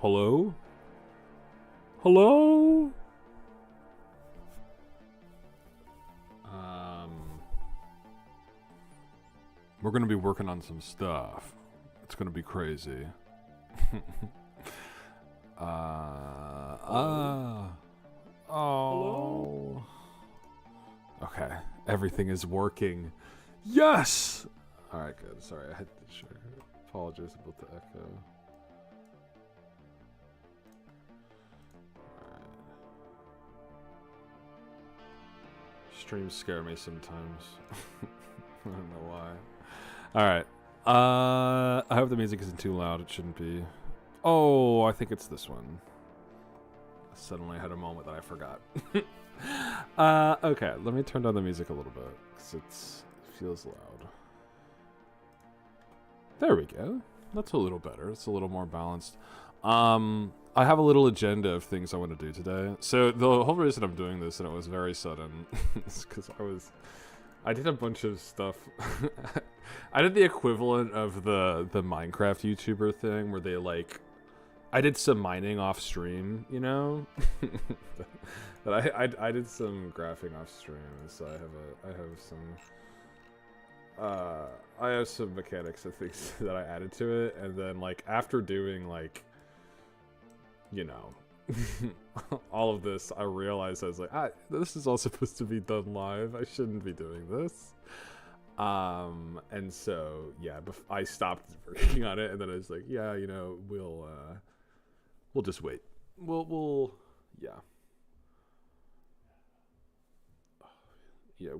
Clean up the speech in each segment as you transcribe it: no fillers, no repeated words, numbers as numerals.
Hello? Hello? We're gonna be working on some stuff. It's gonna be crazy. Oh. Okay, everything is working. Yes! Alright, good. Sorry, I had to share. Apologize about the echo. Streams scare me sometimes. I don't know why. Alright. I hope the music isn't too loud. It shouldn't be. Oh, I think it's this one. I suddenly had a moment that I forgot. Okay, let me turn down the music a little bit, because it feels loud. There we go. That's a little better. It's a little more balanced. I have a little agenda of things I want to do today. So the whole reason I'm doing this, and it was very sudden, is because I did a bunch of stuff. I did the equivalent of the Minecraft YouTuber thing, where they I did some mining off stream, you know. But I did some graphing off stream, so I have some mechanics of things that I added to it, and then after doing you know, all of this, I realized I was this is all supposed to be done live. I shouldn't be doing this. And so yeah, I stopped working on it, and then I was like, yeah, you know, we'll just wait. Yeah. Yeah,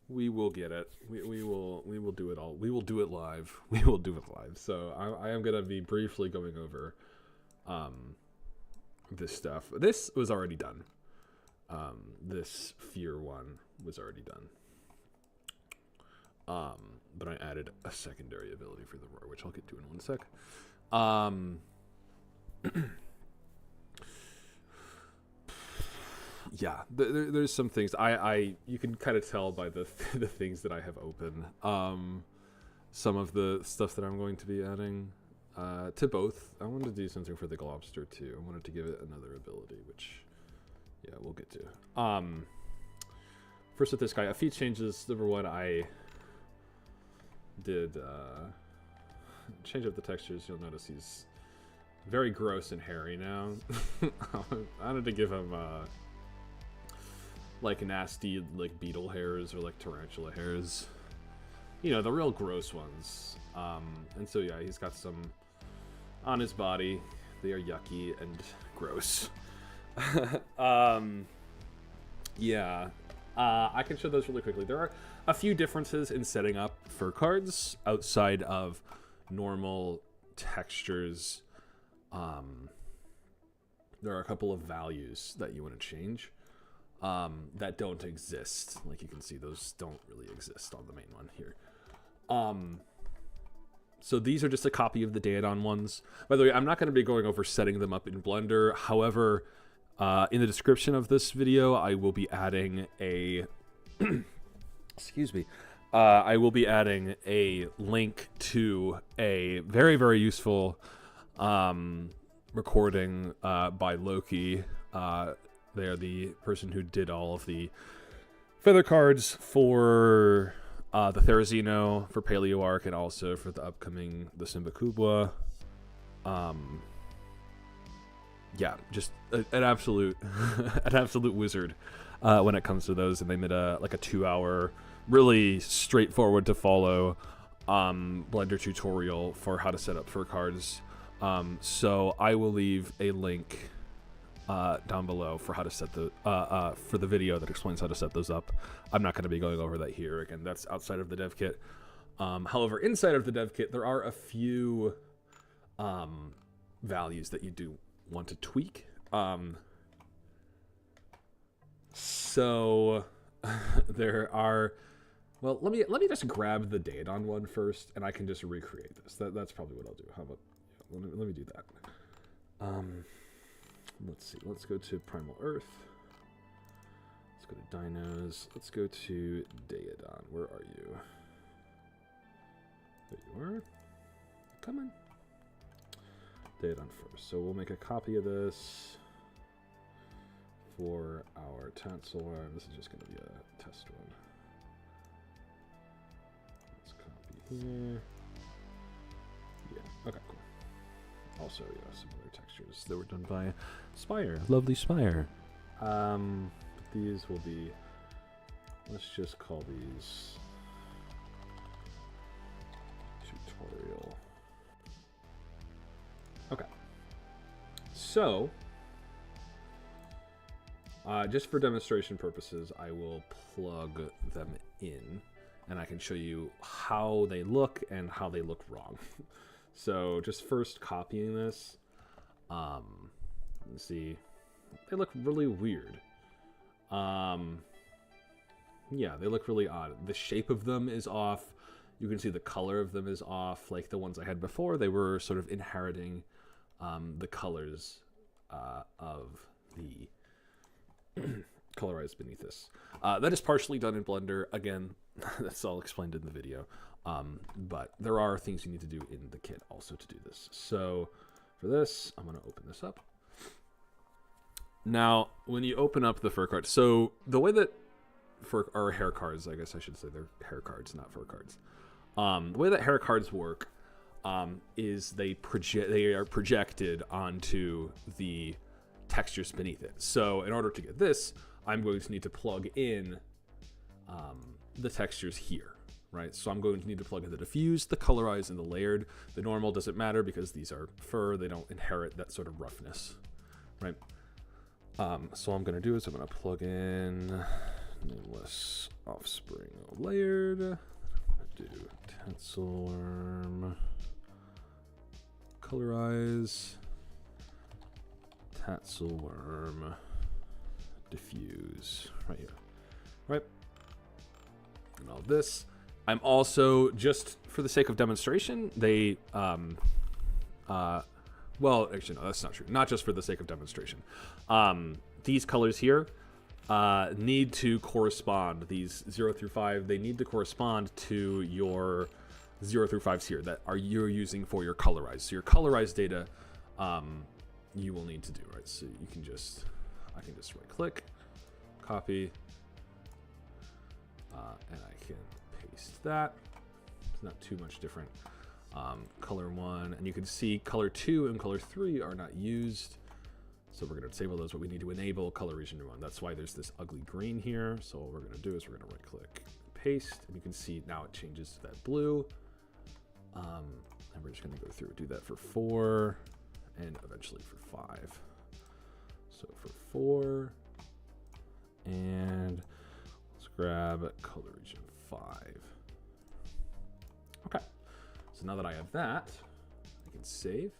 we will get it. We will do it all. We will do it live. We will do it live. So I am gonna be briefly going over this stuff. This was already done. This fear one was already done. But I added a secondary ability for the roar, which I'll get to in one sec. Yeah, there's some things you can kind of tell by the things that I have open. Some of the stuff that I'm going to be adding to both. I wanted to do something for the Globster too. I wanted to give it another ability, which yeah, we'll get to. First with this guy, a few changes. Number one, I did change up the textures. You'll notice he's very gross and hairy now. I wanted to give him nasty beetle hairs or tarantula hairs, you know, the real gross ones. And so yeah, he's got some on his body. They are yucky and gross. Yeah, I can show those really quickly. There are a few differences in setting up fur cards outside of normal textures. There are a couple of values that you want to change that don't exist. Like you can see, those don't really exist on the main one here. So these are just a copy of the Daedon ones. By the way, I'm not going to be going over setting them up in Blender. However, in the description of this video, I will be adding a excuse me. I will be adding a link to a very, very useful recording by Loki. They are the person who did all of the feather cards for the Therizino, for Paleoarch, and also for the upcoming the Simba Kubwa. Yeah, just an absolute an absolute wizard when it comes to those. And they made a 2-hour, really straightforward to follow Blender tutorial for how to set up fur cards. So I will leave a link down below for how to set the for the video that explains how to set those up. I'm not going to be going over that here. Again, that's outside of the dev kit. However, inside of the dev kit, there are a few values that you do want to tweak. So there are. Well, let me just grab the Daedon one first, and I can just recreate this. That's probably what I'll do. How about? Yeah, let me do that. Let's see. Let's go to Primal Earth. Let's go to Dinos. Let's go to Daedon. Where are you? There you are. Come on. date on first. So we'll make a copy of this for our Tansel arm. This is just going to be a test one. Let's copy here. Yeah, okay, cool. Also, yeah, some other textures that were done by Spire. Lovely Spire. But these will be, let's just call these tutorial. Okay. So, just for demonstration purposes, I will plug them in, and I can show you how they look and how they look wrong. So, just first copying this, let's see, they look really weird. Yeah, they look really odd. The shape of them is off. You can see the color of them is off. Like the ones I had before, they were sort of inheriting the colors of the colorized beneath this. That is partially done in Blender. Again, that's all explained in the video. But there are things you need to do in the kit also to do this. So for this, I'm going to open this up. Now, when you open up the fur card, so the way that or hair cards, I guess I should say they're hair cards, not fur cards. The way that hair cards work is they are projected onto the textures beneath it. So in order to get this, I'm going to need to plug in the textures here, right? So I'm going to need to plug in the diffuse, the colorized, and the layered. The normal doesn't matter because these are fur. They don't inherit that sort of roughness, right? So what I'm going to do is I'm going to plug in nameless offspring layered. I'm going to do Tansel worm, colorize, Tansel worm, diffuse, right here, right? And all this. I'm also, just for the sake of demonstration, they, well, actually, no, that's not true. Not just for the sake of demonstration. These colors here need to correspond. These 0 through 5, they need to correspond to your 0 through 5s here that you're using for your colorized. So your colorized data, you will need to do, right? So you can just, I can just right click, copy, and I can paste that. It's not too much different. Color 1, and you can see color 2 and color 3 are not used. So we're going to disable those, but we need to enable color region 1. That's why there's this ugly green here. So what we're going to do is we're going to right click, paste, and you can see now it changes to that blue. And we're just going to go through and do that for 4 and eventually for 5. So for 4, and let's grab color region 5. Okay. So now that I have that, I can save.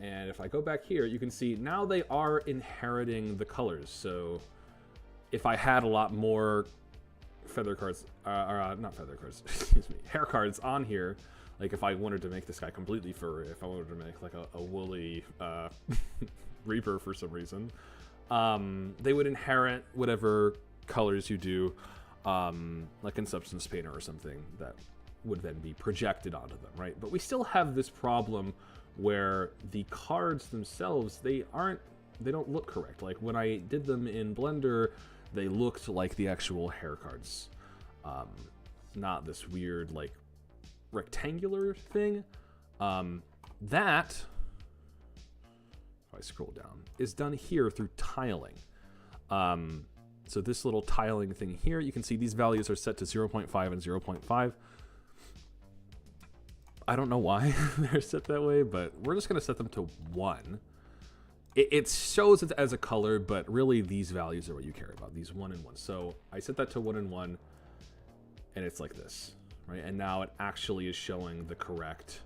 And if I go back here, you can see now they are inheriting the colors. So if I had a lot more feather cards, not feather cards, excuse me, hair cards on here, like if I wanted to make this guy completely furry, if I wanted to make like a woolly Reaper for some reason, they would inherit whatever colors you do, like in Substance Painter or something that would then be projected onto them, right? But we still have this problem where the cards themselves, they don't look correct. Like when I did them in Blender, they looked like the actual hair cards, not this weird like rectangular thing. That, if I scroll down, is done here through tiling. So this little tiling thing here, you can see these values are set to 0.5 and 0.5. I don't know why they're set that way, but we're just going to set them to 1. It shows it as a color, but really these values are what you care about, these 1 and 1. So I set that to 1 and 1, and it's like this, right? And now it actually is showing the correct,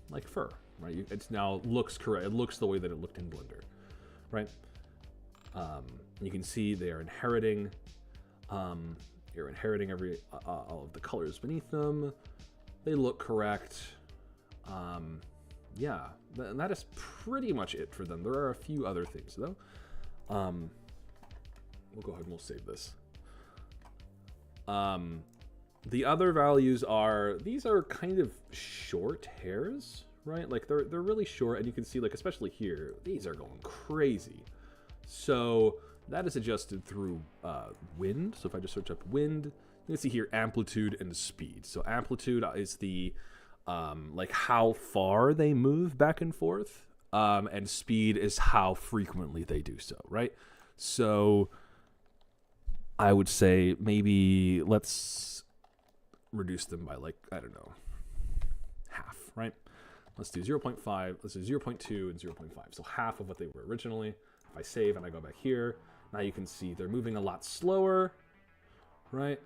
like fur, right? It's now looks correct. It looks the way that it looked in Blender, right? You can see they are inheriting. You're inheriting all of the colors beneath them. They look correct. Yeah, and that is pretty much it for them. There are a few other things though. We'll go ahead and we'll save this. The other values are, these are kind of short hairs, right? Like they're really short, and you can see, like, especially here, these are going crazy. So that is adjusted through wind. So if I just search up wind, you can see here amplitude and speed. So amplitude is the like how far they move back and forth, and speed is how frequently they do so, right? So I would say maybe let's reduce them by, like, I don't know, half, right? Let's do 0.5, let's do 0.2 and 0.5. So half of what they were originally. If I save and I go back here, now you can see they're moving a lot slower, right?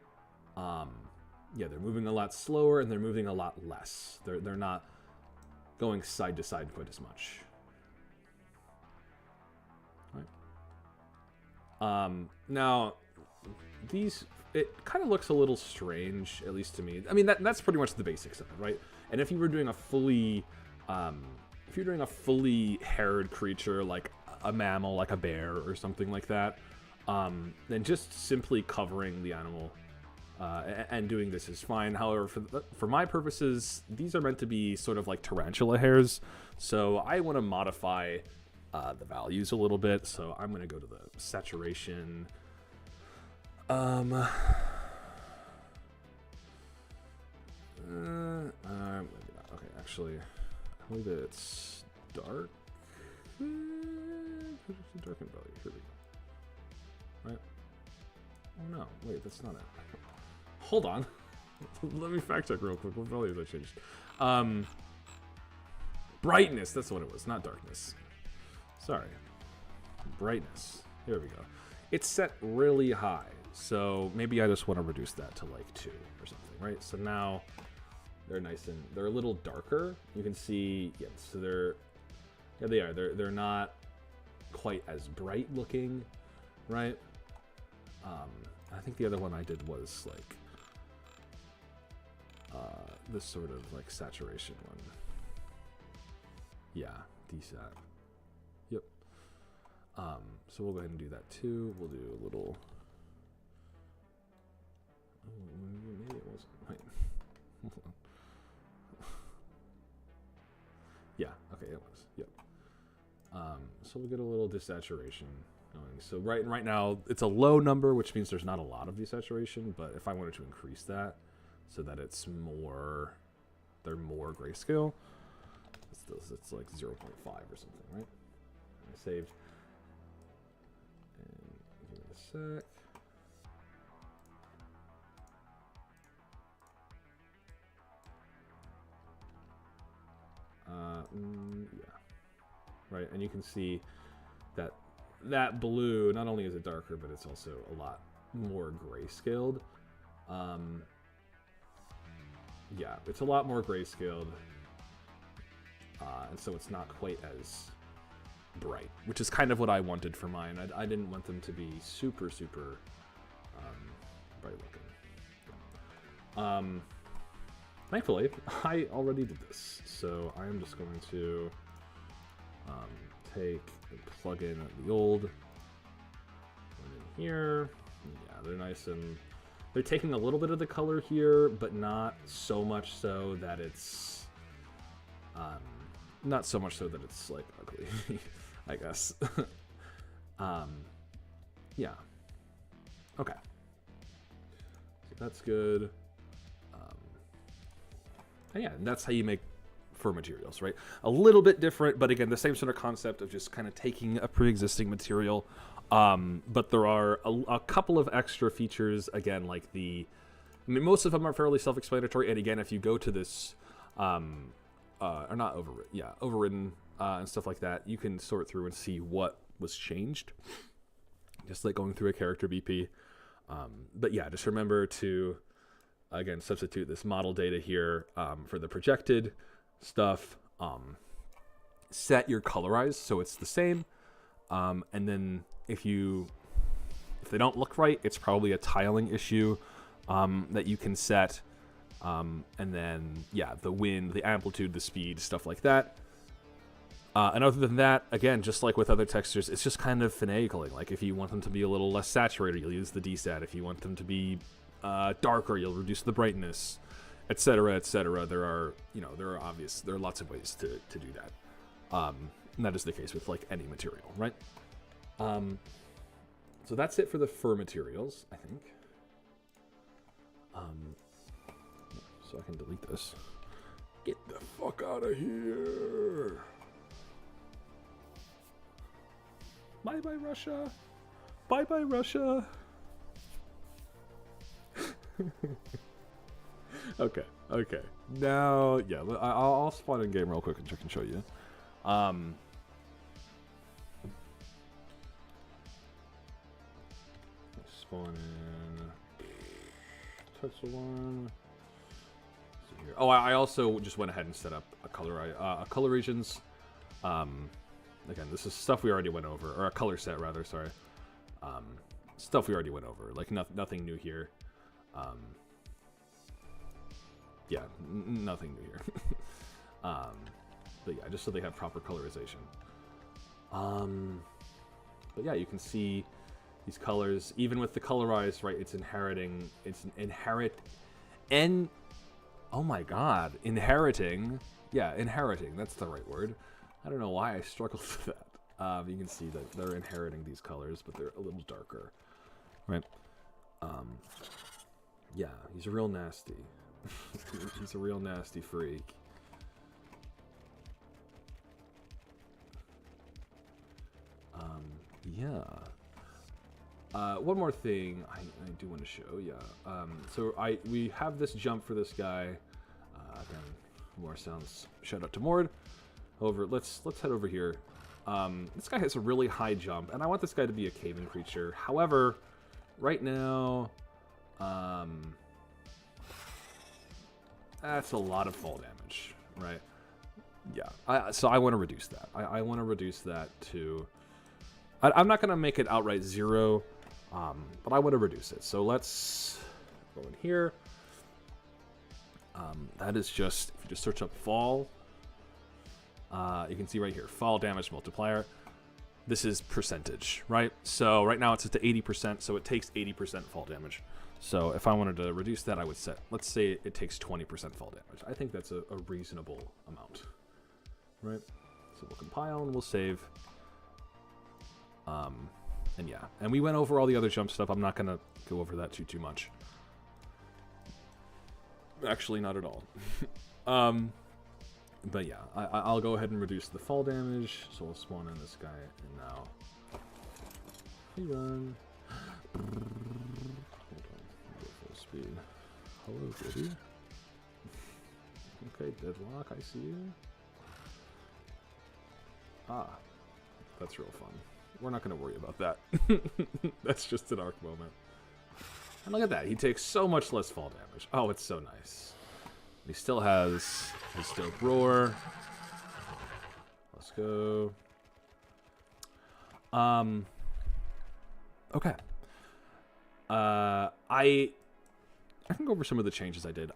Yeah, they're moving a lot slower and they're moving a lot less. They're not going side to side quite as much. Right. Now, these, it kind of looks a little strange, at least to me. I mean, that's pretty much the basics of it, right? And if you were doing a fully, if you're doing a fully haired creature like a mammal, like a bear or something like that, then just simply covering the animal and doing this is fine. However, for my purposes, these are meant to be sort of like tarantula hairs, so I want to modify the values a little bit. So I'm going to go to the saturation. Maybe not. Okay, actually, I believe it's dark. Darken value. Here we go. Right? Oh no! Wait, that's not it. Hold on. Let me fact check real quick. What values I changed? Brightness. That's what it was. Not darkness. Sorry. Brightness. Here we go. It's set really high, so maybe I just want to reduce that to like 2 or something, right? So now they're nice and they're a little darker. You can see, yeah. So they're, yeah, they are. They're not quite as bright looking, right? I think the other one I did was like this sort of like saturation one. Yeah, DSAT. Yep. So we'll go ahead and do that too. We'll do a little. Oh, maybe it wasn't. Wait. Hold on. Yeah. Okay, it was. Yep. So we'll get a little desaturation going. So right now it's a low number, which means there's not a lot of desaturation. But if I wanted to increase that so that it's more, they're more grayscale, it's like 0.5 or something, right? I saved. And give it a sec. Yeah. Right, and you can see that that blue, not only is it darker, but it's also a lot more grayscaled. Yeah, it's a lot more grayscaled. And so it's not quite as bright, which is kind of what I wanted for mine. I didn't want them to be super, super bright looking. Thankfully, I already did this, so I am just going to take and plug in the old one in here. Yeah, they're nice and they're taking a little bit of the color here, but not so much so that it's not so much so that it's like ugly, I guess. Yeah. Okay. So that's good. And yeah, and that's how you make fur materials, right? A little bit different, but again, the same sort of concept of just kind of taking a pre-existing material. But there are a couple of extra features, again, like I mean, most of them are fairly self-explanatory. And again, if you go to this, or not overridden, yeah, overridden and stuff like that, you can sort through and see what was changed, just like going through a character BP. But yeah, just remember to, again, substitute this model data here for the projected stuff. Set your colorize so it's the same, and then if they don't look right, it's probably a tiling issue that you can set. And then, yeah, the wind, the amplitude, the speed, stuff like that. And other than that, again, just like with other textures, it's just kind of finagling. Like if you want them to be a little less saturated, you'll use the DSAT. If you want them to be darker, you'll reduce the brightness, etc., etc. There are lots of ways to do that. And that is the case with like any material, right? So that's it for the fur materials, I think. So I can delete this. Get the fuck out of here! Bye bye Russia! Bye bye Russia! Okay. Now, yeah, I'll spawn in game real quick and I can show you. Spawn in. Touch the one. Here. Oh, I also just went ahead and set up a color regions. Again, this is stuff we already went over, or a color set rather. Sorry. Stuff we already went over. Like nothing new here. Yeah, nothing new here. But yeah, just so they have proper colorization. But yeah, you can see these colors, even with the colorized, right? It's inheriting. Oh my god, inheriting. Yeah, inheriting. That's the right word. I don't know why I struggled with that. You can see that they're inheriting these colors, but they're a little darker, right? Yeah, he's real nasty. He's a real nasty freak. Yeah. One more thing I do want to show. Yeah. So we have this jump for this guy. Again, more sounds. Shout out to Mord. However, let's head over here. This guy has a really high jump, and I want this guy to be a cave-in creature. However, right now, that's a lot of fall damage, right? Yeah. So I want to reduce that. I want to reduce that to. I'm not gonna make it outright 0, but I want to reduce it. So let's go in here. That is just, if you just search up fall, you can see right here, fall damage multiplier. This is percentage, right? So right now it's at 80%, so it takes 80% fall damage. So if I wanted to reduce that, I would set, let's say it takes 20% fall damage. I think that's a reasonable amount, right? So we'll compile and we'll save. And yeah, and we went over all the other jump stuff. I'm not gonna go over that too much. Actually, not at all. But yeah, I'll go ahead and reduce the fall damage. So we'll spawn in this guy, and now we run. Hold on, go full speed. Hello, goody. Okay, deadlock. I see you. Ah, that's real fun. We're not going to worry about that. That's just an arc moment. And look at that. He takes so much less fall damage. Oh, it's so nice. He still has his dope roar. Let's go. Okay. I can go over some of the changes I did.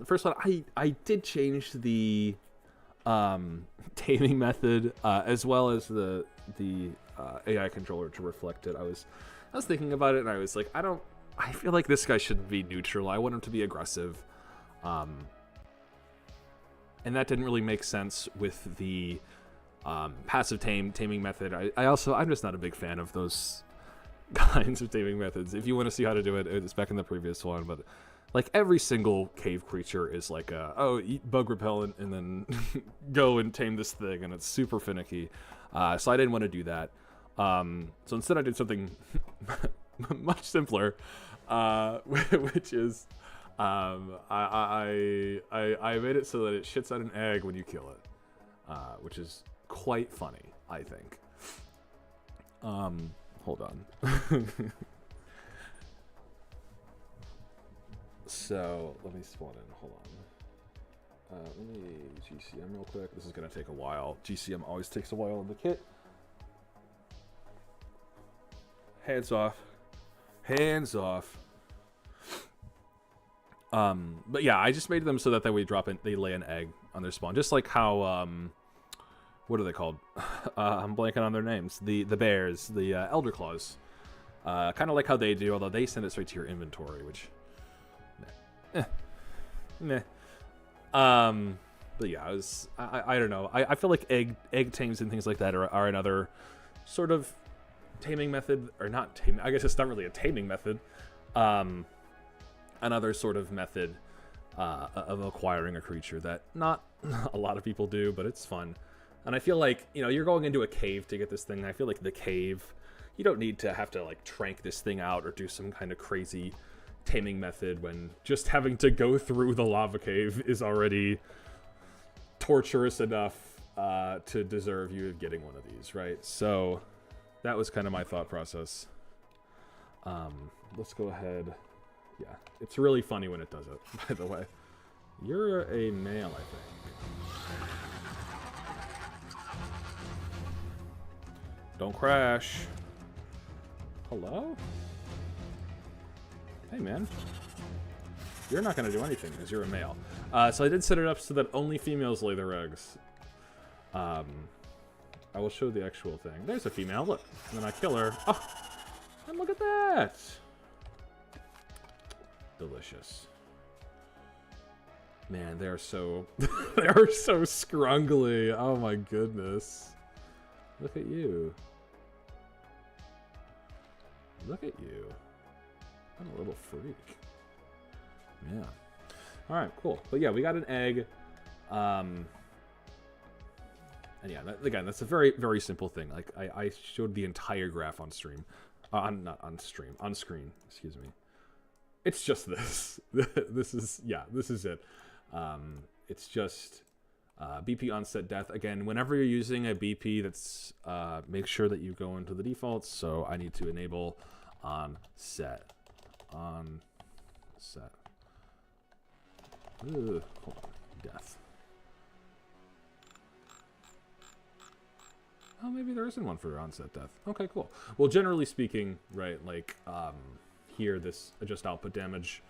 First one, I did change the taming method as well as the AI controller to reflect it. I was thinking about it, and I was like, I feel like this guy should be neutral. I want him to be aggressive, and that didn't really make sense with the passive taming method. I'm just not a big fan of those kinds of taming methods. If you want to see how to do it, it's back in the previous one, but like every single cave creature is like eat bug repellent and then go and tame this thing, and it's super finicky. So I didn't want to do that. So instead I did something much simpler, which is I made it so that it shits out an egg when you kill it, which is quite funny, I think. Hold on. So let me spawn in. Hold on. Let me GCM real quick. This is gonna take a while. GCM always takes a while in the kit. Hands off. Hands off. But yeah, I just made them so that they lay an egg on their spawn, just like how what are they called? I'm blanking on their names. The bears, the Elder Claws. Kind of like how they do, although they send it straight to your inventory, which Meh. But yeah, I don't know. I feel like egg tames and things like that are another sort of taming method, or not taming. I guess it's not really a taming method. Another sort of method of acquiring a creature that not a lot of people do, but it's fun. And I feel like, you know, you're going into a cave to get this thing. I feel like the cave, you don't need to have to like trank this thing out or do some kind of crazy taming method when just having to go through the lava cave is already torturous enough to deserve you getting one of these, right? So that was kind of my thought process. Let's go ahead. Yeah, it's really funny when it does it, by the way. You're a male, I think. Don't crash. Hello? Hey, man. You're not going to do anything because you're a male. So I did set it up so that only females lay their eggs. I will show the actual thing. There's a female, look. And then I kill her. Oh, and look at that. Delicious. Man, they are so... they are so scrungly. Oh my goodness. Look at you. Look at you. What a little freak. Yeah. Alright, cool. But yeah, we got an egg. And yeah, again, that's a very, very simple thing. Like, I showed the entire graph on stream. Not on stream. On screen, excuse me. It's just this. This is it. It's just BP onset death. Again, whenever you're using a BP, that's make sure that you go into the defaults. So I need to enable onset. Onset. Ugh, hold on. Death. Oh, maybe there isn't one for onset death. Okay, cool. Well, generally speaking, right, like, here, this adjust output damage,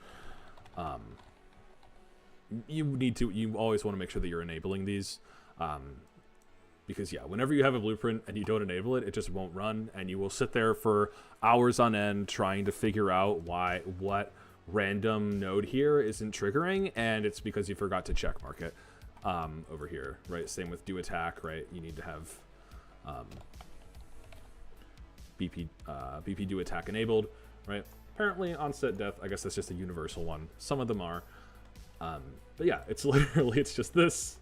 you always want to make sure that you're enabling these, because, yeah, whenever you have a blueprint and you don't enable it, it just won't run, and you will sit there for hours on end trying to figure out what random node here isn't triggering, and it's because you forgot to check mark it, over here, right? Same with do attack, right? You need to have BP do attack enabled, right? Apparently onset death, I guess that's just a universal one. Some of them are. But yeah, it's literally, it's just this.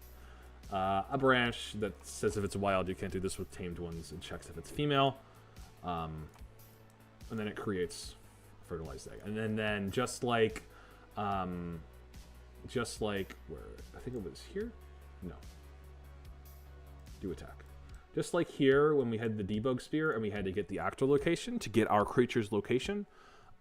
A branch that says if it's wild, you can't do this with tamed ones. It checks if it's female. And then it creates fertilized egg. And then just like where, I think it was here? No. Do attack. Just like here, when we had the debug spear and we had to get the actor location to get our creature's location,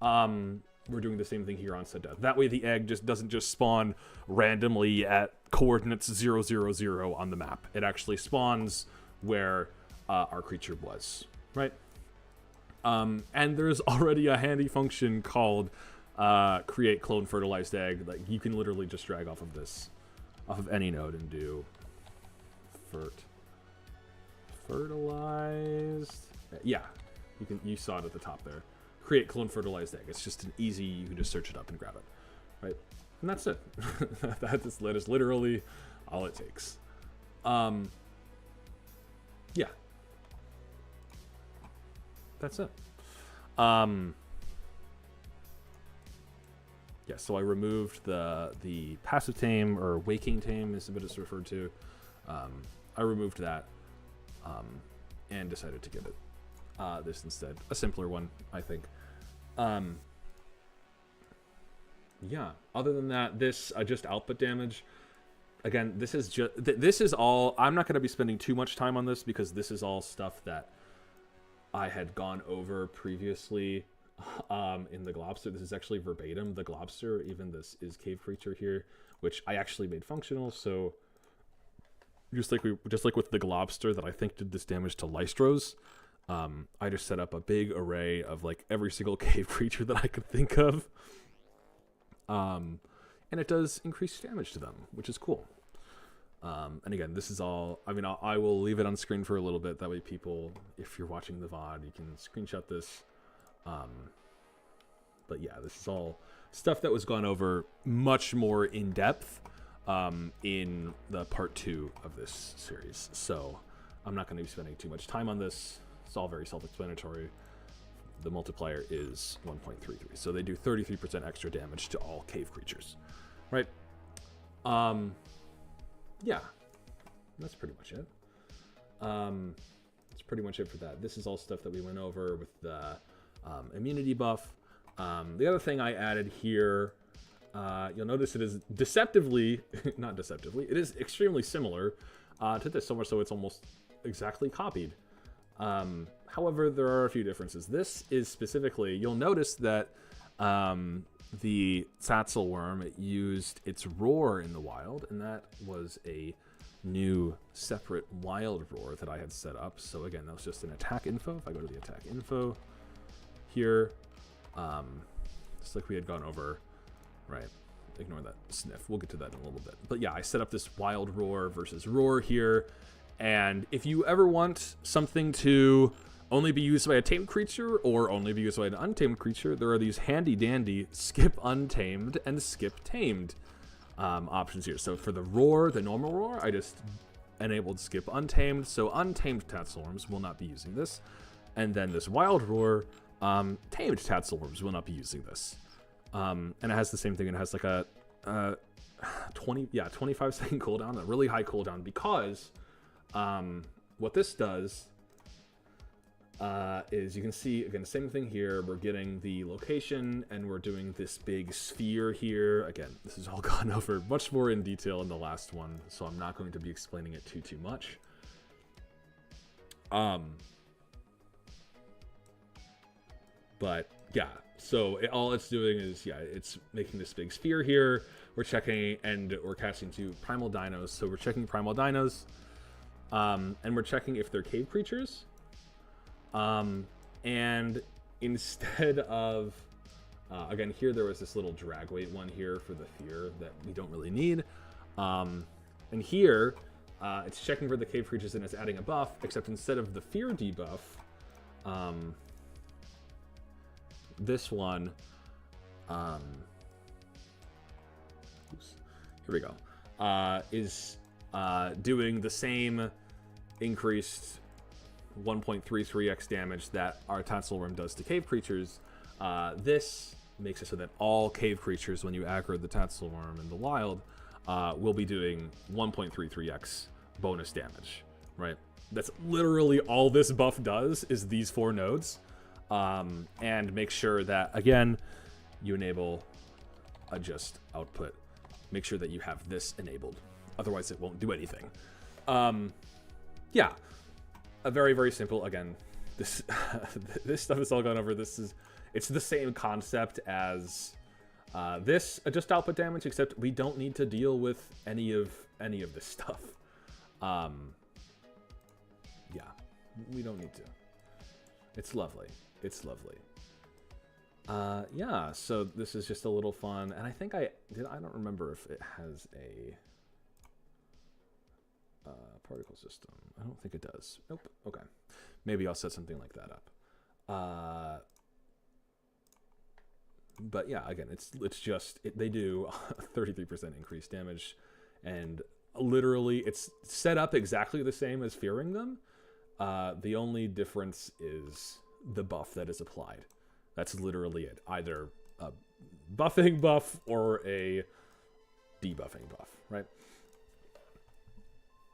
we're doing the same thing here on set death. That way the egg just doesn't just spawn randomly at coordinates 0, 0, 0 on the map. It actually spawns where our creature was, right? And there's already a handy function called create clone fertilized egg. Like, you can literally just drag off of this, off of any node, and do fertilized. Yeah, you saw it at the top there. Create clone fertilized egg. It's just an easy, you can just search it up and grab it, right? And that's it. That is literally all it takes. Yeah, that's it. Yeah, so I removed the passive tame, or waking tame is what it's referred to. I removed that and decided to give it this instead. A simpler one, I think. Yeah, other than that, this just output damage. Again, this is all, I'm not going to be spending too much time on this because this is all stuff that I had gone over previously in the Globster. This is actually verbatim, the Globster, even this is cave creature here, which I actually made functional, so just like with the Globster that I think did this damage to Lystros, I just set up a big array of like every single cave creature that I could think of. And it does increase damage to them, which is cool. And again, this is all, I mean, I will leave it on screen for a little bit. That way people, if you're watching the VOD, you can screenshot this. But yeah, this is all stuff that was gone over much more in depth in the part 2 of this series. So I'm not going to be spending too much time on this. It's all very self-explanatory. The multiplier is 1.33, so they do 33% extra damage to all cave creatures, right? Yeah, that's pretty much it. That's pretty much it for that. This is all stuff that we went over with the immunity buff. The other thing I added here, you'll notice it is deceptively, not deceptively, it is extremely similar to this, so much so it's almost exactly copied. However, there are a few differences. This is specifically, you'll notice that the Tatzelwurm used its roar in the wild, and that was a new separate wild roar that I had set up. So again, that was just an attack info. If I go to the attack info here, just like we had gone over, right? Ignore that sniff. We'll get to that in a little bit. But yeah, I set up this wild roar versus roar here. And if you ever want something to only be used by a tamed creature or only be used by an untamed creature, there are these handy dandy skip untamed and skip tamed options here. So for the roar, the normal roar, I just enabled skip untamed. So untamed Tatzelwurms will not be using this. And then this wild roar, tamed Tatzelwurms will not be using this. And it has the same thing. It has like a 25-second cooldown, a really high cooldown, because what this does is you can see, again, same thing here. We're getting the location and we're doing this big sphere here. Again, this has all gone over much more in detail in the last one, so I'm not going to be explaining it too much. But yeah, so all it's doing is, yeah, it's making this big sphere here. We're checking, and we're casting 2 primal dinos. So we're checking primal dinos, and we're checking if they're cave creatures. And instead of, again, here there was this little drag weight one here for the fear that we don't really need. And here, it's checking for the cave creatures and it's adding a buff, except instead of the fear debuff, this one, here we go, is doing the same increased 1.33x damage that our Tatzelwurm does to cave creatures. This makes it so that all cave creatures, when you aggro the Tatzelwurm in the wild, will be doing 1.33x bonus damage, right? That's literally all this buff does, is these 4 nodes. And make sure that, again, you enable adjust output. Make sure that you have this enabled. Otherwise, it won't do anything. Yeah. A very, very simple, again, this this stuff is all gone over. It's the same concept as this adjust output damage, except we don't need to deal with any of this stuff. Yeah, we don't need to. It's lovely. It's lovely. Yeah, so this is just a little fun, and I think I don't remember if it has a particle system. I don't think it does. Nope. Okay. Maybe I'll set something like that up. But yeah, again, it's just, they do 33% increased damage, and literally it's set up exactly the same as fearing them. The only difference is the buff that is applied. That's literally it. Either a buffing buff or a debuffing buff, right?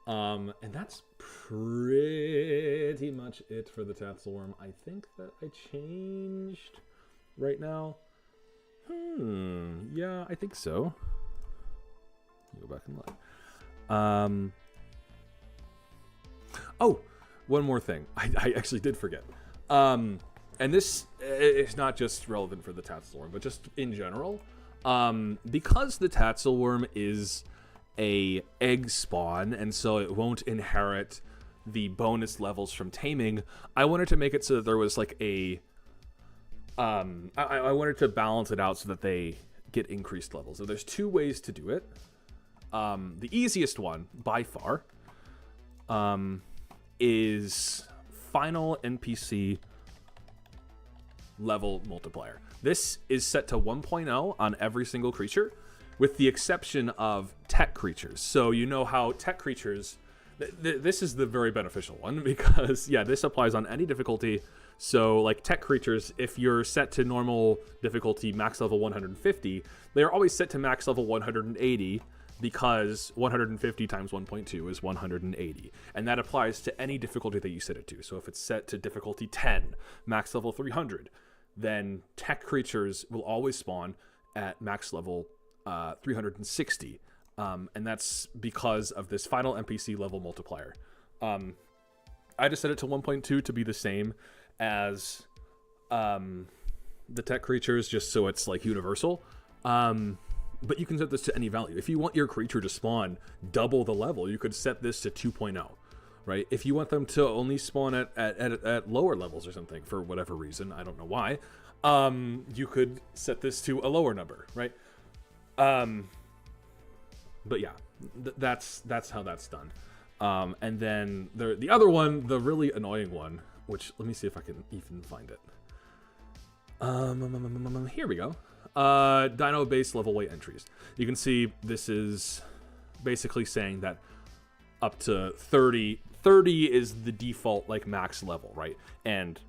And that's pretty much it for the Tatzelwurm. I think that I changed right now. Yeah, I think so. Go back and look. Oh, one more thing. I actually did forget. And this is not just relevant for the Tatzelwurm, but just in general. Because the Tatzelwurm is a egg spawn, and so it won't inherit the bonus levels from taming, I wanted to make it so that there was like a I wanted to balance it out so that they get increased levels. So there's 2 ways to do it. The easiest one by far is final NPC level multiplier. This is set to 1.0 on every single creature, with the exception of tech creatures. So you know how tech creatures, this is the very beneficial one, because yeah, this applies on any difficulty. So like tech creatures, if you're set to normal difficulty max level 150, they're always set to max level 180, because 150 times 1.2 is 180, and that applies to any difficulty that you set it to. So if it's set to difficulty 10, max level 300, then tech creatures will always spawn at max level 360, and that's because of this final NPC level multiplier. I just set it to 1.2 to be the same as the tech creatures, just so it's like universal. But you can set this to any value. If you want your creature to spawn double the level, you could set this to 2.0, right? If you want them to only spawn at lower levels or something for whatever reason, I don't know why, you could set this to a lower number, right? But yeah, that's how that's done. And then the other one, the really annoying one, which let me see if I can even find it. Here we go. Dino base level weight entries. You can see this is basically saying that up to 30 is the default like max level, right? And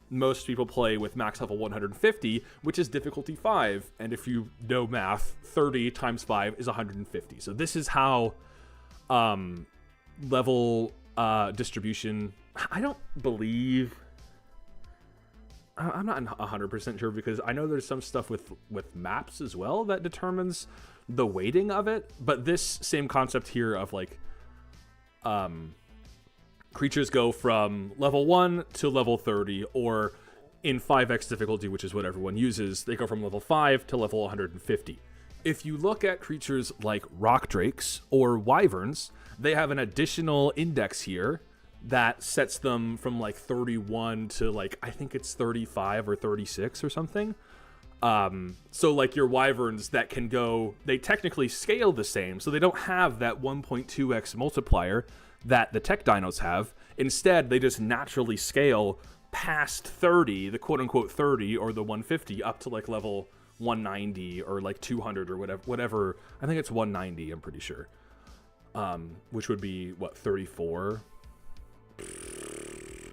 most people play with max level 150, which is difficulty 5, and if you know math, 30 times 5 is 150. So this is how level distribution, I don't believe, I'm not 100% sure, because I know there's some stuff with maps as well that determines the weighting of it, but this same concept here of like creatures go from level 1 to level 30, or in 5x difficulty, which is what everyone uses, they go from level 5 to level 150. If you look at creatures like rock drakes or wyverns, they have an additional index here that sets them from like 31 to like, I think it's 35 or 36 or something. So like your wyverns that can go, they technically scale the same, so they don't have that 1.2x multiplier that the tech dinos have. Instead, they just naturally scale past 30, the quote unquote 30 or the 150, up to like level 190 or like 200 or whatever. I think it's 190, I'm pretty sure. Which would be what, 34?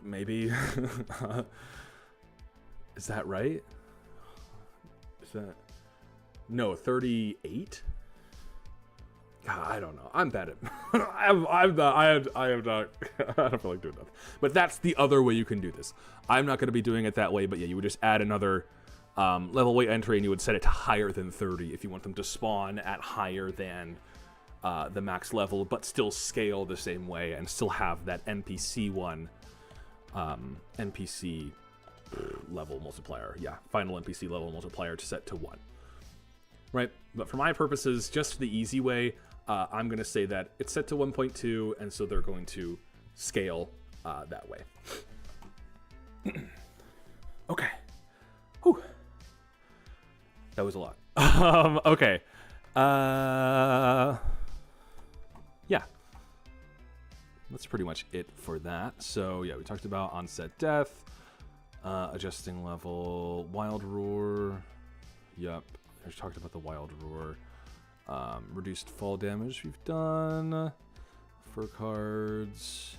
Maybe. Is that right? Is that, no, 38? God, I don't know. I'm bad at I don't feel like doing that. But that's the other way you can do this. I'm not going to be doing it that way, but yeah, you would just add another level weight entry, and you would set it to higher than 30 if you want them to spawn at higher than the max level, but still scale the same way and still have that NPC one, NPC level multiplier. Yeah, final NPC level multiplier to set to 1. Right, but for my purposes, just the easy way, I'm going to say that it's set to 1.2, and so they're going to scale that way. Okay. Whew. That was a lot. Okay. Yeah. That's pretty much it for that. So, yeah, we talked about onset death, adjusting level, wild roar. Yep. I just talked about the wild roar. Reduced fall damage we've done. For cards.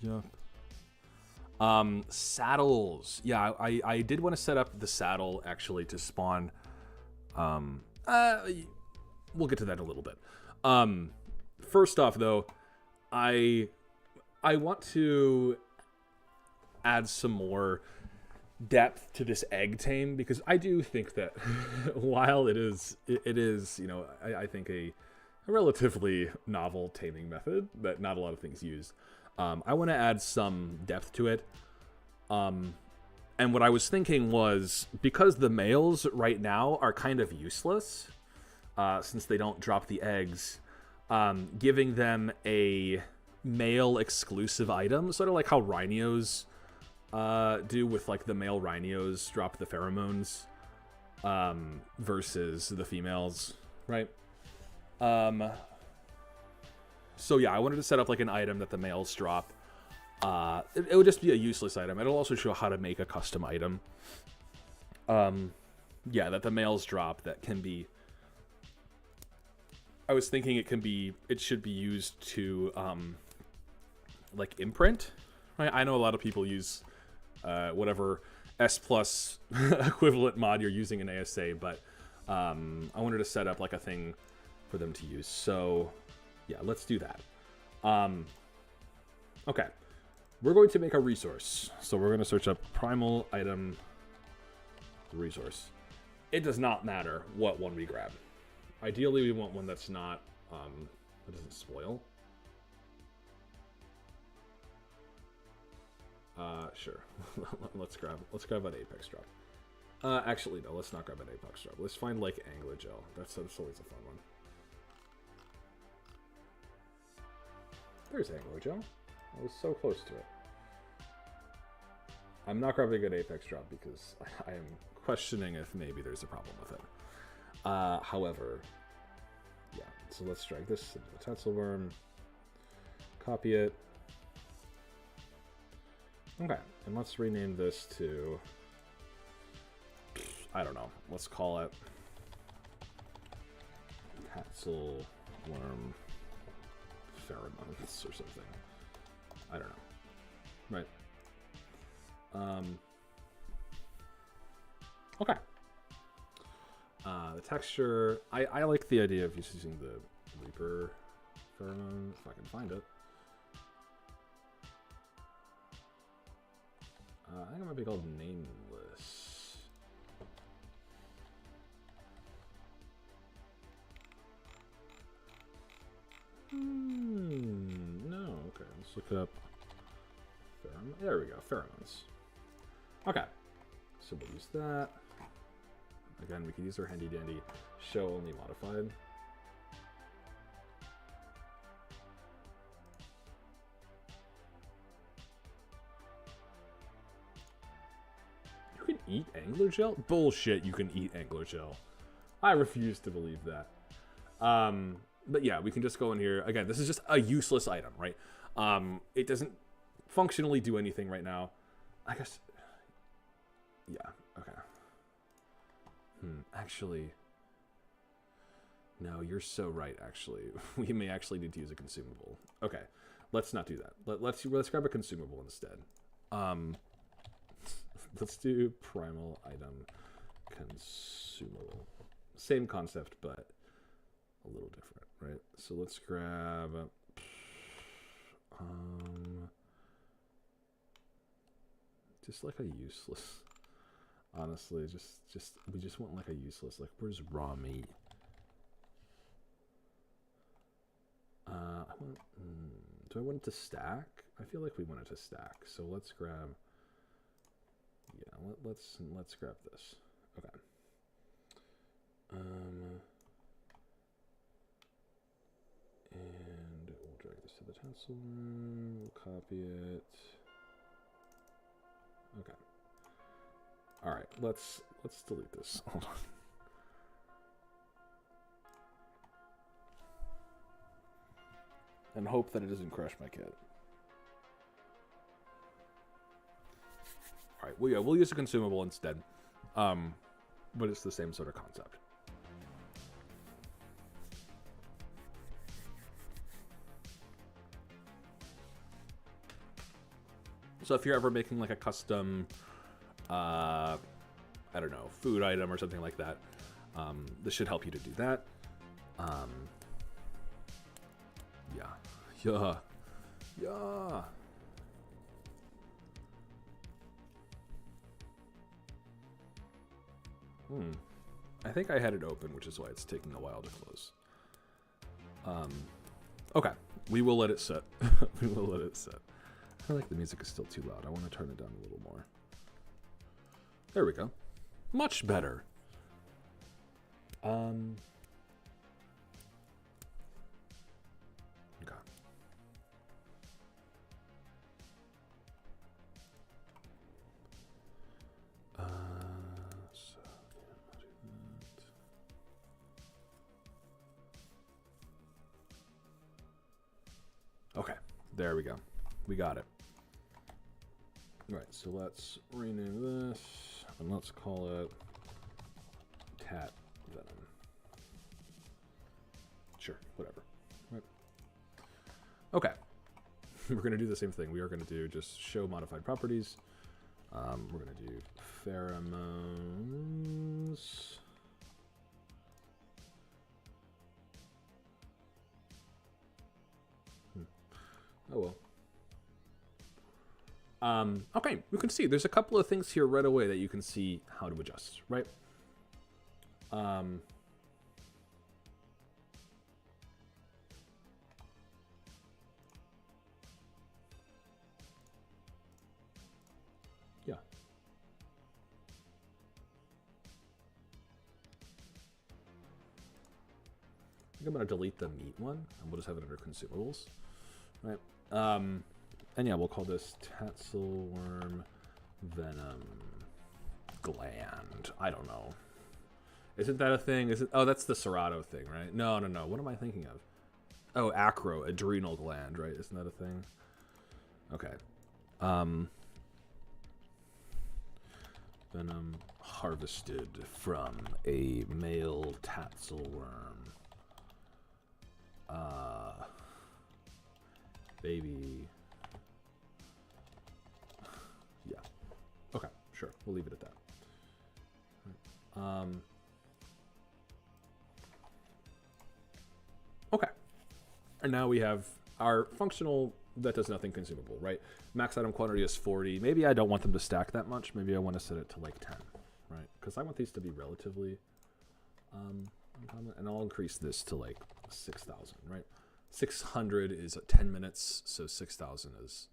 Yep. Saddles. Yeah, I did want to set up the saddle actually to spawn. We'll get to that in a little bit. First off though, I want to add some more depth to this egg tame, because I do think that while it is, you know, I think a relatively novel taming method that not a lot of things use, I want to add some depth to it. And what I was thinking was, because the males right now are kind of useless, since they don't drop the eggs, giving them a male exclusive item, sort of like how rhinos do with like the male rhinos drop the pheromones versus the females, right? So yeah, I wanted to set up like an item that the males drop. It would just be a useless item. It'll also show how to make a custom item. Yeah, that the males drop that can be. I was thinking it should be used to like imprint, right? I know a lot of people use whatever S plus equivalent mod you're using in ASA, but I wanted to set up like a thing for them to use. So yeah, let's do that. Okay, we're going to make a resource. So we're going to search up primal item resource. It does not matter what one we grab. Ideally, we want one that's not that doesn't spoil. Sure. let's grab an apex drop. Actually, no. Let's not grab an apex drop. Let's find like angler gel. That's always a fun one. There's angler gel. I was so close to it. I'm not grabbing an apex drop because I am questioning if maybe there's a problem with it. However, yeah. So let's drag this into the Tetzel worm. Copy it. Okay, and let's rename this to, I don't know, let's call it Tetzel worm pheromones or something. I don't know. Right. Okay. The texture, I like the idea of using the Reaper pheromone, if I can find it. I think it might be called Nameless. No, okay, let's look up pheromone. There we go, pheromones. Okay, so we'll use that. Again, we can use our handy dandy show only modified. You can eat angler gel? Bullshit, you can eat angler gel. I refuse to believe that. But yeah, we can just go in here. Again, this is just a useless item, right? It doesn't functionally do anything right now. I guess... Yeah, okay. Actually... No, you're so right, actually. We may actually need to use a consumable. Okay, let's not do that. Let's grab a consumable instead. Let's do primal item consumable. Same concept, but a little different, right? So let's grab just like a useless, honestly, we just want like a useless, like where's raw meat? Do I want it to stack? I feel like we want it to stack, so let's grab. Yeah, let's grab this. Okay. And we'll drag this to the Tetzel. We'll copy it. Okay. All right. Let's delete this. Hold on. And hope that it doesn't crash my kit. All right. Well, yeah, we'll use a consumable instead. But it's the same sort of concept. So if you're ever making like a custom, I don't know, food item or something like that, this should help you to do that. Yeah. I think I had it open, which is why it's taking a while to close. Okay, we will let it sit. We will let it sit. I feel like the music is still too loud. I want to turn it down a little more. There we go. Much better. Okay. Okay, there we go. We got it. Right, so let's rename this, and let's call it Tat Venom. Sure, whatever. Right. Okay, we're going to do the same thing. We are going to do just show modified properties. We're going to do pheromones. Oh well. Okay, you can see there's a couple of things here right away that you can see how to adjust, right? Yeah. I think I'm gonna delete the meat one, and we'll just have it under consumables, right? And yeah, we'll call this Tatzelworm Venom Gland. I don't know. Isn't that a thing? Is it? Oh, that's the Serato thing, right? No. What am I thinking of? Oh, acro, adrenal gland, right? Isn't that a thing? Okay. Venom harvested from a male Tatzelworm. Baby. Yeah. Okay, sure. We'll leave it at that. Okay. And now we have our functional that does nothing consumable, right? Max item quantity is 40. Maybe I don't want them to stack that much. Maybe I want to set it to like 10, right? Because I want these to be relatively uncommon. And I'll increase this to like 6,000, right? 600 is 10 minutes, so 6,000 is...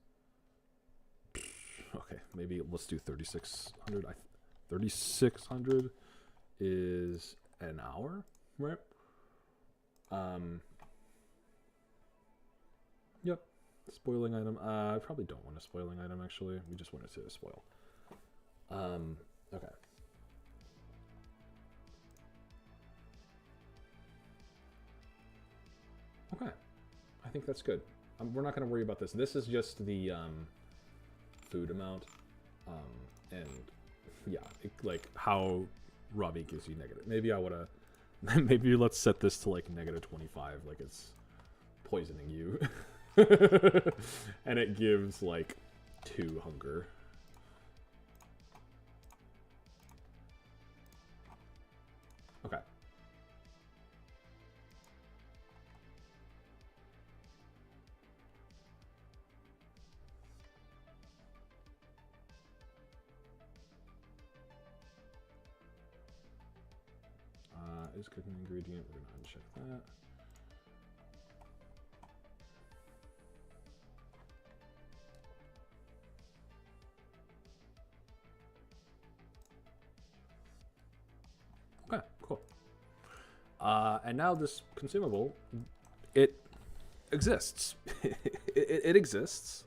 Okay, maybe let's do 3,600. 3,600 is an hour, right? Yep. Spoiling item. I probably don't want a spoiling item, actually. We just want it to spoil. Okay. Okay. I think that's good. We're not going to worry about this. This is just the food amount. And yeah, like how Robbie gives you negative. Maybe I would have... Maybe let's set this to like negative 25, like it's poisoning you. And it gives like 2 hunger. Okay. Is cooking ingredient. We're gonna uncheck that. Okay, cool. And now this consumable, it exists. it exists.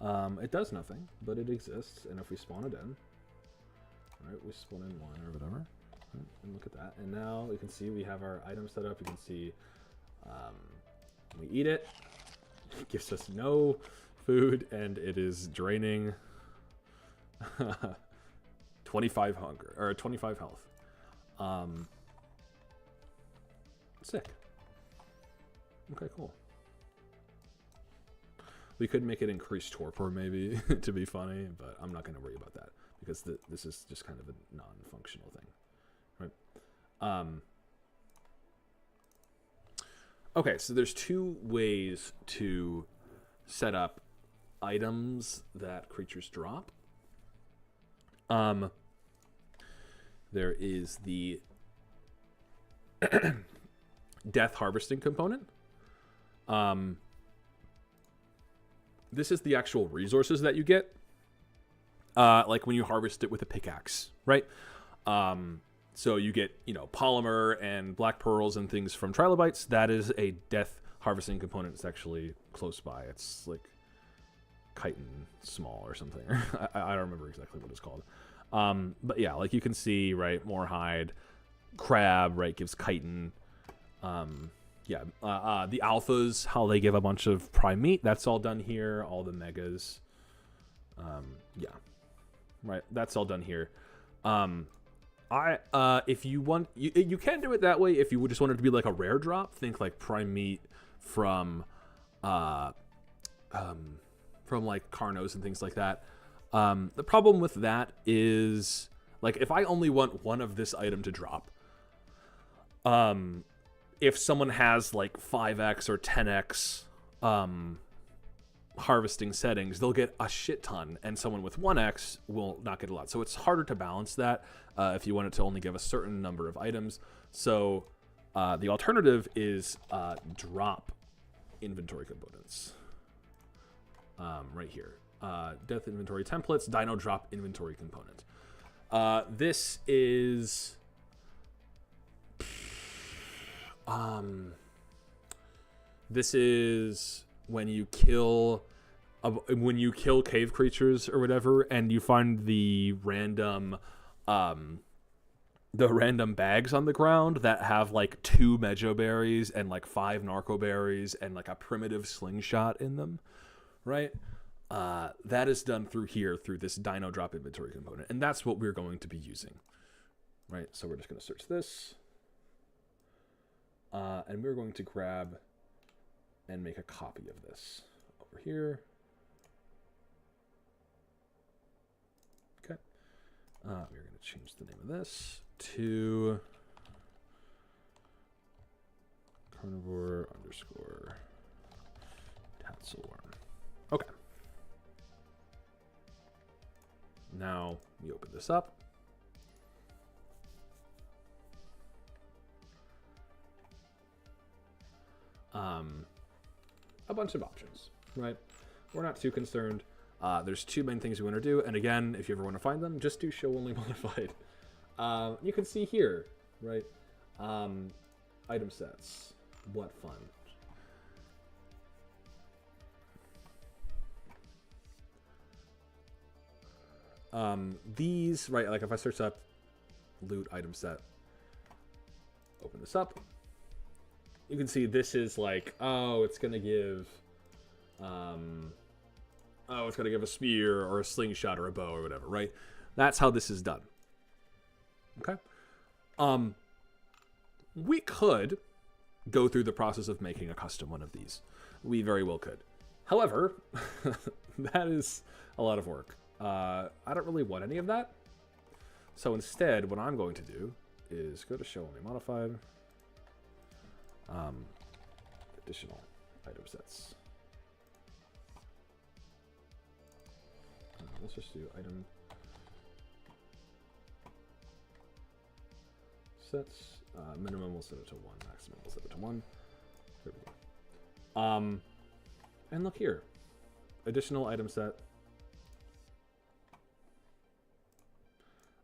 It does nothing, but it exists. And if we spawn it in, right, we spawn in 1 or whatever. And look at that. And now you can see we have our item set up. You can see we eat it. It gives us no food, and it is draining 25 hunger or 25 health. Sick. Okay, cool. We could make it increase torpor maybe to be funny, but I'm not going to worry about that because this is just kind of a non-functional thing. Okay, so there's 2 ways to set up items that creatures drop. There is the death harvesting component. This is the actual resources that you get, like when you harvest it with a pickaxe, right? So you get, polymer and black pearls and things from trilobites. That is a death harvesting component. It's actually close by. It's like chitin small or something. I don't remember exactly what it's called. But yeah, like you can see, right, more hide, crab, right, gives chitin. The alphas, how they give a bunch of prime meat. That's all done here. All the megas. Yeah, right. That's all done here. If you want, you can do it that way. If you just want it to be like a rare drop, think like prime meat from like Carnos and things like that. The problem with that is, like, if I only want one of this item to drop, if someone has like 5x or 10x harvesting settings, they'll get a shit ton, and someone with 1x will not get a lot. So it's harder to balance that if you want it to only give a certain number of items. So the alternative is drop inventory components. Right here. Death inventory templates, dino drop inventory component. This is when you kill cave creatures or whatever, and you find the random bags on the ground that have like 2 Mejo berries and like 5 narco berries and like a primitive slingshot in them, right? That is done through this dino drop inventory component, and that's what we're going to be using, right? So we're just going to search this, and we're going to grab and make a copy of this over here. Okay. We're going to change the name of this to carnivore _ Tatzelworm. Okay. Now we open this up. A bunch of options, right? We're not too concerned. There's 2 main things we want to do, and again, if you ever want to find them, just do show only modified. You can see here, right? Item sets. What fun. These, right, like if I search up loot item set, open this up, you can see this is like, it's gonna give a spear or a slingshot or a bow or whatever, right? That's how this is done. Okay. We could go through the process of making a custom one of these. We very well could. However, that is a lot of work. I don't really want any of that. So instead, what I'm going to do is go to show only modified. Additional item sets. Let's just do item sets. Minimum we'll set it to 1. Maximum we'll set it to 1. There we go. And look here. Additional item set.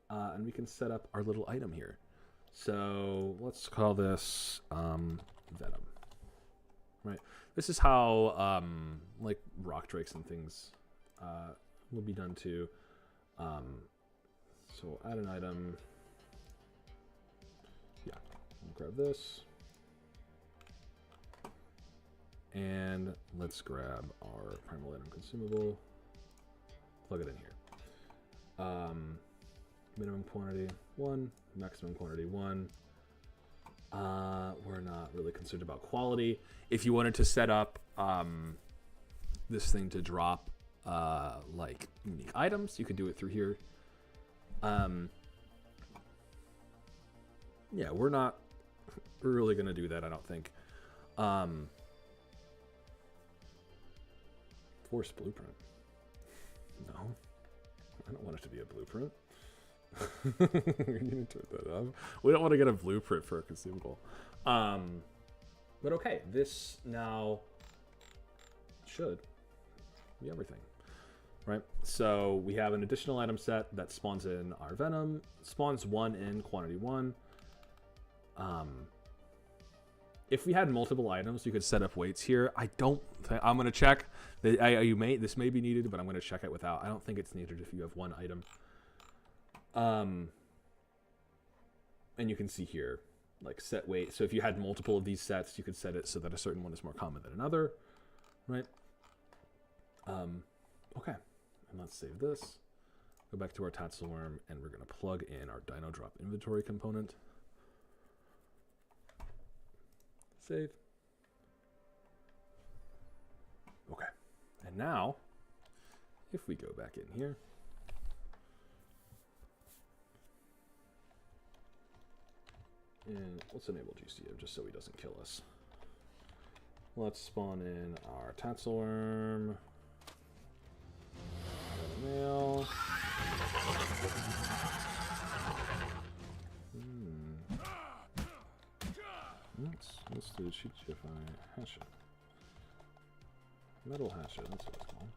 And we can set up our little item here. So let's call this Venom. Right. This is how like rock drakes and things will be done too. So add an item. Yeah, we'll grab this. And let's grab our primal item consumable. Plug it in here. Minimum quantity 1, maximum quantity 1. We're not really concerned about quality. If you wanted to set up this thing to drop like unique items, you could do it through here. Yeah, we're not really gonna do that, I don't think. Force blueprint. No, I don't want it to be a blueprint. We need to turn that off. We don't want to get a blueprint for a consumable. But okay, this now should be everything, right? So we have an additional item set that spawns in our Venom, spawns 1 in quantity 1. If we had multiple items, you could set up weights here. I don't think, I'm gonna check. This may be needed, but I'm gonna check it without. I don't think it's needed if you have 1 item. And you can see here, like set weight. So if you had multiple of these sets, you could set it so that a certain one is more common than another, right? Okay. And let's save this. Go back to our Tatzelworm, and we're going to plug in our Dino Drop inventory component. Save. Okay. And now, if we go back in here, and let's enable GCO just so he doesn't kill us. Let's spawn in our Tatzelworm. Mail. Let's do GTFI Hatchet. Metal Hatchet, that's what it's called.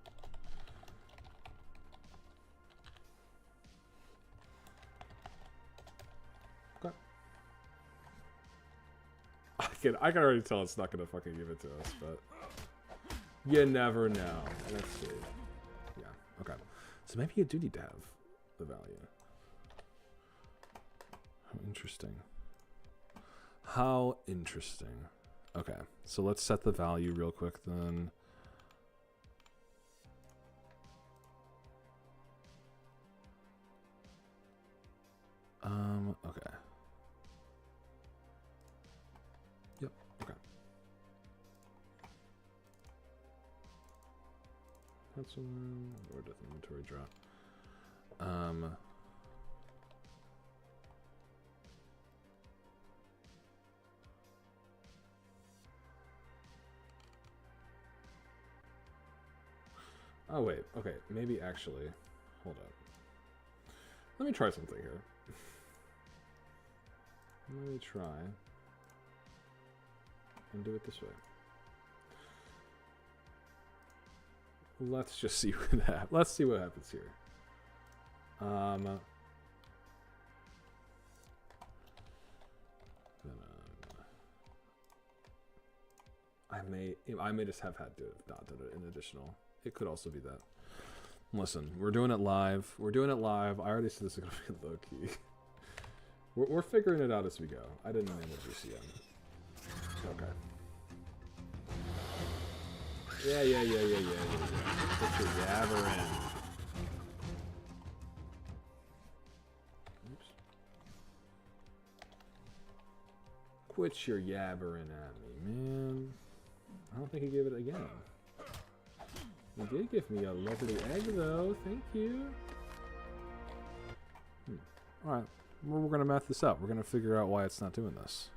I can already tell it's not gonna fucking give it to us, but you never know. Let's see. Yeah, okay. So maybe you do need to have the value. How interesting. How interesting. Okay, so let's set the value real quick then. Okay. Yep, okay. That's or death inventory drop. Oh wait, okay, maybe actually, hold up. Let me try something here. Let me try and do it this way. Let's just see what let's see what happens here. I may just have had to have not done it in additional. It could also be that. Listen, we're doing it live. We're doing it live. I already said this is gonna be low key. We're figuring it out as we go. I didn't enable GCM. Okay. Yeah. Put your yabber in. Oops. Quit your yabbering at me, man. I don't think he gave it again. He did give me a lovely egg, though. Thank you. Alright. We're going to math this out. We're going to figure out why it's not doing this.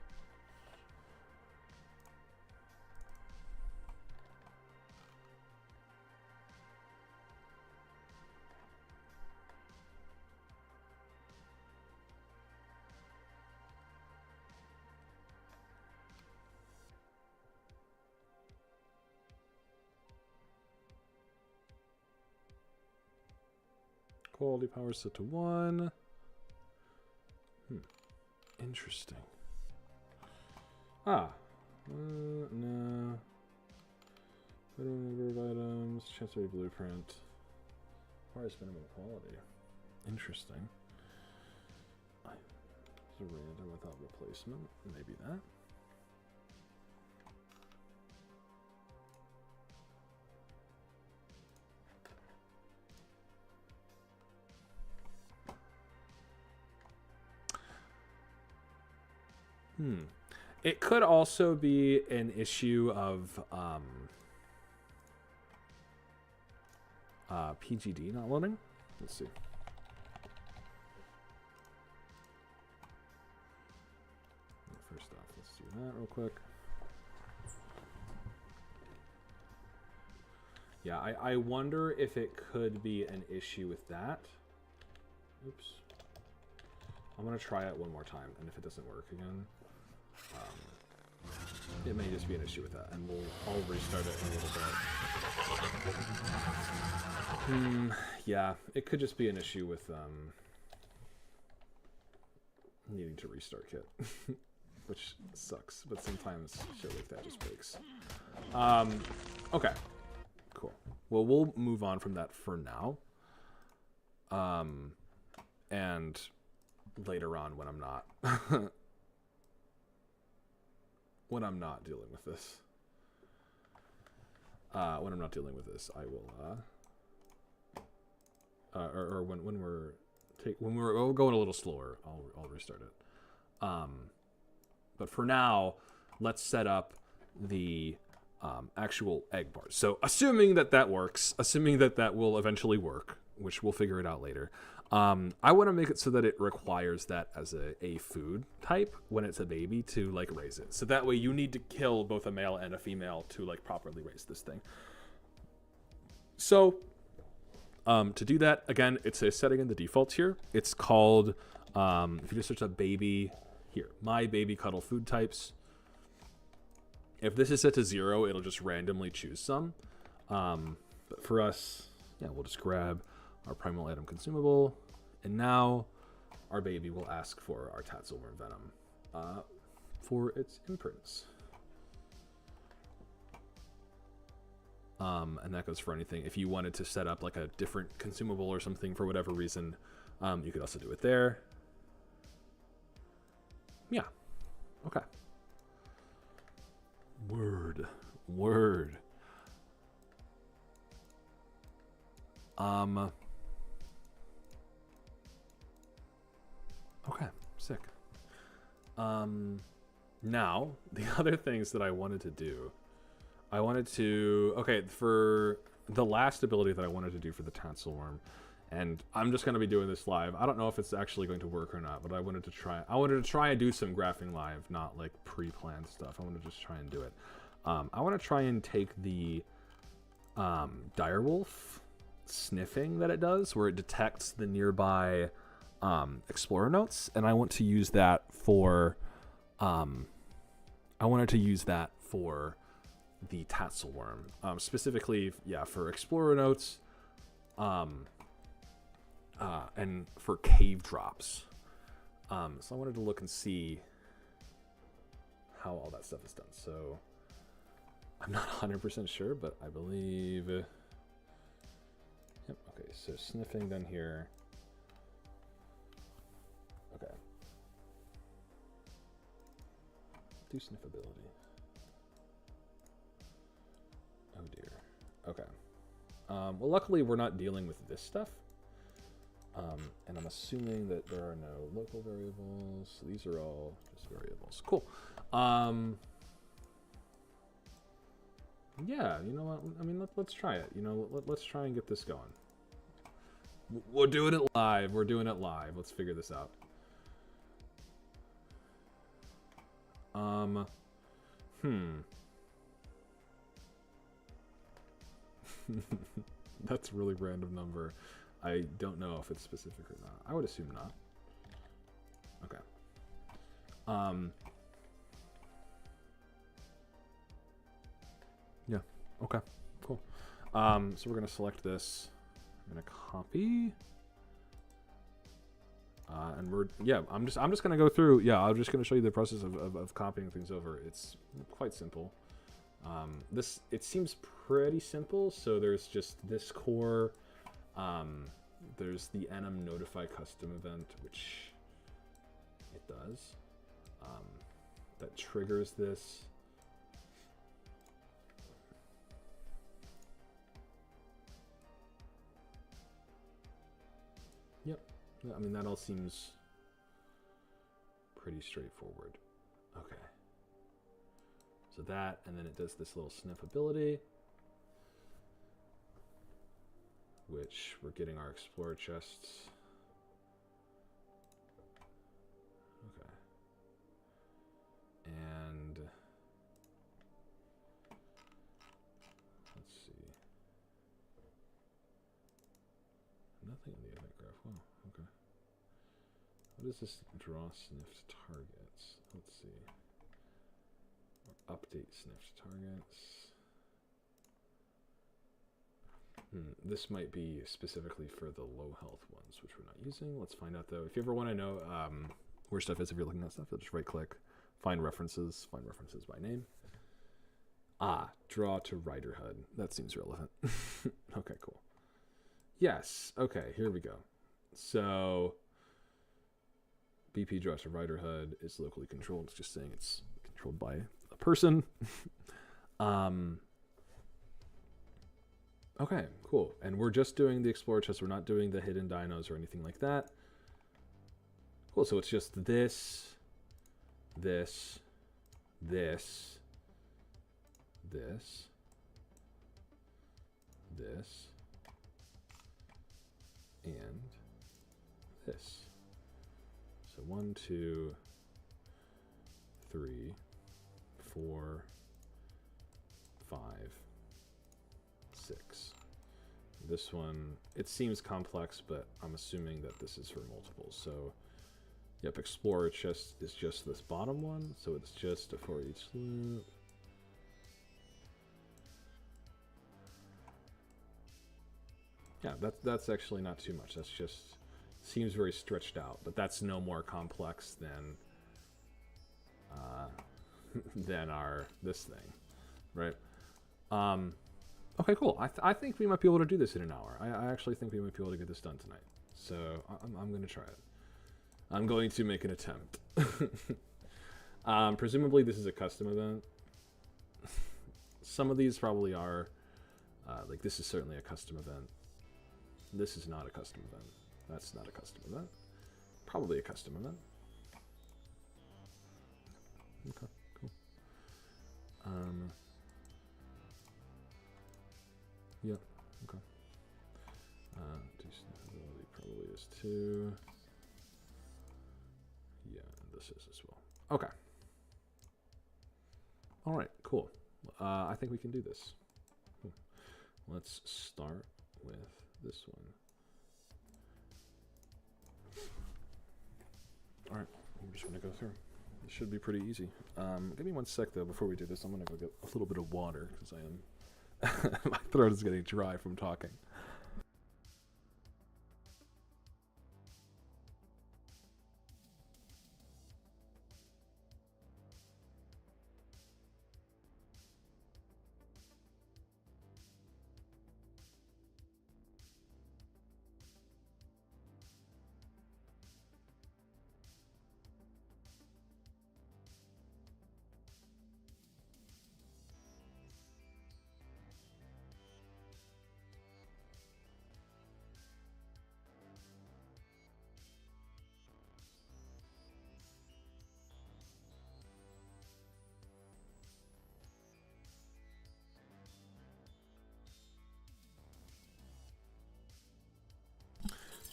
Quality power set to 1. Interesting. No. Number of items, chancery blueprint. Requires minimum quality. Interesting. Zaranda without replacement. Maybe that. It could also be an issue of PGD not loading. Let's see. First off, let's do that real quick. Yeah, I wonder if it could be an issue with that. Oops. I'm going to try it one more time, and if it doesn't work again, it may just be an issue with that, and I'll restart it in a little bit. Yeah, it could just be an issue with needing to restart Kit, which sucks, but sometimes shit like that just breaks. Okay, cool. Well, we'll move on from that for now. And later on when I'm not when I'm not dealing with this, I will or when we're we'll going a little slower, I'll restart it. But for now, let's set up the actual egg bars. So assuming that works, assuming that will eventually work, which we'll figure it out later. I want to make it so that it requires that as a food type when it's a baby to like raise it. So that way you need to kill both a male and a female to like properly raise this thing. So to do that, again, it's a setting in the defaults here. It's called, if you just search up baby, here, my baby cuddle food types. If this is set to 0, it'll just randomly choose some. But for us, yeah, we'll just grab our primal item consumable, and now our baby will ask for our Tatzelworm venom for its imprints. And that goes for anything. If you wanted to set up like a different consumable or something for whatever reason, you could also do it there. Yeah. Okay. Word. Okay, sick. Now, the other things that I wanted to do, okay, for the last ability that I wanted to do for the Tatzelworm, and I'm just going to be doing this live. I don't know if it's actually going to work or not, but I wanted to try and do some graphing live, not like pre-planned stuff. I want to just try and do it. I want to try and take the direwolf sniffing that it does, where it detects the nearby explorer notes, and I want to use that for the Tatzelworm, specifically, yeah, for explorer notes, and for cave drops. So I wanted to look and see how all that stuff is done. So I'm not 100% sure, but I believe. Yep. Okay. So sniffing done here. Okay. Do sniffability. Oh dear. Okay. Well, luckily we're not dealing with this stuff. And I'm assuming that there are no local variables. These are all just variables. Cool. Yeah, you know what? I mean, let's try it. You know, let's try and get this going. We're doing it live. We're doing it live. Let's figure this out. That's a really random number. I don't know if it's specific or not. I would assume not. Okay. Yeah. Okay. Cool. So we're gonna select this. I'm gonna copy. And I'm just gonna go through. Yeah, I'm just gonna show you the process of copying things over. It's quite simple. It seems pretty simple. So there's just this core. There's the enum notify custom event, which it does. That triggers this. Yep. I mean, that all seems pretty straightforward. Okay. So that, and then it does this little sniff ability, which we're getting our explorer chests. Okay. And let's see. Nothing in the event graph. Wow, okay. What is this draw sniffed targets? Let's see. Or update sniffed targets. This might be specifically for the low health ones, which we're not using. Let's find out though. If you ever want to know where stuff is, if you're looking at stuff, you'll just right click, find references by name. Draw to Rider HUD. That seems relevant. Okay, cool. Yes. Okay, here we go. So BP draws to Rider HUD is locally controlled. It's just saying it's controlled by a person. Okay, cool. And we're just doing the Explorer chest. We're not doing the hidden dinos or anything like that. Cool, so it's just this, this, this, this, this, and this. So 1, 2, 3, 4, 5, 6. This one, it seems complex, but I'm assuming that this is for multiples. So, yep, Explorer chest is just this bottom one, so it's just a for each loop. Yeah, that's actually not too much. That's just seems very stretched out, but that's no more complex than than this thing, right? Okay, cool. I think we might be able to do this in an hour. I actually think we might be able to get this done tonight. So I'm going to try it. I'm going to make an attempt. Presumably this is a custom event. Some of these probably are. Like this is certainly a custom event. This is not a custom event. That's not a custom event. Probably a custom event. Okay, cool. Yep, okay. Decent probably is 2. Yeah, this is as well. Okay. Alright, cool. I think we can do this. Let's start with this one. Alright, I'm just going to go through. It should be pretty easy. Give me one sec, though, before we do this. I'm going to go get a little bit of water, because I am... my throat is getting dry from talking.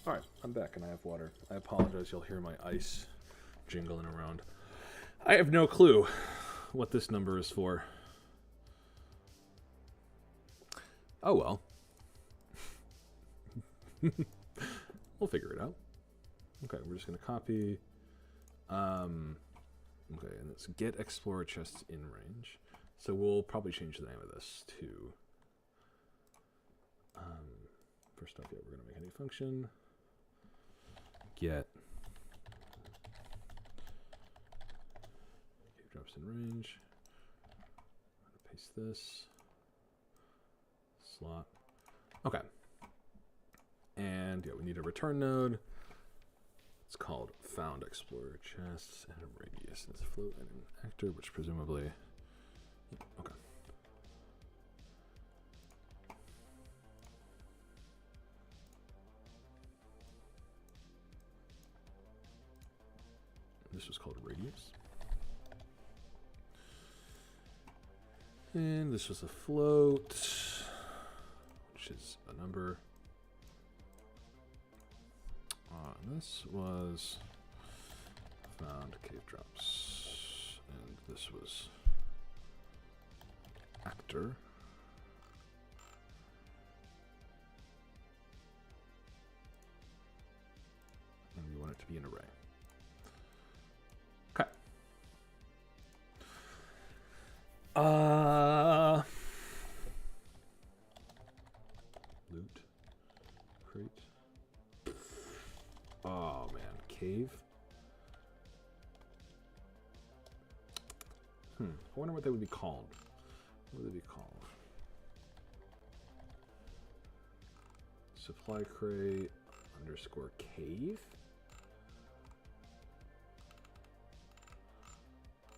Alright, I'm back and I have water. I apologize, you'll hear my ice jingling around. I have no clue what this number is for. Oh well. We'll figure it out. Okay, we're just going to copy. Okay, and it's get Explorer chests in range. So we'll probably change the name of this to... first off, yeah, we're going to make a new function. Get cave drops in range. I'm going to paste this. Slot. Okay. And yeah, we need a return node. It's called found Explorer chests and a radius. And it's a float and an actor, which presumably... Okay. This was called radius. And this was a float, which is a number. This was found cave drops. And this was actor. And we want it to be an array. Okay. Loot. Crate. Oh man, cave. I wonder what they would be called. What would they be called? Supply crate underscore cave?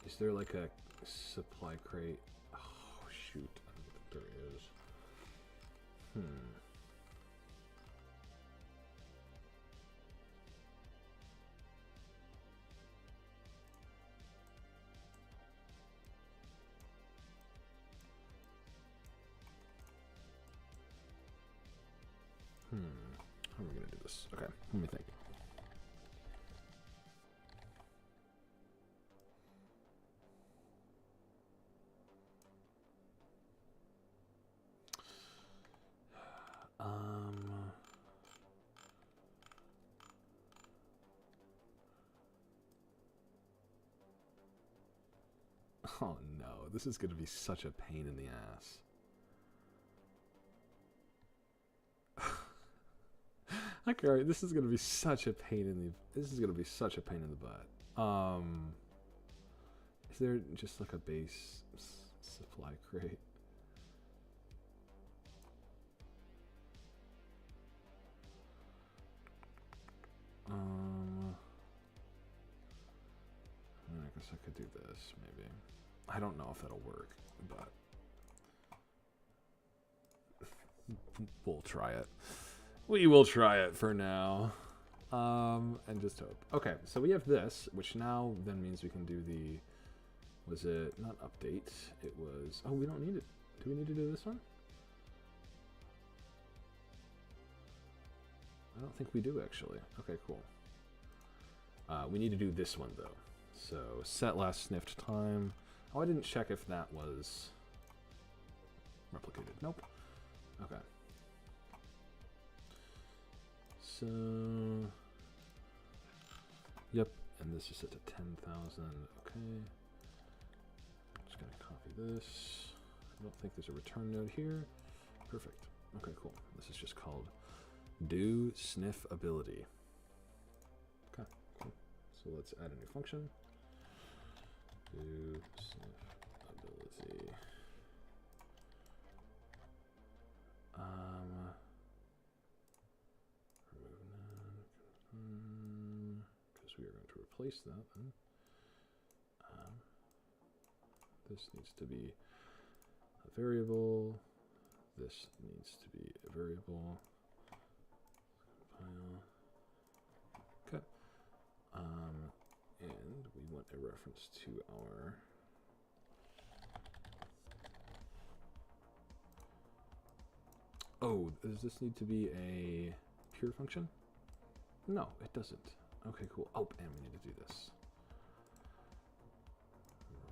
Is there like a supply crate? Oh shoot, I don't think there is. Hmm. How are we gonna do this? Okay, let me think. Oh no, this is gonna be such a pain in the ass. Okay, alright, this is gonna be such a pain in the. This is gonna be such a pain in the butt. Is there just like a base supply crate? I guess I could do this maybe. I don't know if that'll work, but we'll try it. We will try it for now. And just hope. Okay, so we have this, which now then means we can do the, was it not update? It was, oh, we don't need it. Do we need to do this one? I don't think we do actually. Okay, cool. We need to do this one though. So set last sniffed time. Oh, I didn't check if that was replicated. Nope. Okay. So, yep, and this is set to 10,000. Okay. Just gonna copy this. I don't think there's a return node here. Perfect. Okay, cool. This is just called do sniff ability. Okay, cool. So let's add a new function. Do sniff ability. Remove none, because we are going to replace that then. This needs to be a variable. This needs to be a variable. Compile. Okay. And we want a reference to our oh, does this need to be a pure function? No, it doesn't. Okay, cool. Oh, and we need to do this.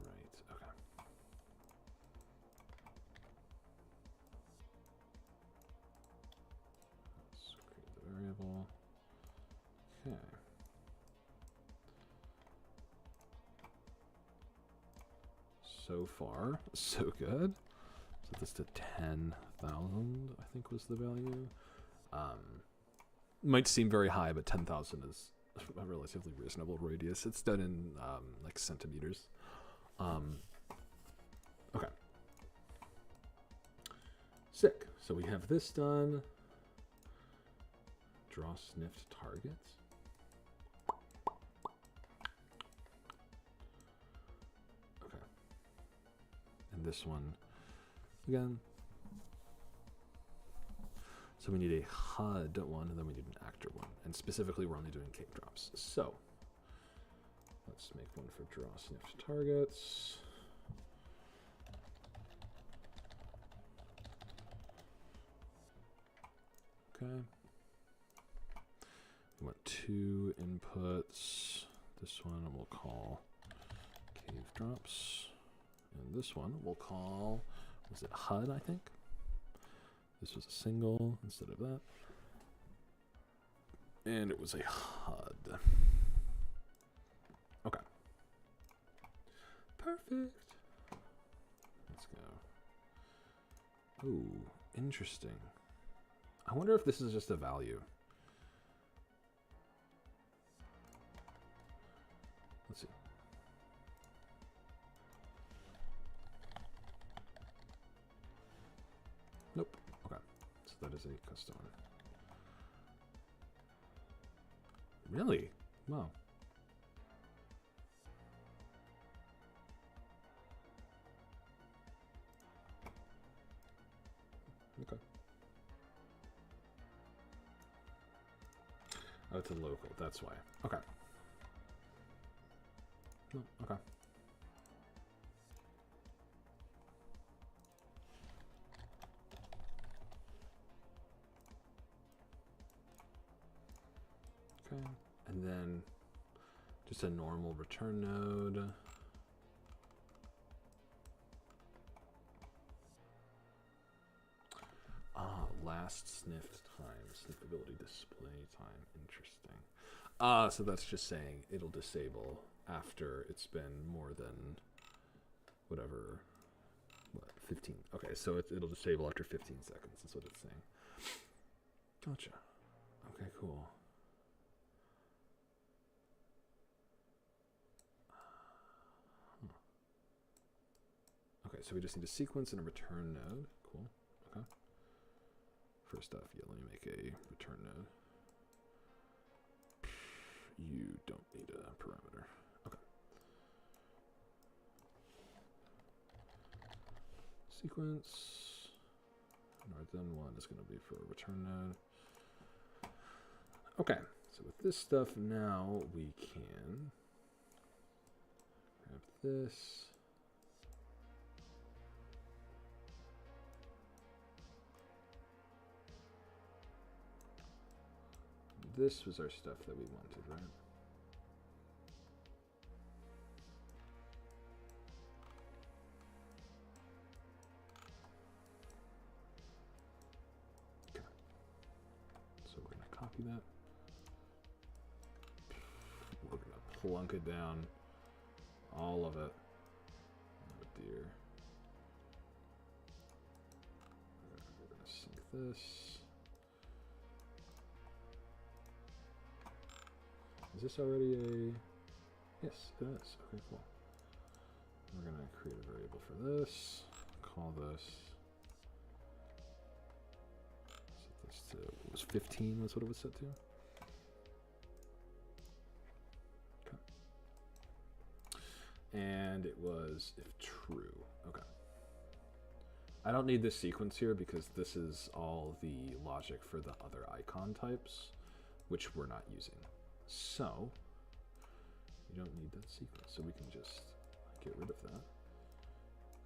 Right, okay. Let's create the variable. Okay. So far, so good. Set this to 10,000, I think was the value. Might seem very high, but 10,000 is a relatively reasonable radius. It's done in like centimeters. Okay. Sick. So we have this done. Draw sniffed targets. Okay. And this one, again. So we need a HUD one, and then we need an actor one. And specifically, we're only doing cave drops. So let's make one for draw sniffed targets. Okay. We want 2 inputs. This one we'll call cave drops. And this one we'll call, was it HUD, I think? This was a single instead of that. And it was a HUD. Okay. Perfect. Let's go. Ooh, interesting. I wonder if this is just a value. Let's see. Nope. Okay. So that is a custom one. Really? Wow. Okay. it's a local. That's why. Okay. No, okay. Okay. And then just a normal return node. Last sniffed time, sniffability display time. Interesting. So that's just saying it'll disable after it's been more than whatever, 15. Okay, so it'll disable after 15 seconds. That's what it's saying. Gotcha. Okay, cool. Okay, so we just need a sequence and a return node. Cool. Okay. First off, yeah, let me make a return node. You don't need a parameter. Okay. Sequence. Or then one is going to be for a return node. Okay, so with this stuff now we can grab this. This was our stuff that we wanted, right? Okay. So we're going to copy that. We're going to plunk it down. All of it. Oh dear. We're going to sync this. Is this already a... Yes, it is. Okay, cool. We're going to create a variable for this. Call this... Set this to... It was 15, that's what it was set to. Okay. And it was if true. Okay. I don't need this sequence here because this is all the logic for the other icon types, which we're not using. So, we don't need that sequence, so we can just get rid of that.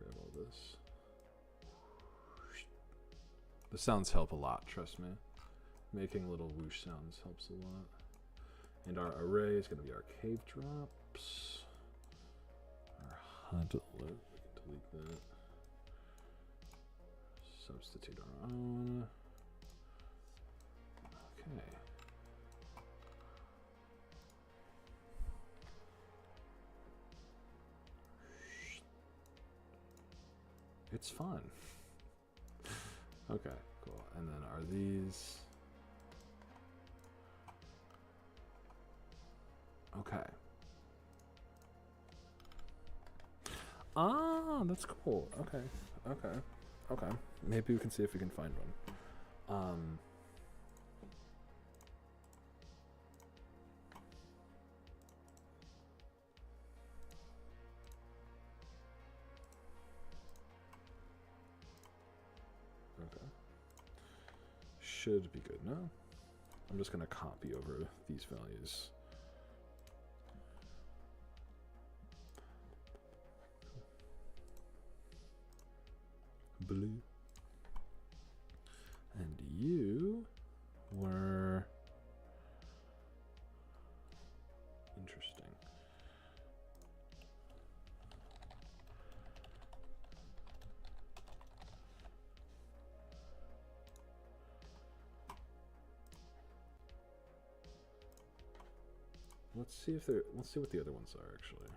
Grab all this. The sounds help a lot, trust me. Making little whoosh sounds helps a lot. And our array is going to be our cave drops. Our HUD alert, we can delete that. Substitute our own. Okay. It's fun. Okay, cool. And then are these... Okay. Ah, that's cool. Okay, okay, okay. Maybe we can see if we can find one. Okay. Should be good now. I'm just going to copy over these values. Blue. And you were interesting. Let's see if they're. Let's see what the other ones are actually.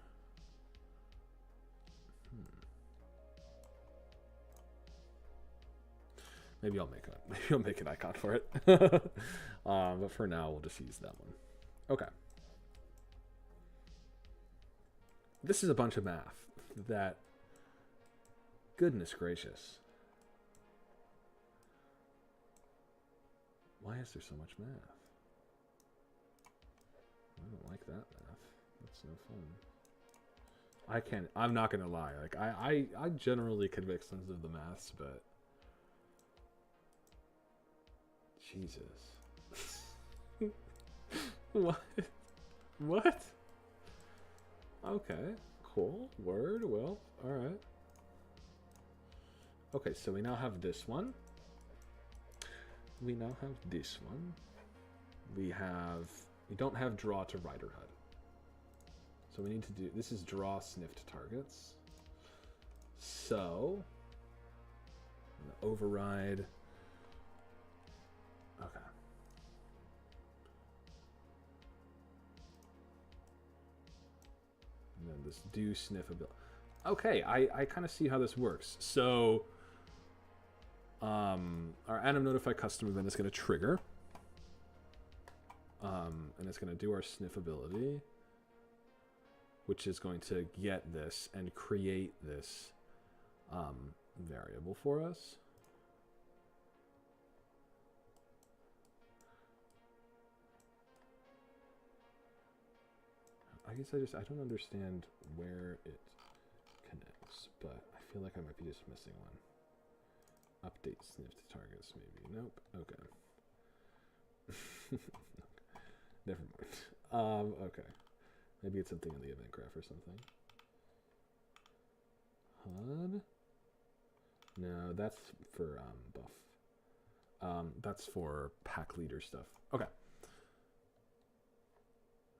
Maybe I'll make an icon for it. But for now, we'll just use that one. Okay. This is a bunch of math that. Goodness gracious. Why is there so much math? I don't like that math. That's no fun. I'm not gonna lie. Like I generally can make sense of the maths, but Jesus. What? What? Okay, cool. Word, well, alright. Okay, so we now have this one. We now have this one. We don't have draw to Riderhood. So we need to do, this is draw sniffed targets. So, I'm gonna override. Okay. And then this do sniff ability. Okay, I kind of see how this works. So, our Anim Notify custom event is going to trigger. And it's going to do our sniff ability, which is going to get this and create this variable for us. I guess I don't understand where it connects, but I feel like I might be just missing one. Update sniffed targets, maybe. Nope. Okay. Never mind. Okay. Maybe it's something in the event graph or something. HUD? No, that's for buff. That's for pack leader stuff. Okay.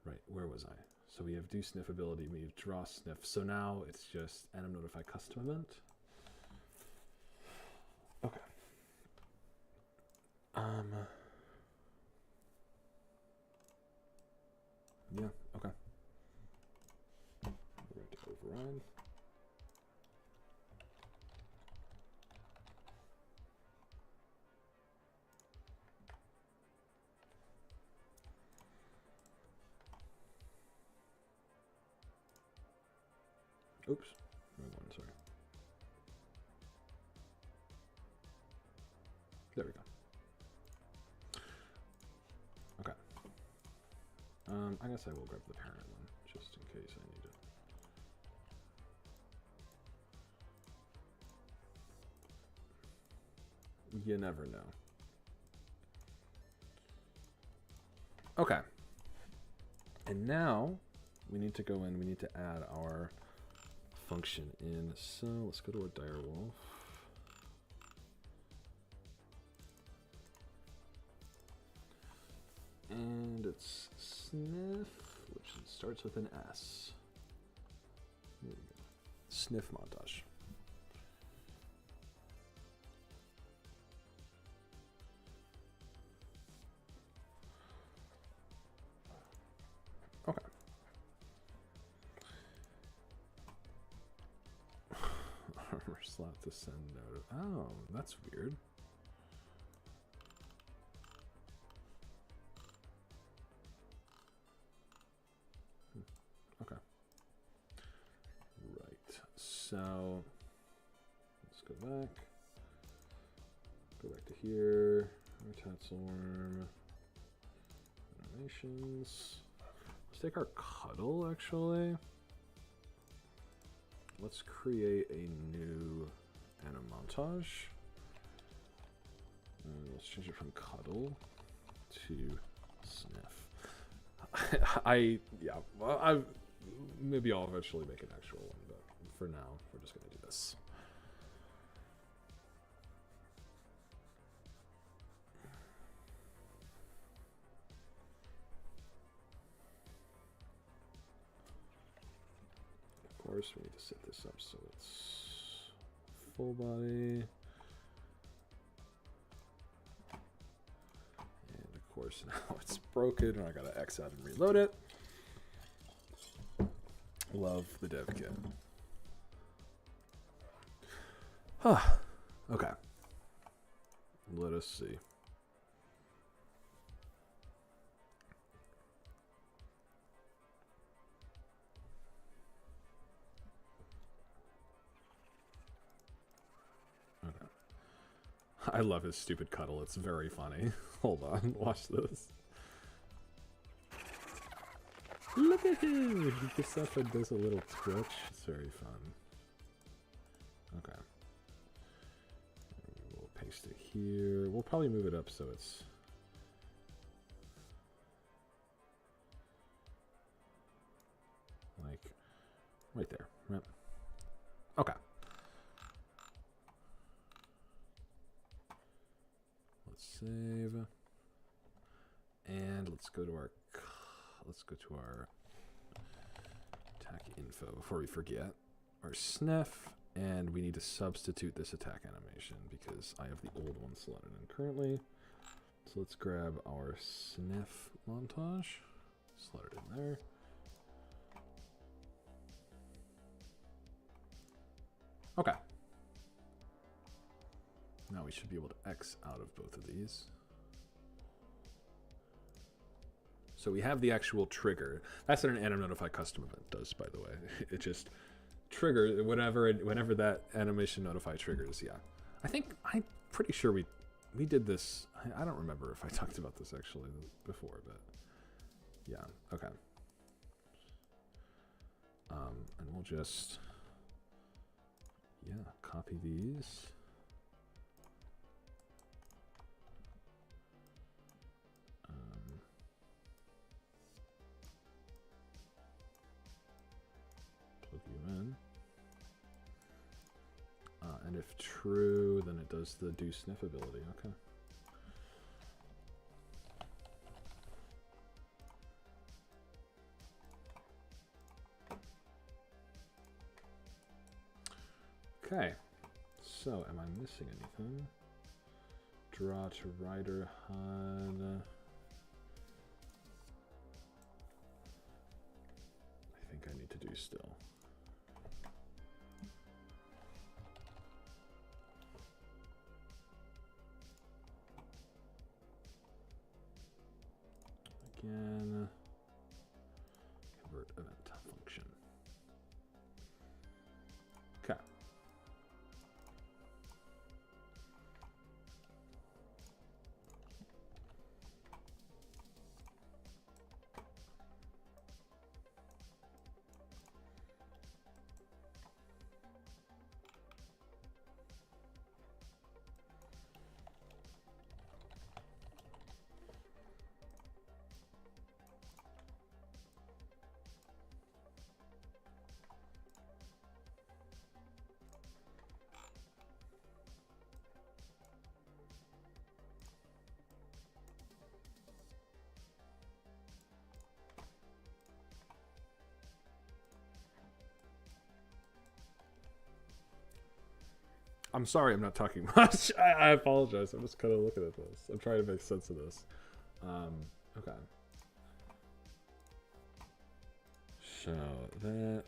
Right, where was I? So we have do sniff ability, we have draw sniff. So now it's just Anim Notify custom event. Okay. Yeah, okay. We're going to override. Oops, wrong one, sorry. There we go. Okay. I guess I will grab the parent one, just in case I need it. You never know. Okay. And now, we need to go in, we need to add our function in. So, let's go to our direwolf. And it's sniff, which starts with an S. There we go. Sniff montage. Okay. Armor slot to send note. Oh, that's weird. Okay. Right. So let's go back. Go back to here. Tatzelworm. Animations. Let's take our cuddle actually. Let's create a new anim montage. And let's change it from cuddle to sniff. Maybe I'll eventually make an actual one, but for now, we're just gonna do this. Of course, we need to set this up so it's full body. And of course, now it's broken, and I gotta X out and reload it. Love the dev kit. Huh. Okay. Let us see. Okay. I love his stupid cuddle. It's very funny. Hold on. Watch this. Look at him! He gets up and does a little twitch. It's very fun. Okay. We'll paste it here. We'll probably move it up so it's... Right there. Right. Okay. Let's save. And let's go to our attack info before we forget. Our sniff, and we need to substitute this attack animation because I have the old one slotted in currently. So let's grab our sniff montage, slot it in there. Okay. Now we should be able to X out of both of these. So we have the actual trigger. That's what an anim notify custom event does, by the way. It just triggers whenever that animation notify triggers. Yeah, I'm pretty sure we did this. I don't remember if I talked about this actually before, but yeah. Okay. And we'll just copy these. Plug you in. And if true, then it does the do sniff ability. Okay. Okay. So, am I missing anything? Draw to rider HUD. I think I need to do still. Again, convert event function. Okay. I'm sorry I'm not talking much. I apologize. I'm just kind of looking at this. I'm trying to make sense of this. Okay. So that...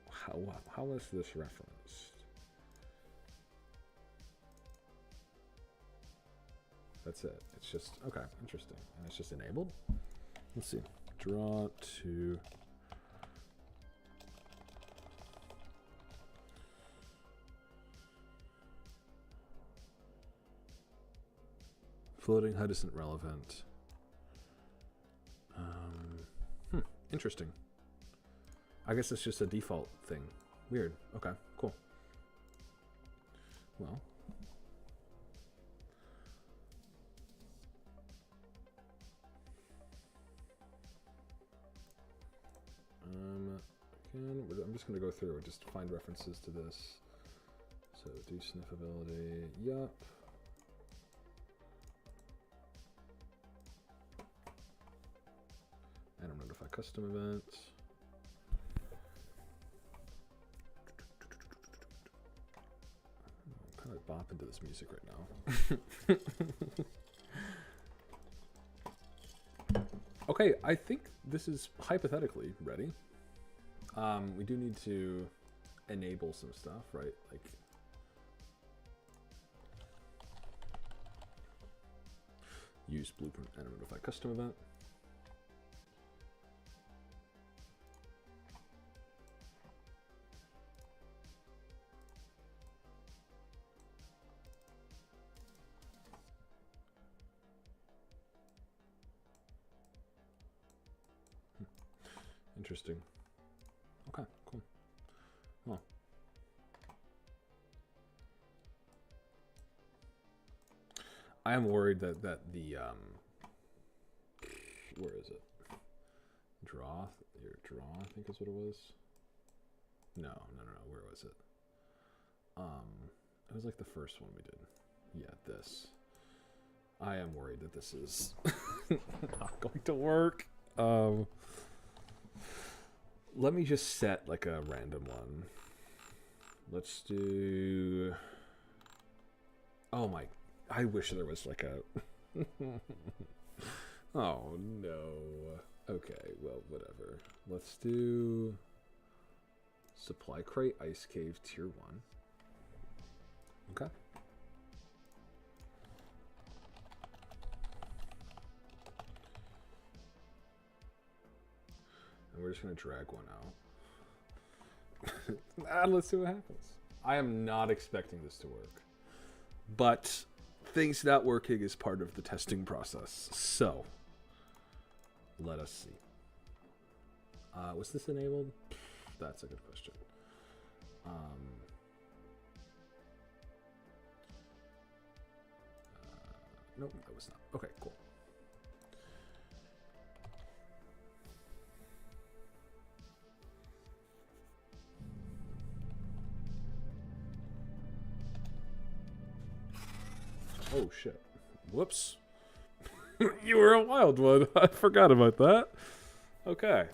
How was this referenced? That's it. It's just... Okay, interesting. And it's just enabled? Let's see. Draw to... Floating HUD isn't relevant. Interesting. I guess it's just a default thing. Weird. Okay, cool. Well. Again, I'm just going to go through and just find references to this. So, do sniff ability. Yup. Anim notify custom events. I'm kind of bopping to this music right now. Okay, I think this is hypothetically ready. We do need to enable some stuff, right? Like use blueprint anim notify custom event. Interesting. Okay, cool. Well. I am worried that the where is it? Draw, I think is what it was. No. Where was it? It was like the first one we did. Yeah, this. I am worried that this is not going to work. Let me just set like a random one. Let's do. Oh my! I wish there was like a. Oh no. Okay, well, whatever. Let's do Supply Crate Ice Cave Tier 1. Okay. And we're just going to drag one out. Let's see what happens. I am not expecting this to work. But things not working is part of the testing process. So, let us see. Was this enabled? That's a good question. Nope, that was not. Okay, cool. Oh shit. Whoops. You were a wild one. I forgot about that. Okay.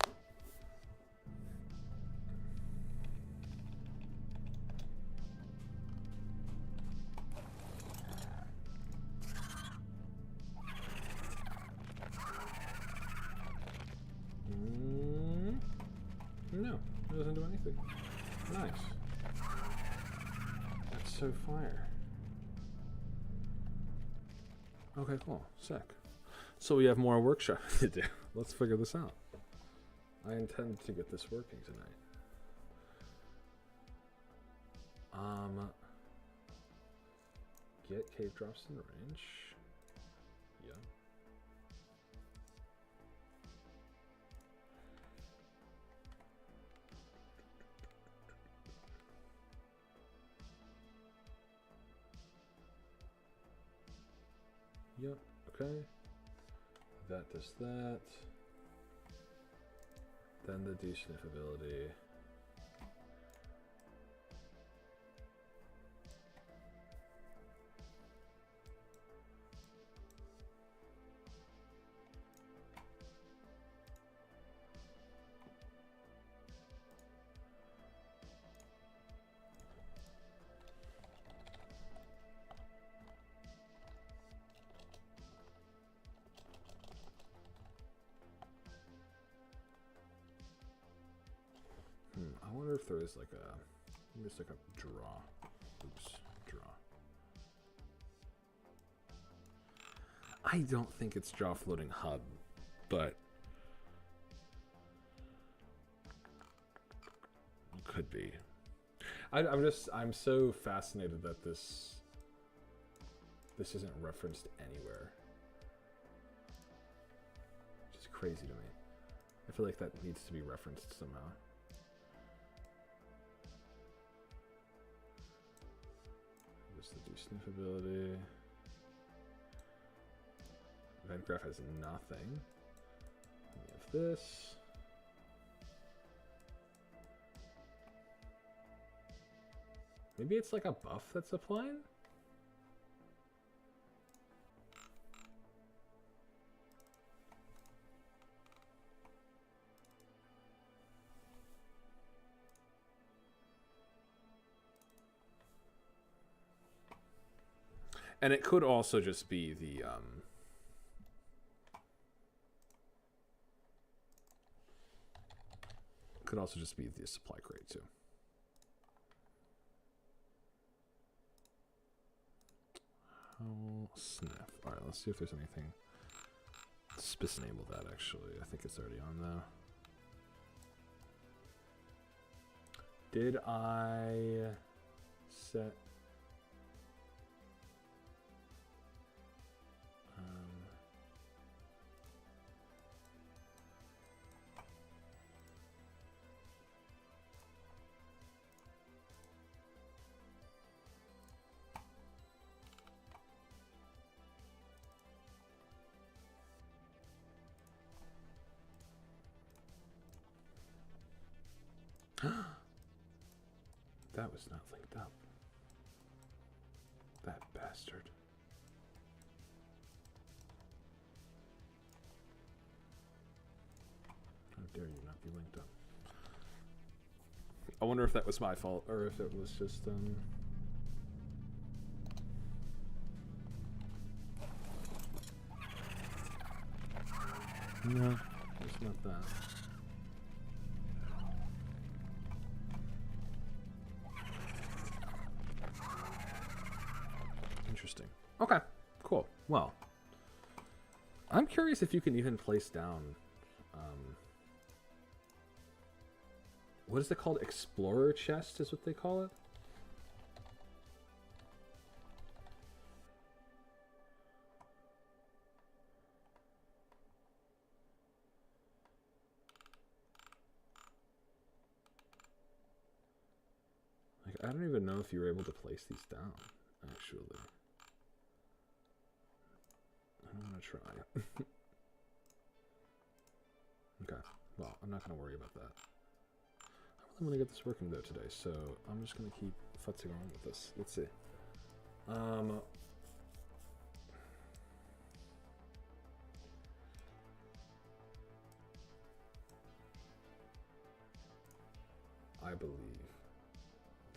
No, it doesn't do anything. Nice. That's so fire. Okay, cool. Sick. So we have more workshop to do. Let's figure this out. I intend to get this working tonight. Get cave drops in range. Yeah. Yep, okay. That does that. Then the de-sniff ability. I wonder if there is like a, just like a draw. Oops, draw. I don't think it's draw floating hub, but could be. I'm so fascinated that this isn't referenced anywhere. Which is crazy to me. I feel like that needs to be referenced somehow. Just the de-sniff ability. Event graph has nothing. We have this. Maybe it's like a buff that's applying? And it could also just be the could also just be the supply crate too. Oh, sniff. All right, let's see if there's anything. Let's enable that actually. I think it's already on though. Did I set? that was not linked up. That bastard. How dare you not be linked up? I wonder if that was my fault or if it was just no, it's not that. Interesting. Okay, cool. Well, I'm curious if you can even place down what is it called? Explorer chest is what they call it? Like, I don't even know if you were able to place these down, actually. I'm gonna try. Okay, well, I'm not gonna worry about that. I really want to get this working though today, so I'm just gonna keep futzing around with this. Let's see. I believe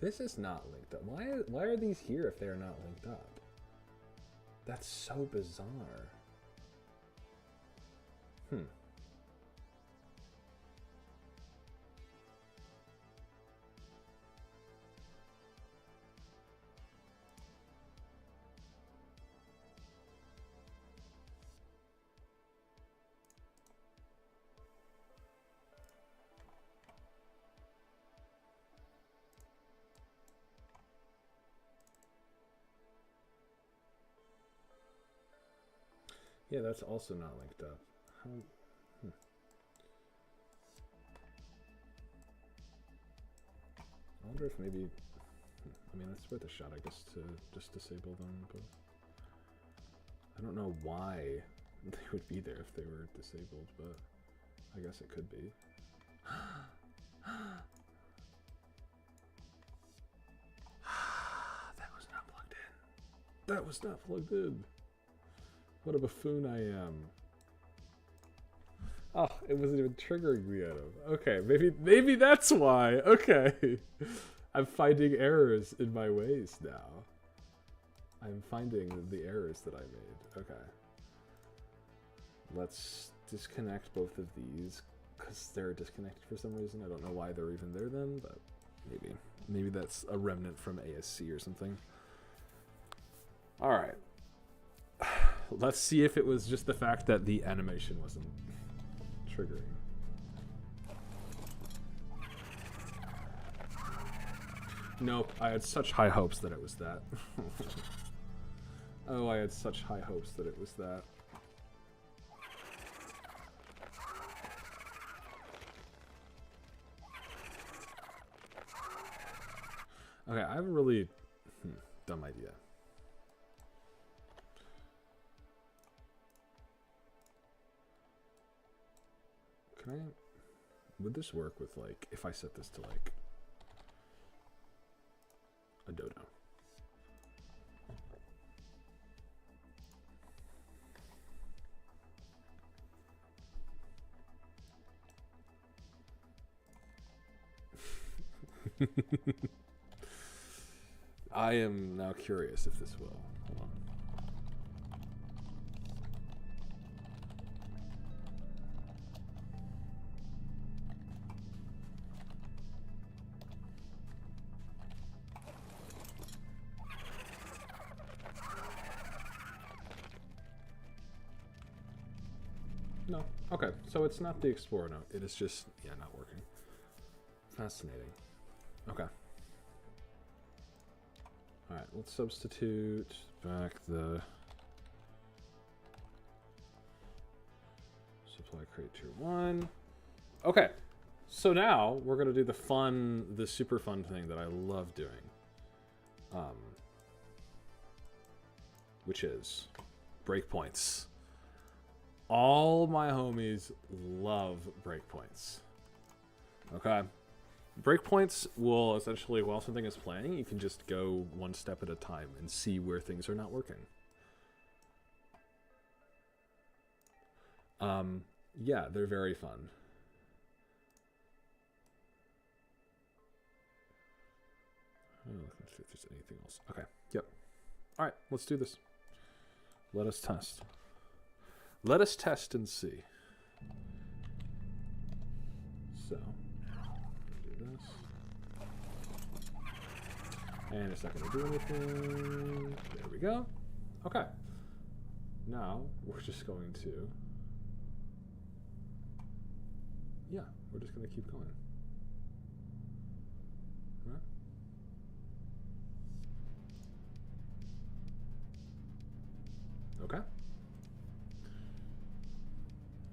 this is not linked up. Why are these here if they are not linked up? That's so bizarre. Yeah, that's also not linked up. How? I wonder if maybe... I mean, that's worth a shot, I guess, to just disable them, but... I don't know why they would be there if they were disabled, but I guess it could be. That was not plugged in. That was not plugged in. What a buffoon I am. Oh, it wasn't even triggering me at him. Okay, maybe that's why. Okay. I'm finding errors in my ways now. I'm finding the errors that I made. Okay. Let's disconnect both of these because they're disconnected for some reason. I don't know why they're even there then, but maybe that's a remnant from ASC or something. All right. Let's see if it was just the fact that the animation wasn't triggering. Nope, I had such high hopes that it was that. Oh, I had such high hopes that it was that. Okay, I have a really dumb idea. Can I... Would this work with, like, if I set this to, like, a dodo? I am now curious if this will. Hold on. No. Okay, so it's not the Explorer note. It is just, yeah, not working. Fascinating. Okay. Alright, let's substitute back the supply crate tier 1. Okay, so now we're going to do the super fun thing that I love doing. Which is breakpoints. All my homies love breakpoints. Okay? breakpoints will essentially, while something is playing, you can just go one step at a time and see where things are not working. Yeah, they're very fun. Oh, let's see if there's anything else. Okay, yep. All right, let's do this. Let us test. Let us test and see. So, do this. And it's not going to do anything. There we go. Okay. Now, we're just going to... Yeah, we're just going to keep going. Right? Okay.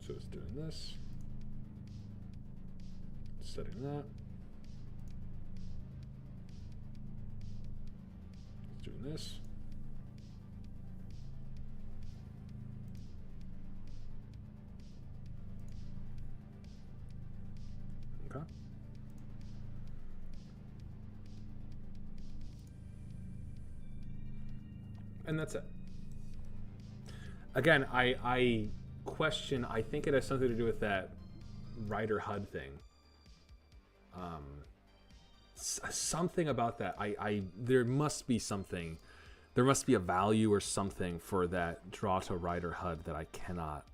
So it's doing this. Setting that. It's doing this. Okay. And that's it. Again, I question, I think it has something to do with that Rider HUD thing. Something about that. There must be something. There must be a value or something for that draw to Rider HUD that I cannot.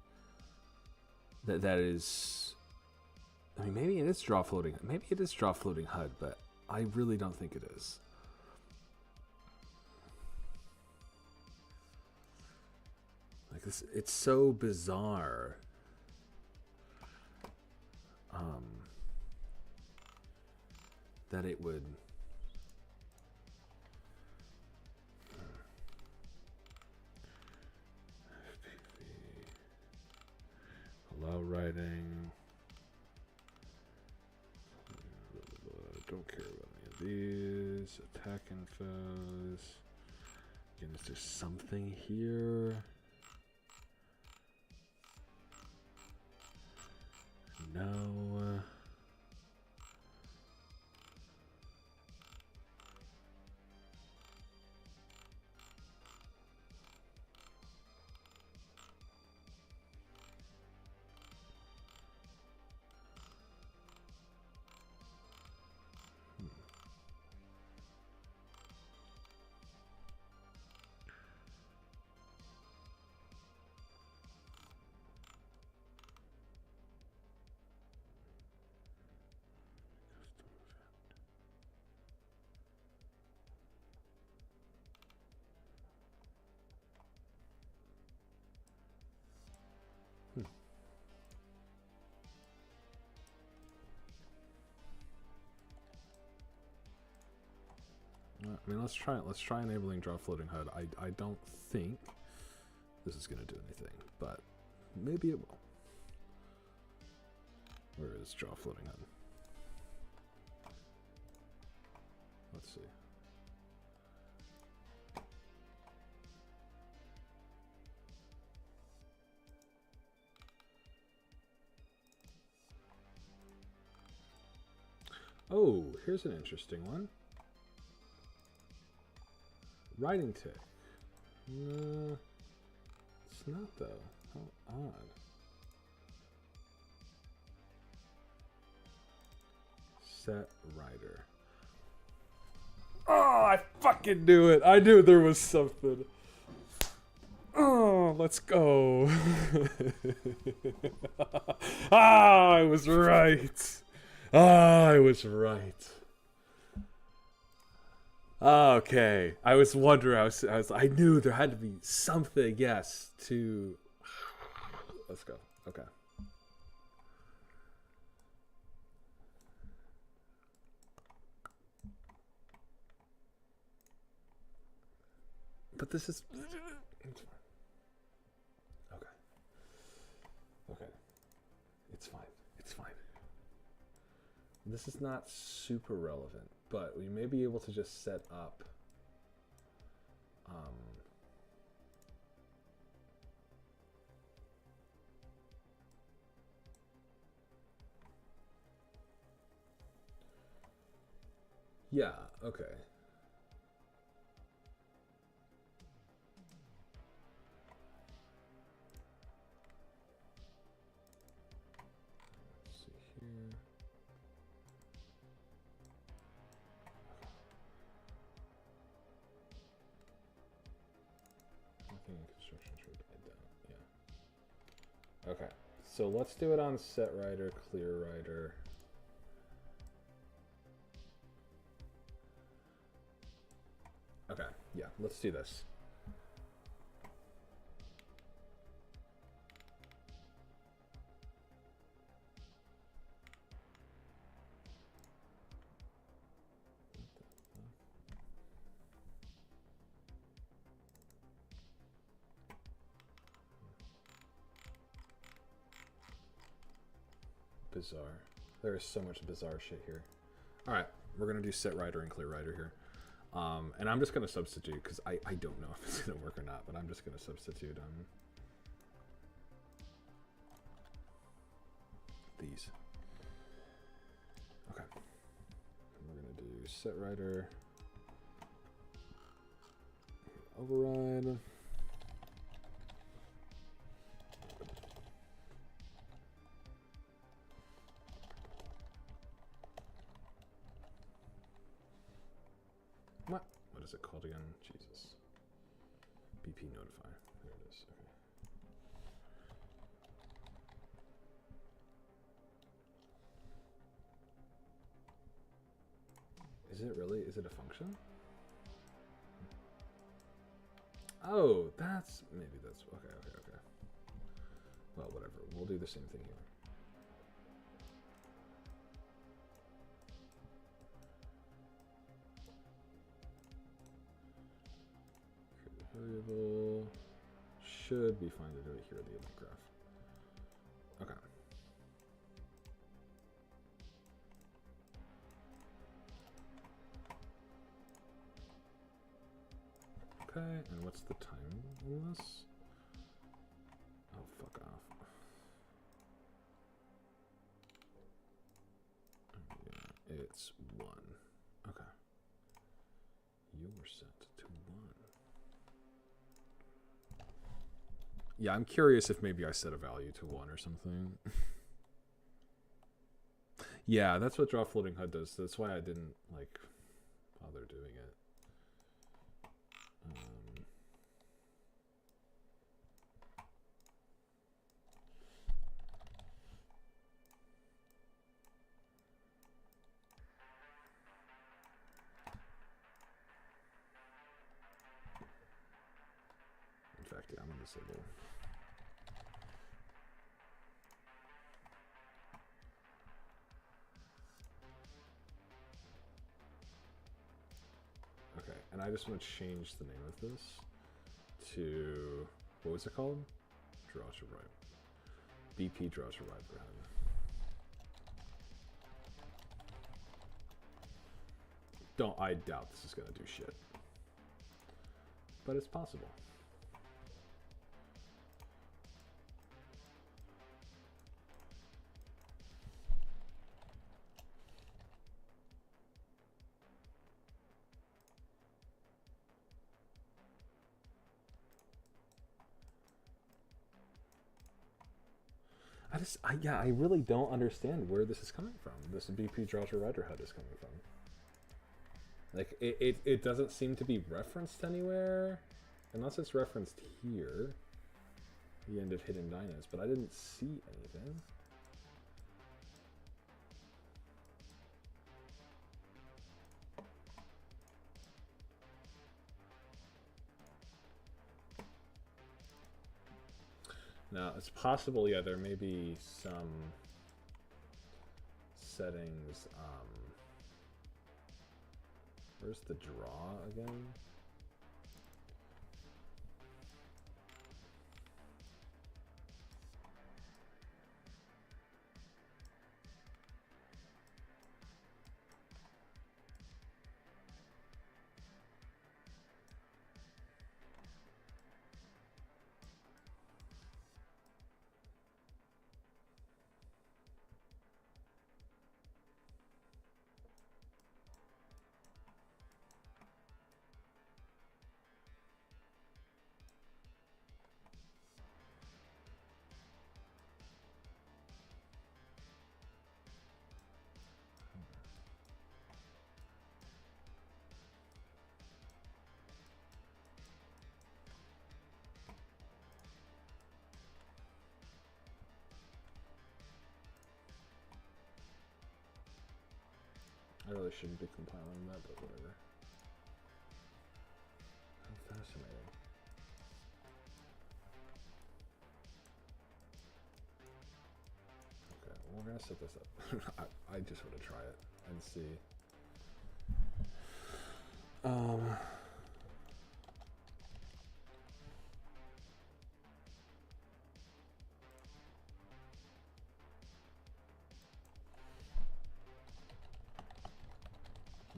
That is. I mean, maybe it is draw floating. Maybe it is draw floating HUD, but I really don't think it is. Like this, it's so bizarre. That it would. Allow writing. Don't care about any of these. Attack infos. Again, is there something here? No. I mean, let's try it. Let's try enabling draw floating HUD. I don't think this is going to do anything, but maybe it will. Where is draw floating HUD? Let's see. Oh, here's an interesting one. Writing tick. It's not though. How odd. Set rider. Oh, I fucking knew it. I knew there was something. Oh, let's go. Ah, I was right. Ah, I was right. Okay, I was wondering. I knew there had to be something. Yes, to. Let's go. Okay. But this is. Okay. Okay. It's fine. It's fine. This is not super relevant, but we may be able to just set up Yeah, okay. Let's see here. Nothing in construction trade. I don't. Yeah. Okay. So let's do it on set writer, clear writer. Okay, yeah, let's do this. Bizarre. There is so much bizarre shit here. All right, we're gonna do set writer and clear writer here. And I'm just gonna substitute because I don't know if it's gonna work or not, but I'm just gonna substitute these. Okay. And we're gonna do set writer override. What is it called again? Jesus. BP notify. There it is. Okay. Is it really? Is it a function? Oh, that's maybe that's okay. Well, whatever. We'll do the same thing here. Variable should be fine to do it here in the event graph. Okay. Okay, and what's the time on this? Oh, fuck off. Yeah, it's 1. Okay. You were set to 1. Yeah, I'm curious if maybe I set a value to 1 or something. Yeah, that's what draw floating HUD does. That's why I didn't like bother doing it. In fact, yeah, I'm gonna disable. Okay, and I just want to change the name of this to, what was it called? Draw to right. BP draw to right for him. I doubt this is gonna do shit. But it's possible. I really don't understand where this is coming from. This BP draw to writer HUD is coming from. Like, it doesn't seem to be referenced anywhere, unless it's referenced here, the end of Hidden Dynas, but I didn't see anything. Now, it's possible, yeah, there may be some settings. Where's the draw again? really shouldn't be compiling that, but whatever. How fascinating. Okay, well, we're gonna set this up. I just want to try it and see.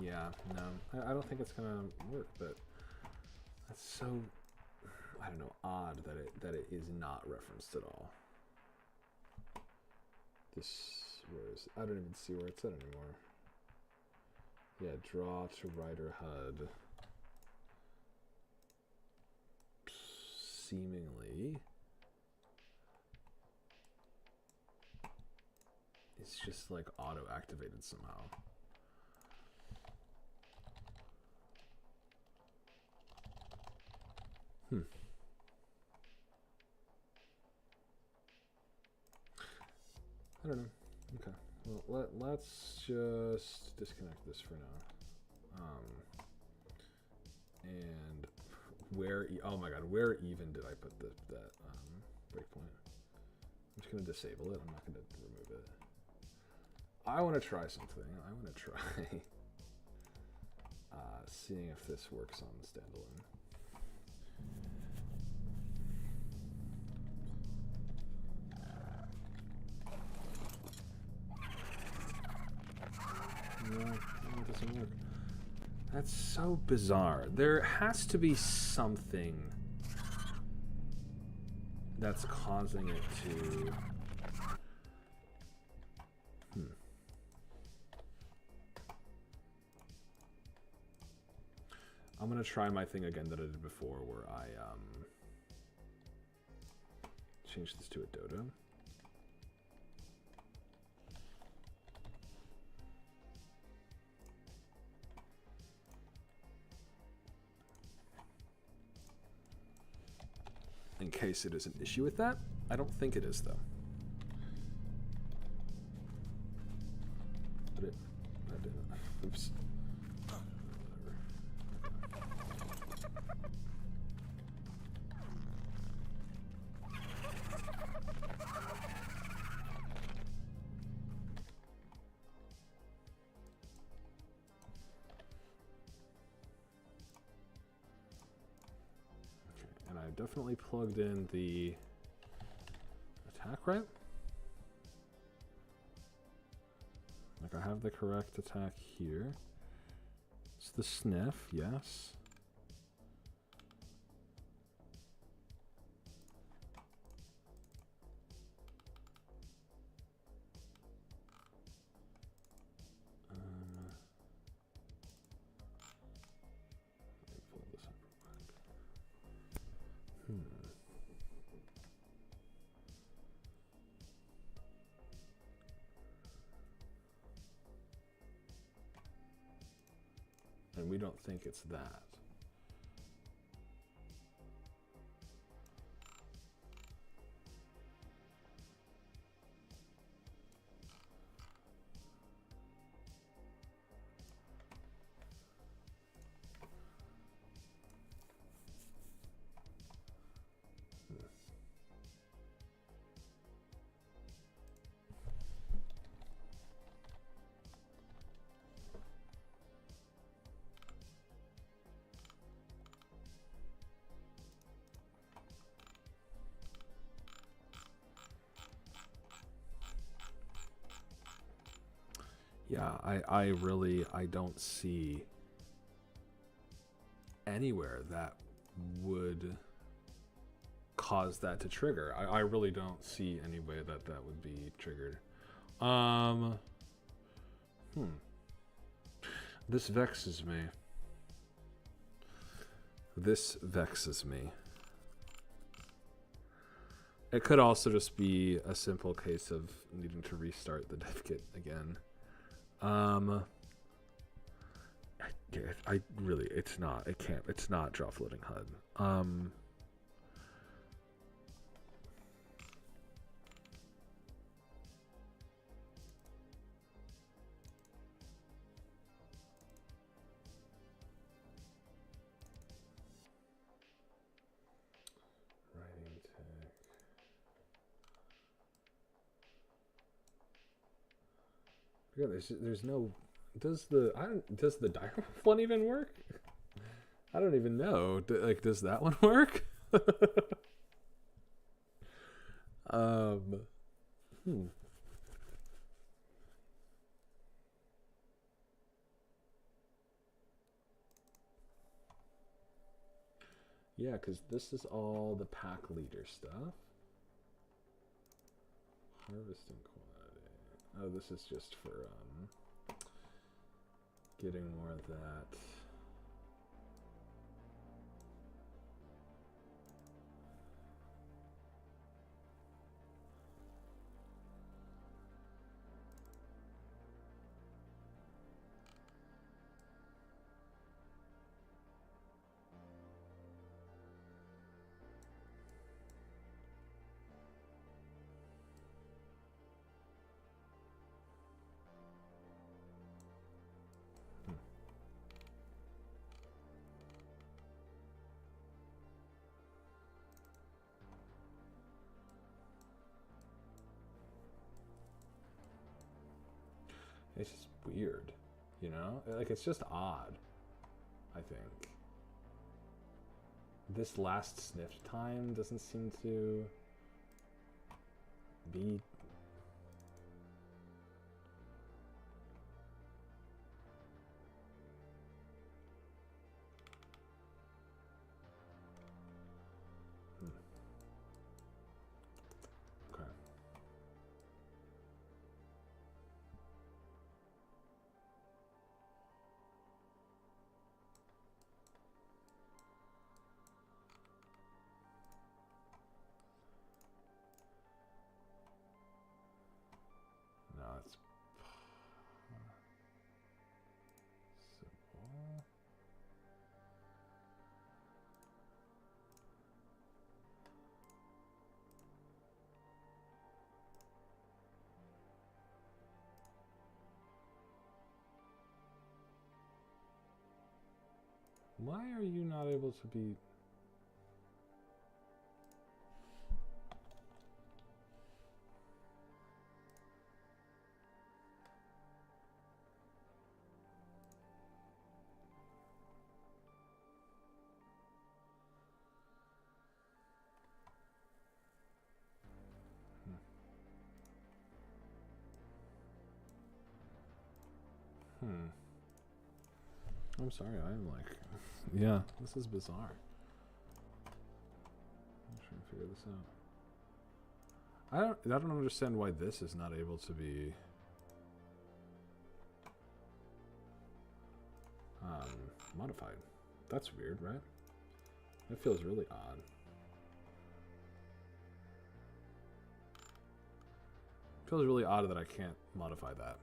Yeah, no, I don't think it's gonna work, but that's so, I don't know, odd that it is not referenced at all. This, where is it? I don't even see where it's at anymore. Yeah, draw to writer HUD. Seemingly, it's just like auto-activated somehow. I don't know. Okay. Well, let's just disconnect this for now. And where? Oh my God, where even did I put that breakpoint? I'm just gonna disable it. I'm not gonna remove it. I want to try something. I want to try seeing if this works on the standalone. No, it doesn't work. That's so bizarre. There has to be something that's causing it to... I'm gonna try my thing again that I did before, where I change this to a dodo. In case it is an issue with that. I don't think it is, though. But I did it. Oops. Definitely plugged in the attack right. Like I have the correct attack here. It's the sniff, yes. Let me pull this up real quick. And we don't think it's that. Yeah, I don't see anywhere that would cause that to trigger. I really don't see any way that that would be triggered. This vexes me. This vexes me. It could also just be a simple case of needing to restart the dev kit again. I really, it's not draw floating HUD. Yeah, there's no. Does the direwolf one even work? I don't even know. Like, does that one work? um. Hmm. Yeah, because this is all the pack leader stuff. Harvesting quantity. Oh, this is just for getting more of that. It's just weird, you know? Like, it's just odd, I think. This last sniff time doesn't seem to be... Okay. No, it's simple. Why are you not able to be... Hmm. I'm sorry, I'm like... Yeah, this is bizarre. I'm trying to figure this out. I don't understand why this is not able to be... modified. That's weird, right? That feels really odd. Feels really odd that I can't modify that.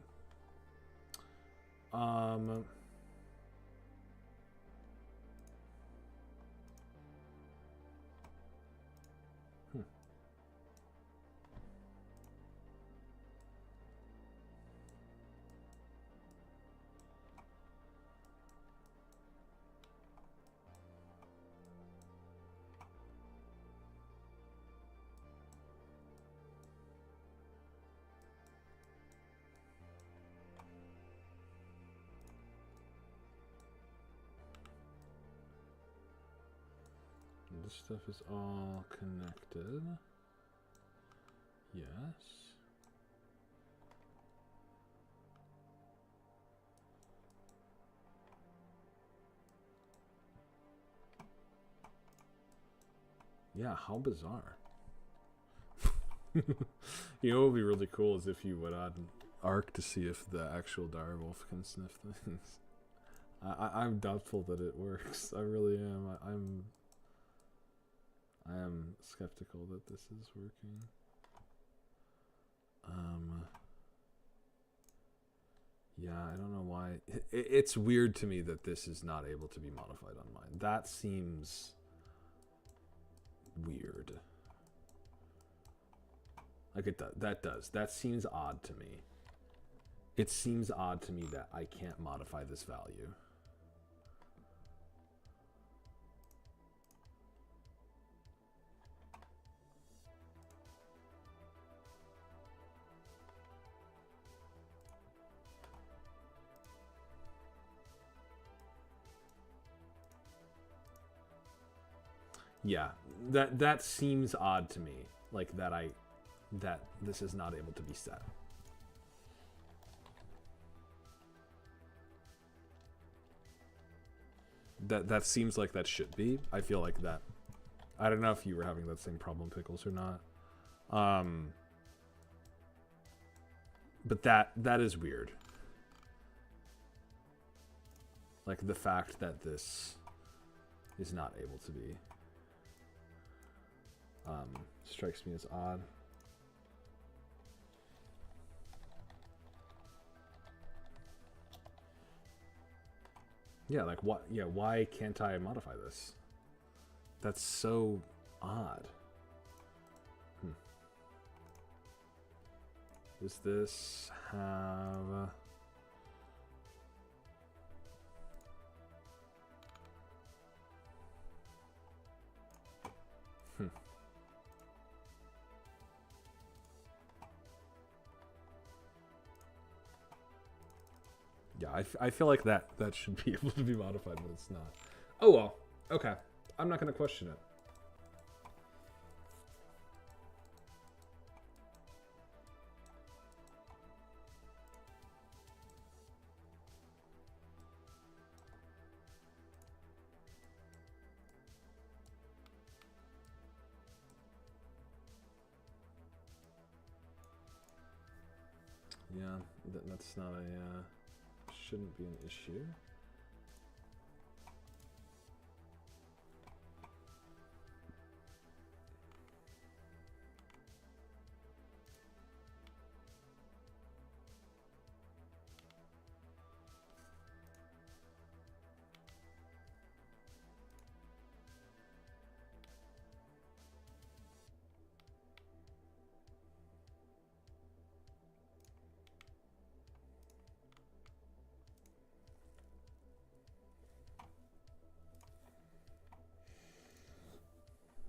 Hmm. This stuff is all connected. Yes. Yeah, how bizarre. You know what would be really cool is if you would add an arc to see if the actual direwolf can sniff things. I'm doubtful that it works. I really am. I am skeptical that this is working. Yeah, I don't know why. It's weird to me that this is not able to be modified on mine. That seems weird. Like that does. That seems odd to me. It seems odd to me that I can't modify this value. Yeah, that seems odd to me. Like that this is not able to be set. That seems like that should be. I feel like that. I don't know if you were having that same problem, Pickles, or not. But that is weird. Like the fact that this is not able to be strikes me as odd. Yeah, like what? Yeah, why can't I modify this? That's so odd. Does this have? Yeah, I feel like that should be able to be modified, but it's not. Oh well. Okay. I'm not going to question it. Yeah, that's not a shouldn't be an issue.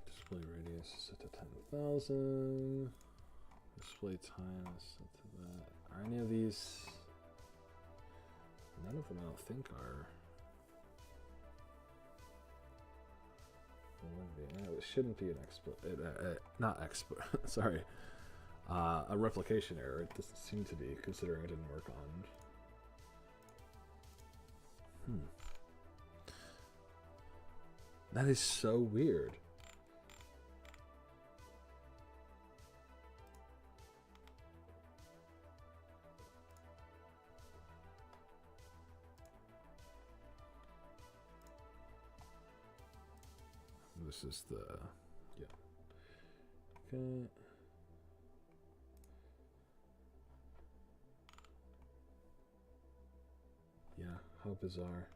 Display radius is set to 10,000. Display time is set to that. Are any of these? None of them I don't think are. It shouldn't be an not export. Sorry, a replication error. It doesn't seem to be, considering it didn't work on. That is so weird. This is the, yeah. Okay. Yeah, how bizarre.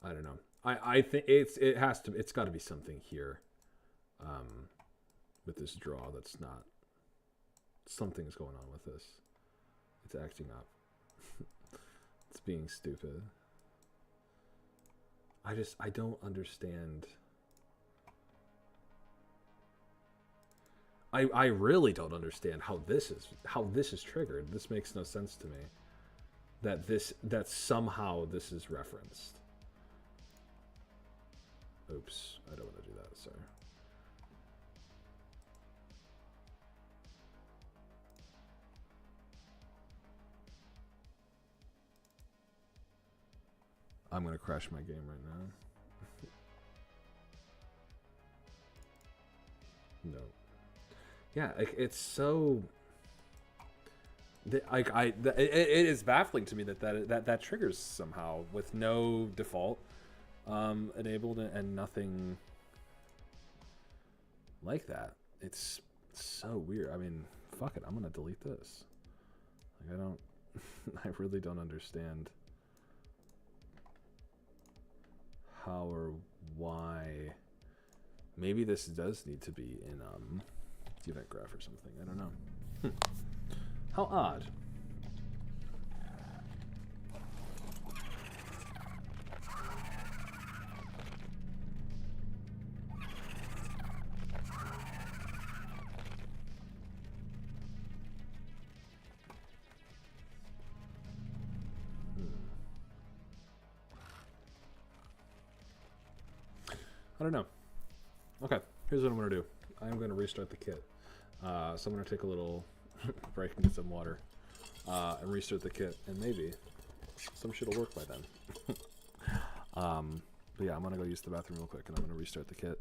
I don't know. I think it's got to be something here with this draw that's not, something's going on with this. It's acting up. It's being stupid. I don't understand. I really don't understand how this is triggered. This makes no sense to me. That somehow this is referenced. Oops, I don't want to do that, sorry. I'm gonna crash my game right now. No. Yeah, like, it's so. It is baffling to me that triggers somehow with no default enabled and nothing like that. It's so weird. I mean, fuck it. I'm gonna delete this. Like, I don't. I really don't understand how or why. Maybe this does need to be in event graph or something. I don't know. How odd. don't know. Okay, here's what I'm gonna do. I'm gonna restart the kit. So I'm gonna take a little break and get some water, and restart the kit, and maybe some shit will work by then. But yeah, I'm gonna go use the bathroom real quick, and I'm gonna restart the kit.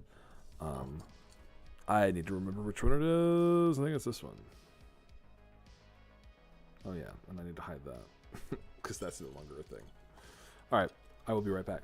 I need to remember which one it is. I think it's this one. Oh yeah, and I need to hide that because that's no longer a thing. All right, I will be right back.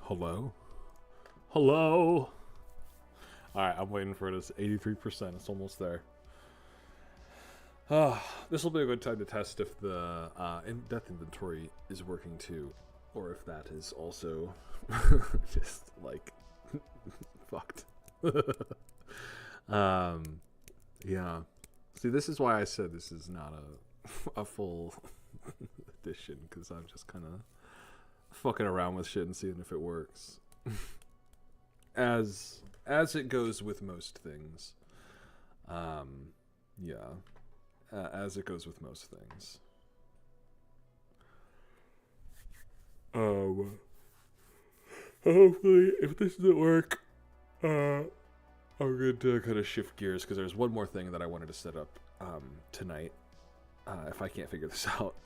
Hello? Hello? Alright, I'm waiting for it. It's 83%. It's almost there. This will be a good time to test if the death inventory is working too. Or if that is also just, like, fucked. Yeah. See, this is why I said this is not a full edition, because I'm just kind of fucking around with shit and seeing if it works. as it goes with most things. Yeah. As it goes with most things. Hopefully, if this doesn't work, I'm going to kind of shift gears because there's one more thing that I wanted to set up tonight. If I can't figure this out,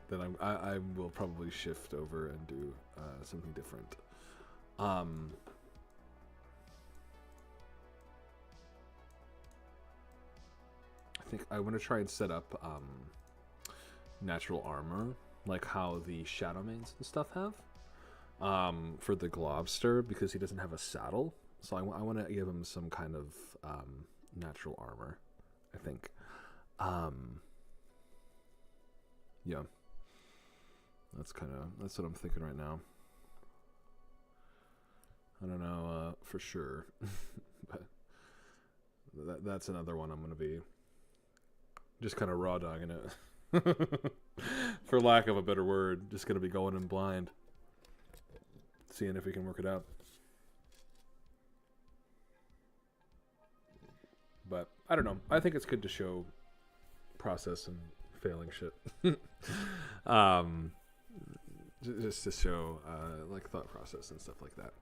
then I will probably shift over and do something different. I think I want to try and set up natural armor, like how the Shadowmanes and stuff have, for the Globster, because he doesn't have a saddle. So I want to give him some kind of natural armor, I think. Yeah. That's what I'm thinking right now. I don't know for sure, but that's another one I'm going to be just kind of raw dogging it. For lack of a better word, just going to be going in blind, seeing if we can work it out. But I don't know. I think it's good to show process and failing shit. Just to show like thought process and stuff like that.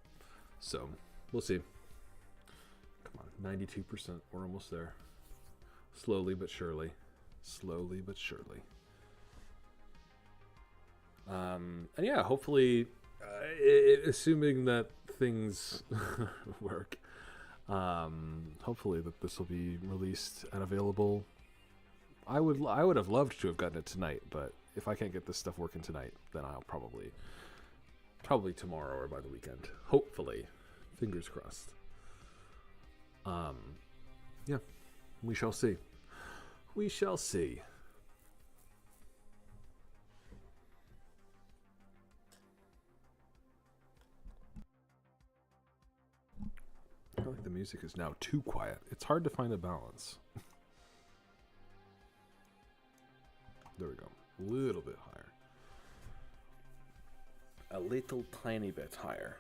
So we'll see. Come on, 92%. We're almost there. Slowly but surely. Slowly but surely. And yeah, hopefully, assuming that things work, hopefully that this will be released and available. I would have loved to have gotten it tonight, but if I can't get this stuff working tonight, then I'll probably tomorrow or by the weekend. Hopefully, fingers crossed. Yeah, we shall see. We shall see. I feel like the music is now too quiet. It's hard to find a balance. There we go. A little bit higher. A little tiny bit higher.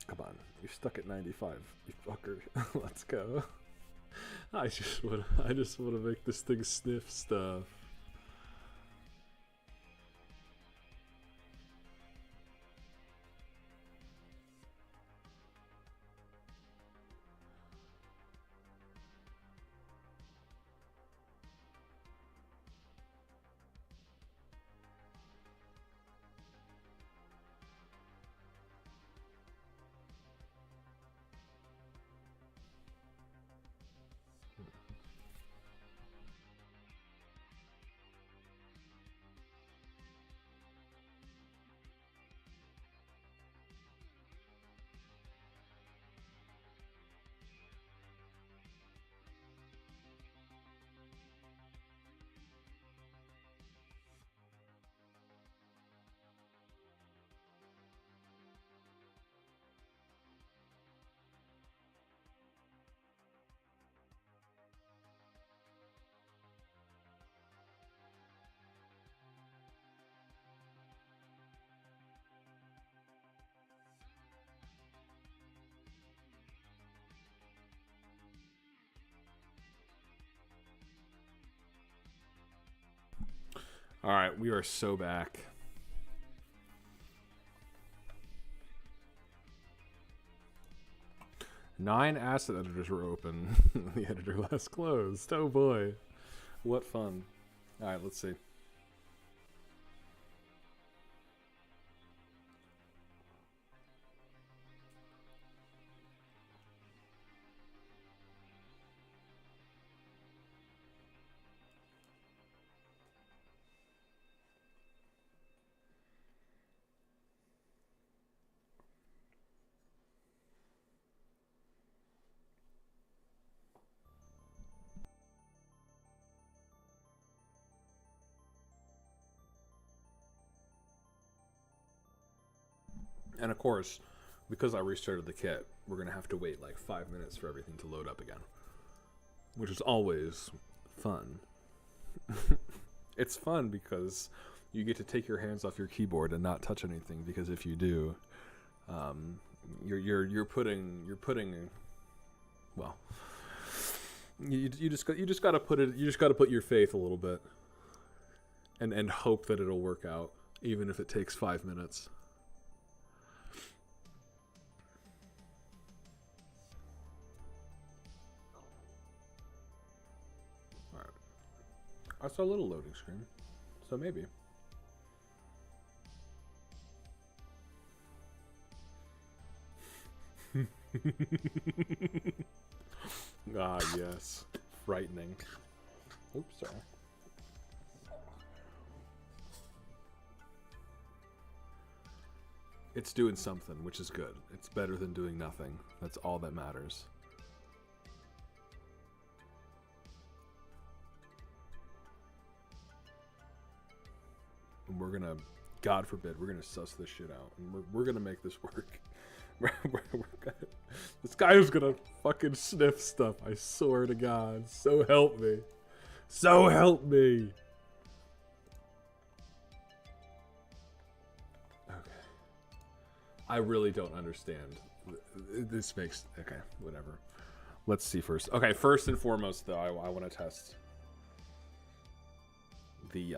Come on. You're stuck at 95. You fucker. Let's go. I just want to make this thing sniff stuff. All right, we are so back. Nine asset editors were open. The editor last closed. Oh boy. What fun. All right, let's see. And of course, because I restarted the kit, we're going to have to wait like 5 minutes for everything to load up again. Which is always fun. It's fun because you get to take your hands off your keyboard and not touch anything, because if you do, you're putting well, you just got to put your faith a little bit and hope that it'll work out. even if it takes 5 minutes. Alright. I saw a little loading screen, so maybe. Ah, yes. Frightening. Oops, sorry. It's doing something, which is good. It's better than doing nothing. That's all that matters. And we're gonna, God forbid, we're gonna suss this shit out. And we're gonna make this work. This guy is gonna fucking sniff stuff, I swear to God. So help me. So help me. Okay. I really don't understand. This makes... Okay, whatever. Let's see first. Okay, first and foremost, though, I want to test the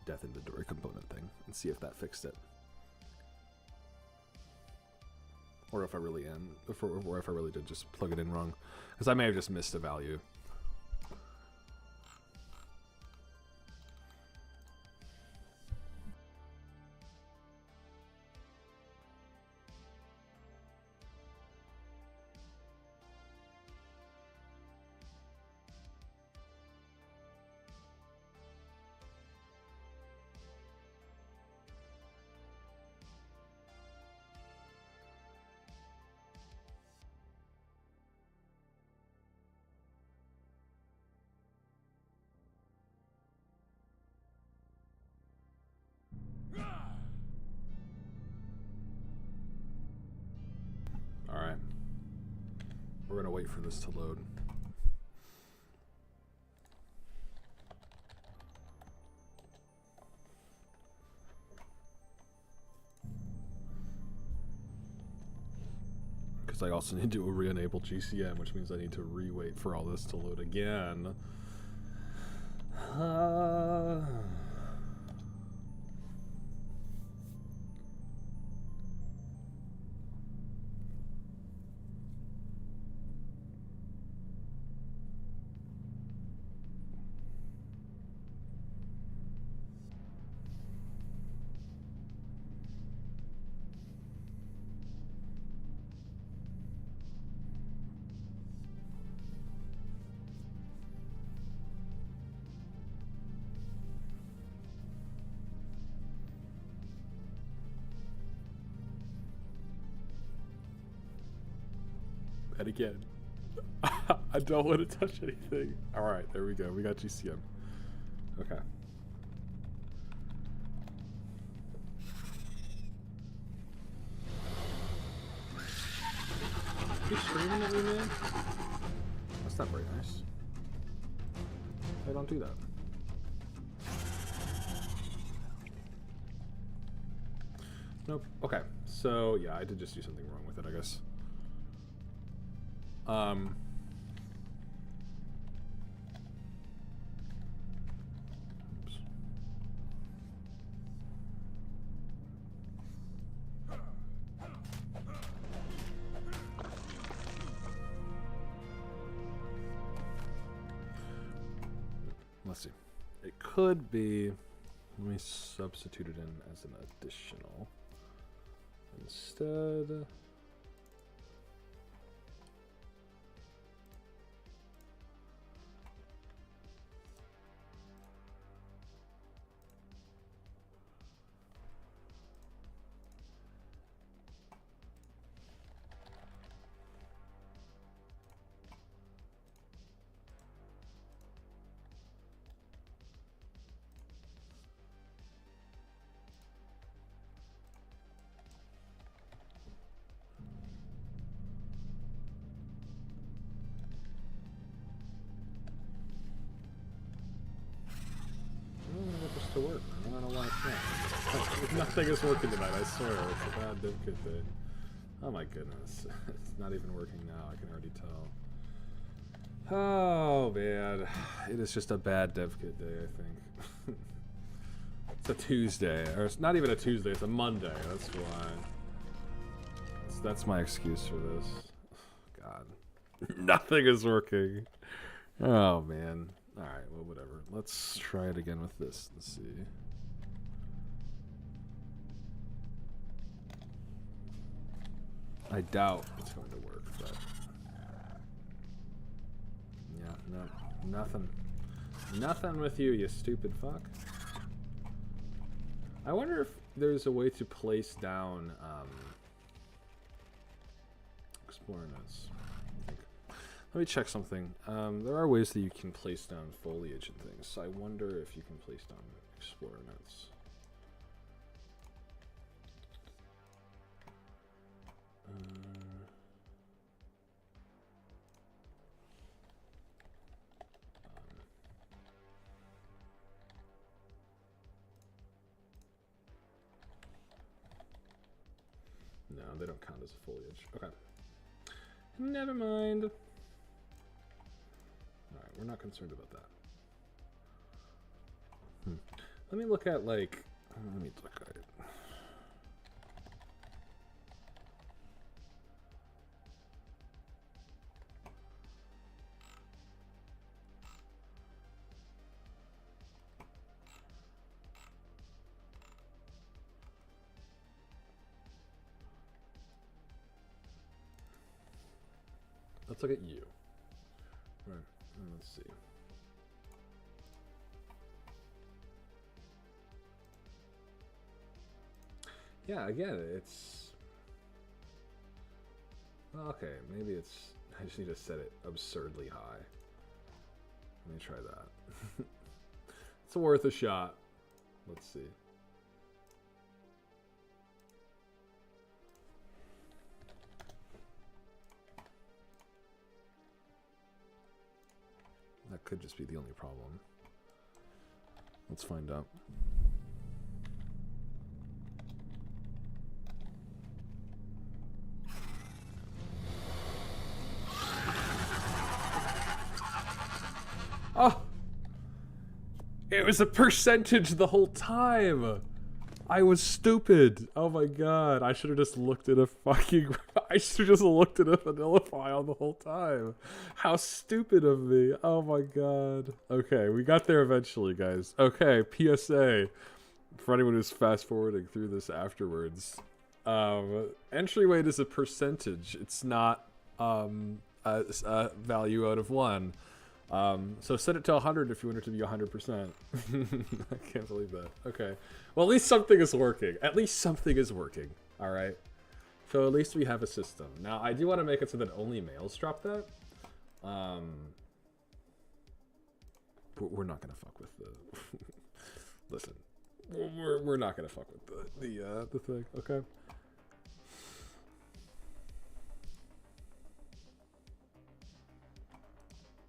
death inventory component thing and see if that fixed it. Or if I really am, or if I really did just plug it in wrong. Because I may have just missed a value. Alright. We're gonna wait for this to load. Because I also need to re-enable GCM, which means I need to re-wait for all this to load again. And again, I don't want to touch anything. Alright, there we go. We got GCM. Okay. You screaming at me, man? That's not very nice. I don't do that. Nope. Okay. So, yeah, I did just do something wrong with it, I guess. Oops. Let's see. It could be... Let me substitute it in as an additional. Instead... to work. I don't know why it's not. Nothing is working tonight, I swear. It's a bad dev kit day. Oh my goodness. It's not even working now, I can already tell. Oh man. It is just a bad dev kit day, I think. It's a Tuesday, or it's not even a Tuesday, it's a Monday, that's why. That's my excuse for this. God. Nothing is working. Oh, man. Alright, well, whatever. Let's try it again with this. Let's see. I doubt it's going to work, but... yeah, no. Nothing. Nothing with you, you stupid fuck. I wonder if there's a way to place down, Explorer notes. Let me check something. There are ways that you can place down foliage and things, so I wonder if you can place down Explorer notes. No, they don't count as a foliage. Okay. Never mind. Alright, we're not concerned about that. Let me look at, like... let me look at it. Let's look at you. Right, and let's see. Yeah, again, it's... well, okay, maybe it's... I just need to set it absurdly high. Let me try that. It's worth a shot. Let's see. That could just be the only problem. Let's find out. Oh! It was a percentage the whole time! I was stupid! Oh my god, I should have just looked at a fucking... I should have just looked at a vanilla file the whole time. How stupid of me. Oh my god. Okay, we got there eventually, guys. Okay, PSA. For anyone who's fast forwarding through this afterwards. Entry weight is a percentage. It's not a value out of 1. So set it to 100 if you want it to be 100%. I can't believe that. Okay. Well, at least something is working. At least something is working. Alright. So at least we have a system. Now, I do want to make it so that only males drop that. We're not going to fuck with the... Listen. We're not going to fuck with the thing. Okay?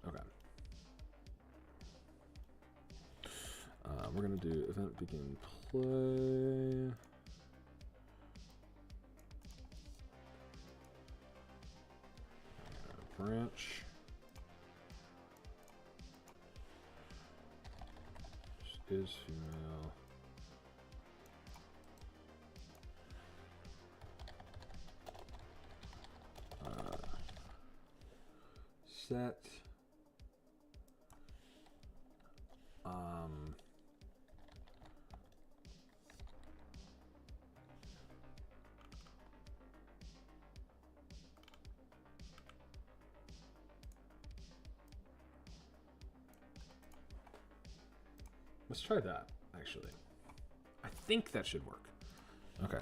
Okay. We're gonna do event begin play. Branch. This is female. Set. Let's try that, actually. I think that should work. Okay.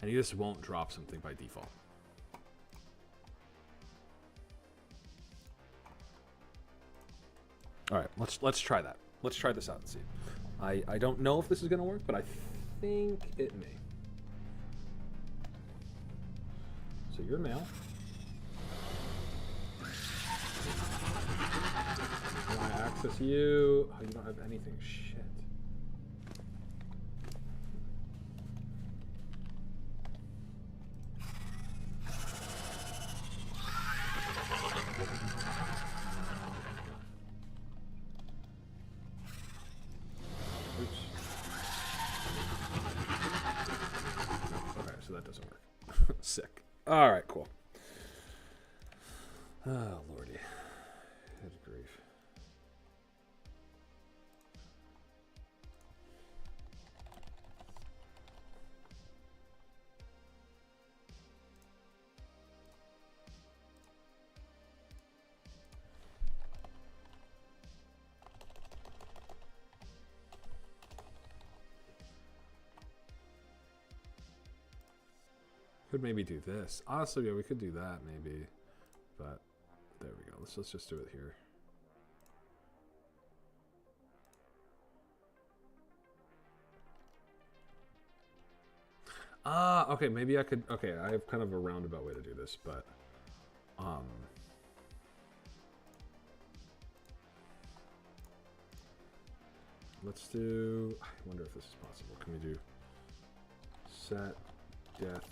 And you just won't drop something by default. All right, let's try that. Let's try this out and see. I don't know if this is gonna work, but I think it may. So you're male. Can I access you? Oh, you don't have anything. Shit. so that doesn't work. Sick. All right, cool. Oh, lordy. Good grief. Could maybe do this. Honestly, yeah, we could do that maybe. But there we go. Let's just do it here. Okay, maybe I could. Okay, I have kind of a roundabout way to do this, but let's do. I wonder if this is possible. Can we do set death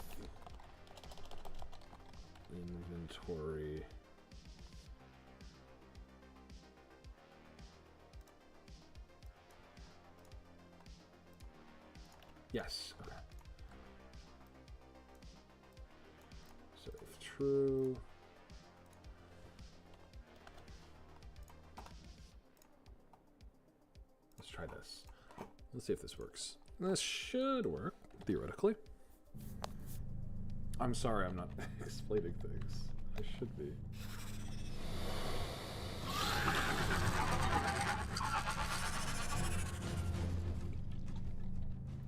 inventory? Yes. Okay. So if true. Let's try this. Let's see if this works. This should work, theoretically. I'm sorry I'm not explaining things. I should be.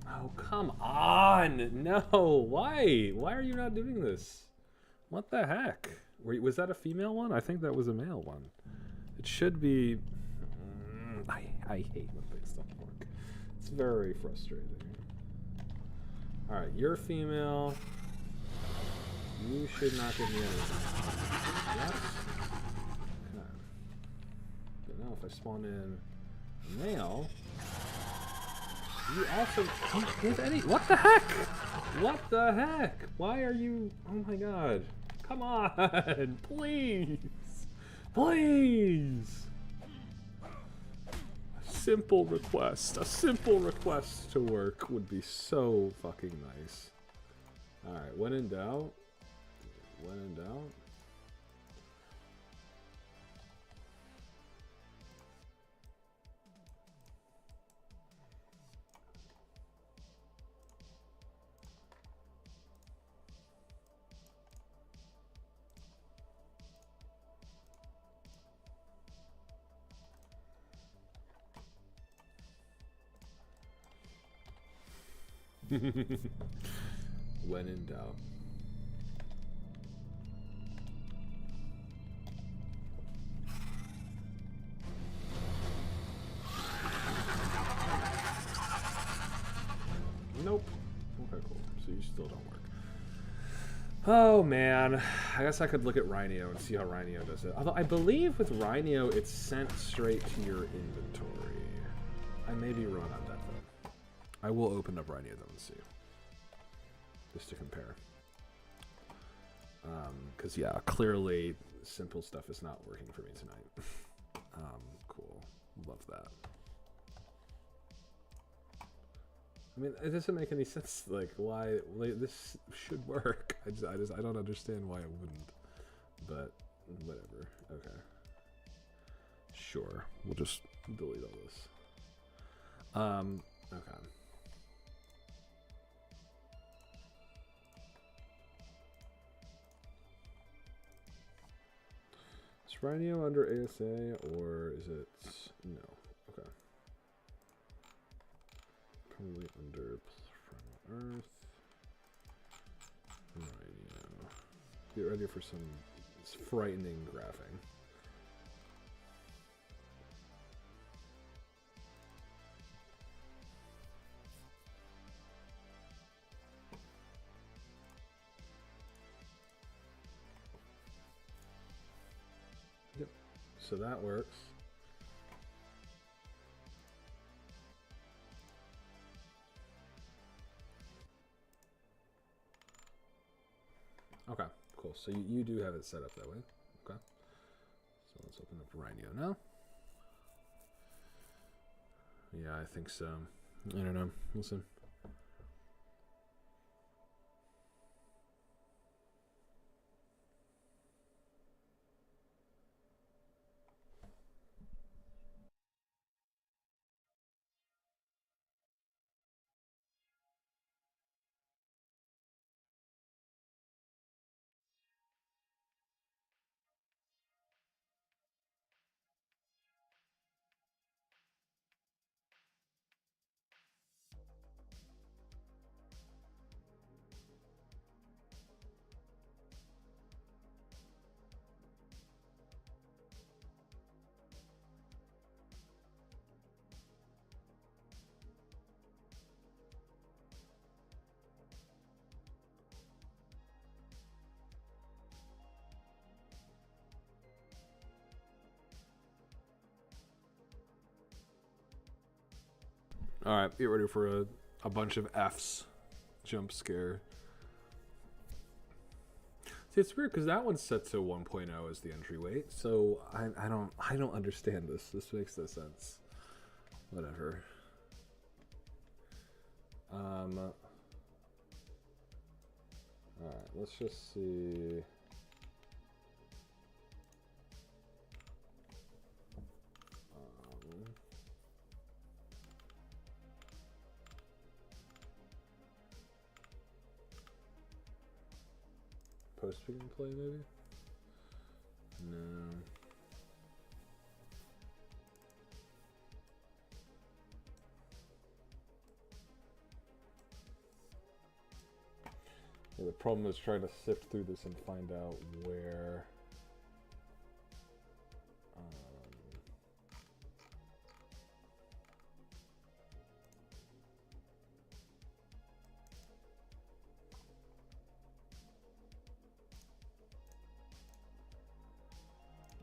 Oh, come on! No! Why? Why are you not doing this? What the heck? Was that a female one? I think that was a male one. It should be... I hate when things don't work. It's very frustrating. Alright, you're female. You should not give me anything. Yes? Okay. But now if I spawn in a male... You also don't give any... What the heck? What the heck? Why are you... Oh my god. Come on. Please. Please. A simple request. A simple request to work would be so fucking nice. Alright, when in doubt. When in doubt. When in doubt. Nope. Okay, cool. So you still don't work. Oh man, I guess I could look at Rhinio and see how Rhinio does it. Although I believe with Rhinio it's sent straight to your inventory. I may be wrong on that though. I will open up Rhinio though and see. Just to compare. Because yeah, clearly simple stuff is not working for me tonight. Cool. Love that. I mean, it doesn't make any sense. Like, why? Like, this should work. I don't understand why it wouldn't. But whatever. Okay. Sure. We'll just delete all this. Okay. Is Rhinio under ASA or is it no? Okay. Probably under Primal Earth. Rhinio. Get ready for some frightening graphing. Yep. So that works. Okay, cool. So you do have it set up that way. Okay. So let's open up Rhinio now. Yeah, I think so. I don't know. Listen. All right, get ready for a bunch of F's. Jump scare. See, it's weird because that one's set to 1.0 as the entry weight, so I don't understand this. This makes no sense. Whatever. All right, let's just see. Post pick and play, maybe? No. Yeah, the problem is trying to sift through this and find out where.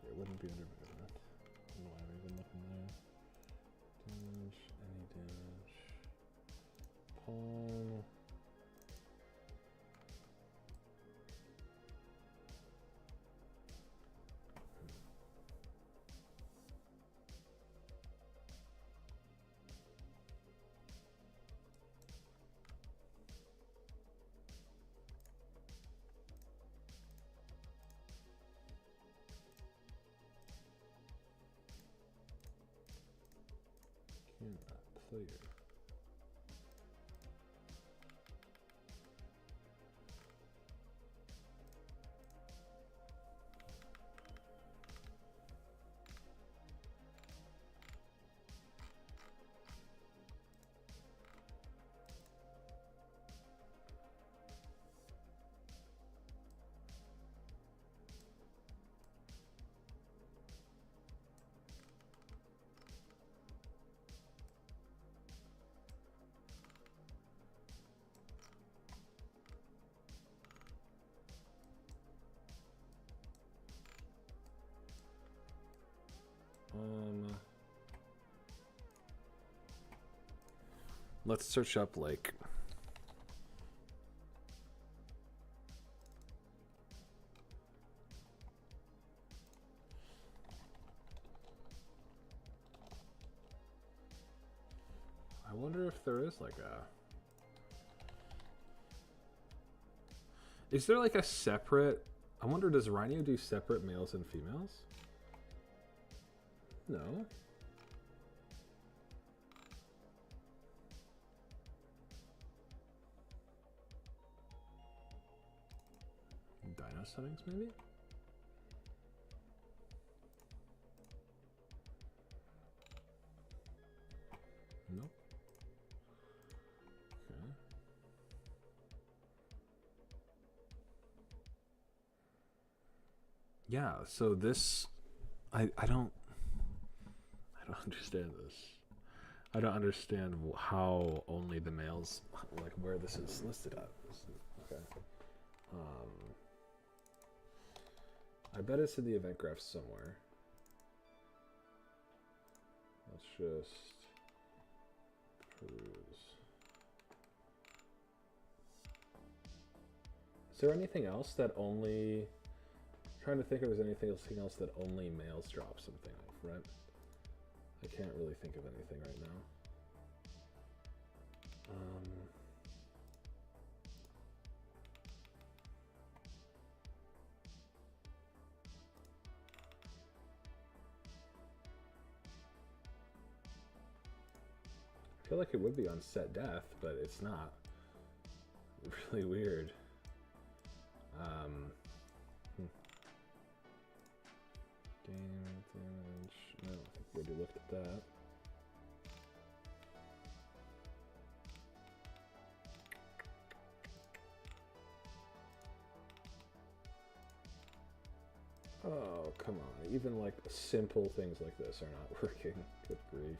It wouldn't be under movement. I don't know why I'm even looking there. Damage, any damage. Pawn. Player. Let's search up like I wonder if there is like a is there like a separate I wonder does Rhino do separate males and females? No. Dino settings, maybe? Nope. Okay. Yeah, so this I don't understand this. I don't understand how only the males like where this is listed at. Okay. I bet it's in the event graph somewhere. Let's just peruse. Is there anything else that only... I'm trying to think if there's anything else that only males drop something off, right? I can't really think of anything right now. I feel like it would be on set death, but it's not. Really weird. Game damage. No, I think we already looked at that. Oh, come on. Even like simple things like this are not working. Good grief.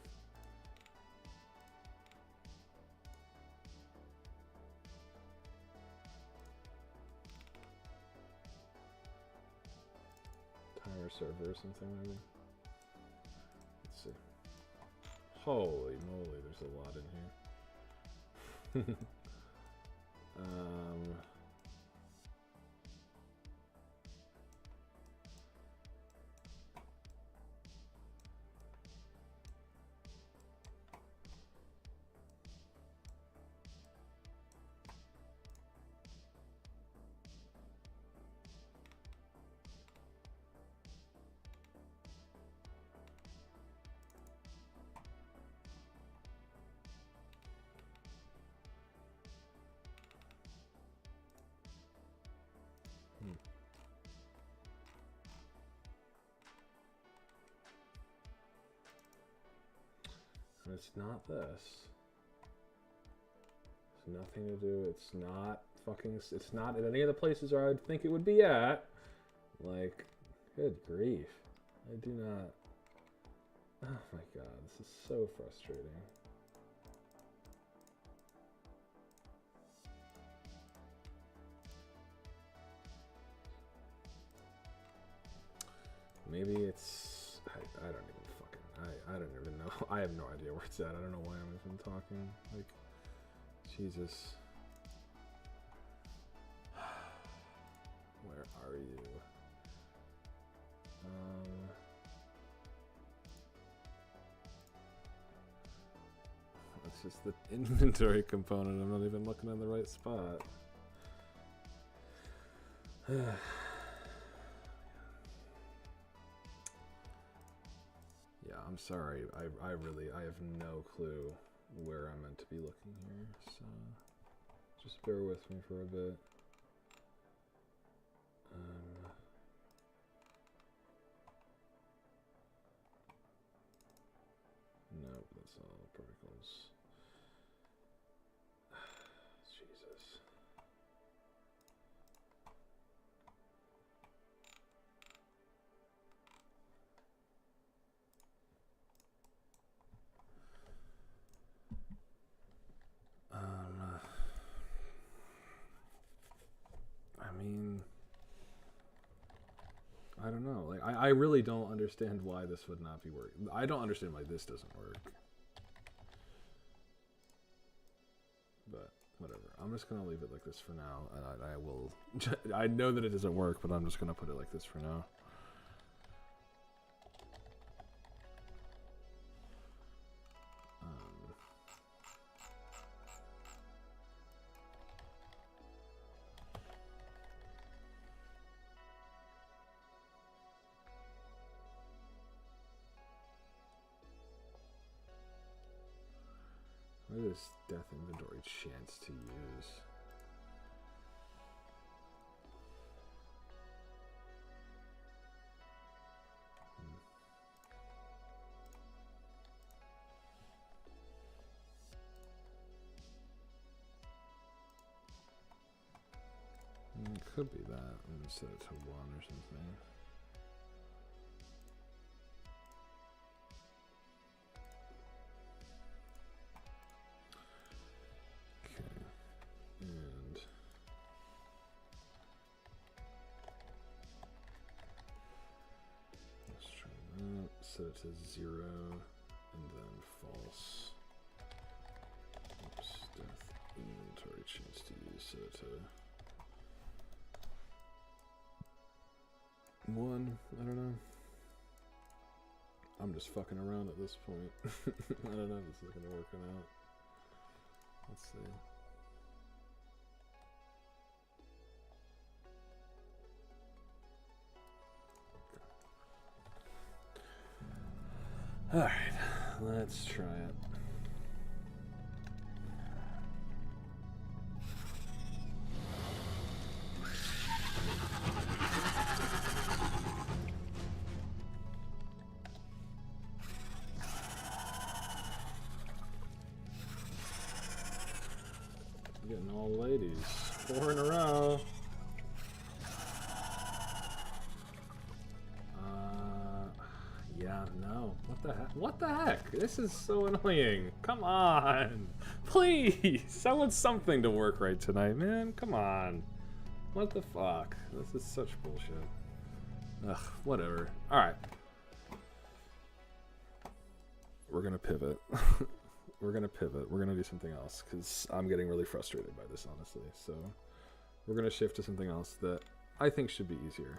Timer server or something maybe. Let's see. Holy moly, there's a lot in here. It's not this. It's nothing to do. It's not fucking. It's not at any of the places where I'd think it would be at. Like, good grief. I do not. Oh my god, this is so frustrating. Maybe it's. I don't even fucking. I don't even know. I have no idea where it's at. I don't know why I'm even talking. Like, Jesus. Where are you? It's just the inventory component. I'm not even looking in the right spot. Yeah, I'm sorry. I have no clue where I'm meant to be looking here, so just bear with me for a bit. Nope, that's all particles. Jesus. I mean, I don't know. Like, I really don't understand why this would not be working. I don't understand why this doesn't work. But whatever. I'm just gonna leave it like this for now, and I will. I know that it doesn't work, but I'm just gonna put it like this for now. What is death inventory chance to use? It could be that. I'm gonna set it to 1 or something. Set it to 0 and then false. Oops, death inventory chance to use. Set it to 1. I don't know. I'm just fucking around at this point. I don't know if this is gonna work or not. Let's see. Alright, let's try it. Getting all ladies. 4 in a row. Yeah, no. What the heck? What the heck? This is so annoying. Come on. Please. I want something to work right tonight, man. Come on. What the fuck? This is such bullshit. Ugh, whatever. Alright. we're gonna pivot. We're gonna pivot. We're gonna do something else because I'm getting really frustrated by this, honestly. So we're gonna shift to something else that I think should be easier.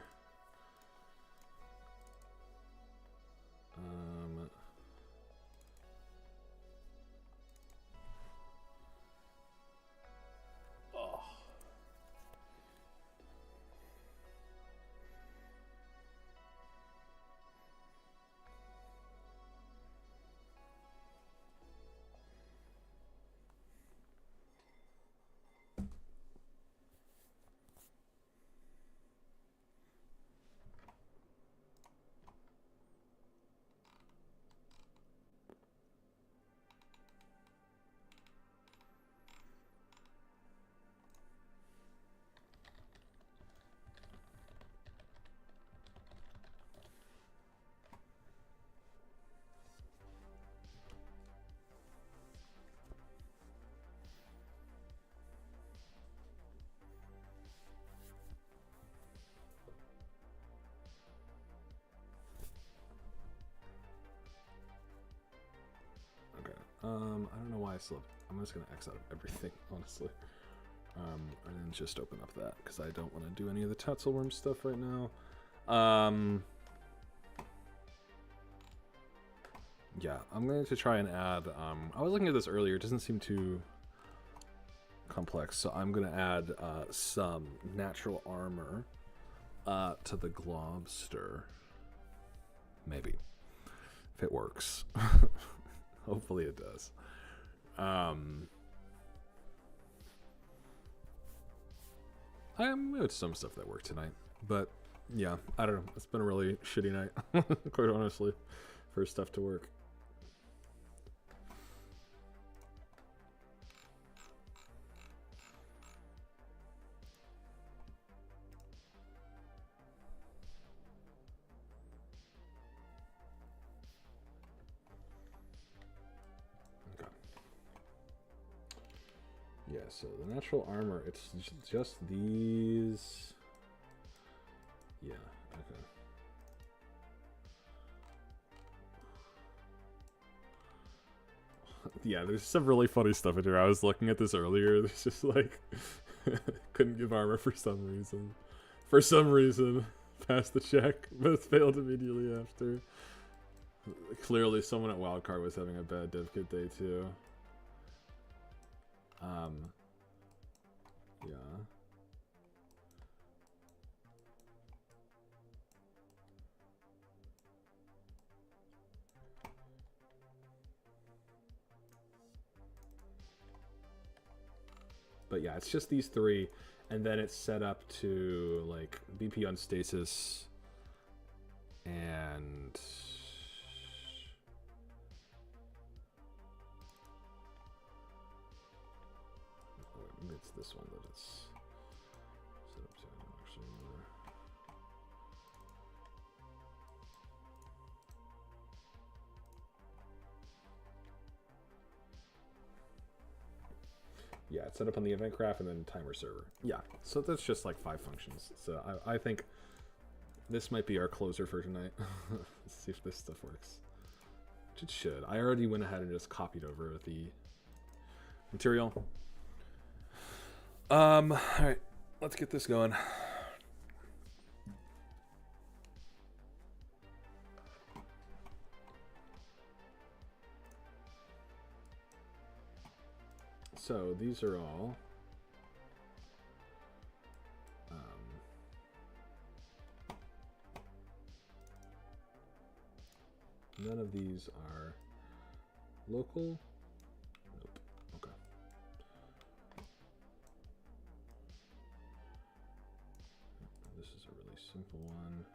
I don't know why I slipped. I'm just gonna X out of everything, honestly. And then just open up that because I don't want to do any of the Tatzelworm stuff right now. Yeah, I'm going to try and add. I was looking at this earlier. It doesn't seem too complex, so I'm going to add some natural armor to the Globster. Maybe, if it works. Hopefully it does. We had some stuff that worked tonight, but yeah, I don't know. It's been a really shitty night, quite honestly, for stuff to work. Yeah, so the natural armor, it's just these. Yeah, okay. Yeah, there's some really funny stuff in here. I was looking at this earlier. There's just like, couldn't give armor for some reason. For some reason, passed the check, but it's failed immediately after. Clearly, someone at Wildcard was having a bad dev kit day too. Yeah. But yeah, it's just these three, and then it's set up to like BP on stasis and it's this one that it's set up to. I don't actually remember. Yeah, it's set up on the event craft and then timer server. Yeah, so that's just like 5 functions. So I think this might be our closer for tonight. Let's see if this stuff works. Which it should. I already went ahead and just copied over the material. Alright, let's get this going. So these are all none of these are local. Nope. Okay. This is a really simple one.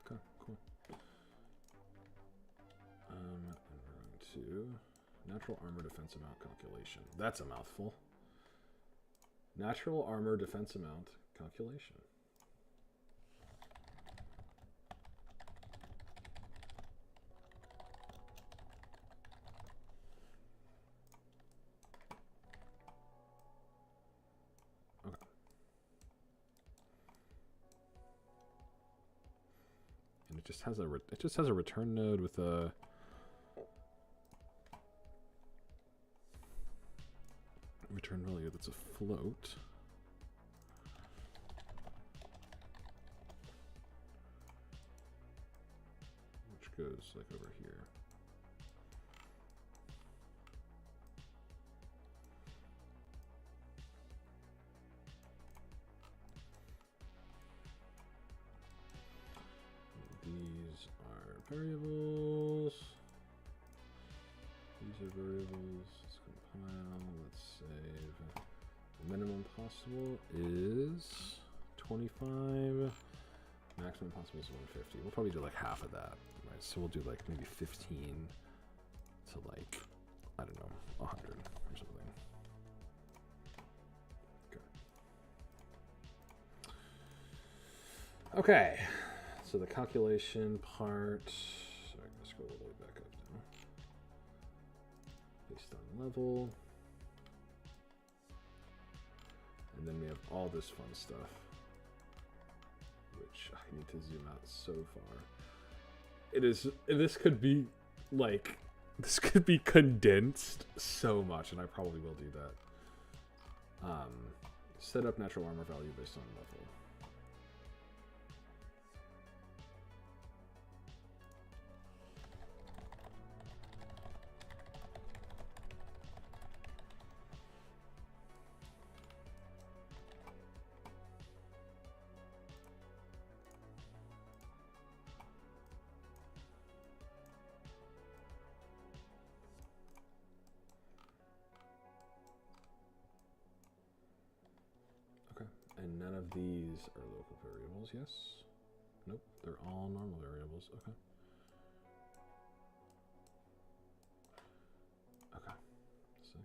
Okay, cool. And we're going to natural armor defense amount calculation. That's a mouthful. Natural armor defense amount calculation. just has a return node with a return value that's a float. Which goes like over here. These are variables. These are variables. Let's compile. Let's save. The minimum possible is 25. Maximum possible is 150. We'll probably do like half of that, right? So we'll do like maybe 15 to like, I don't know, 100 or something. Okay. Okay. So the calculation part, sorry, I'm gonna scroll all the way back up now. Based on level. And then we have all this fun stuff, which I need to zoom out so far. This could be like, this could be condensed so much, and I probably will do that. Set up natural armor value based on level. And none of these are local variables, yes? Nope, they're all normal variables, okay. Okay, sick.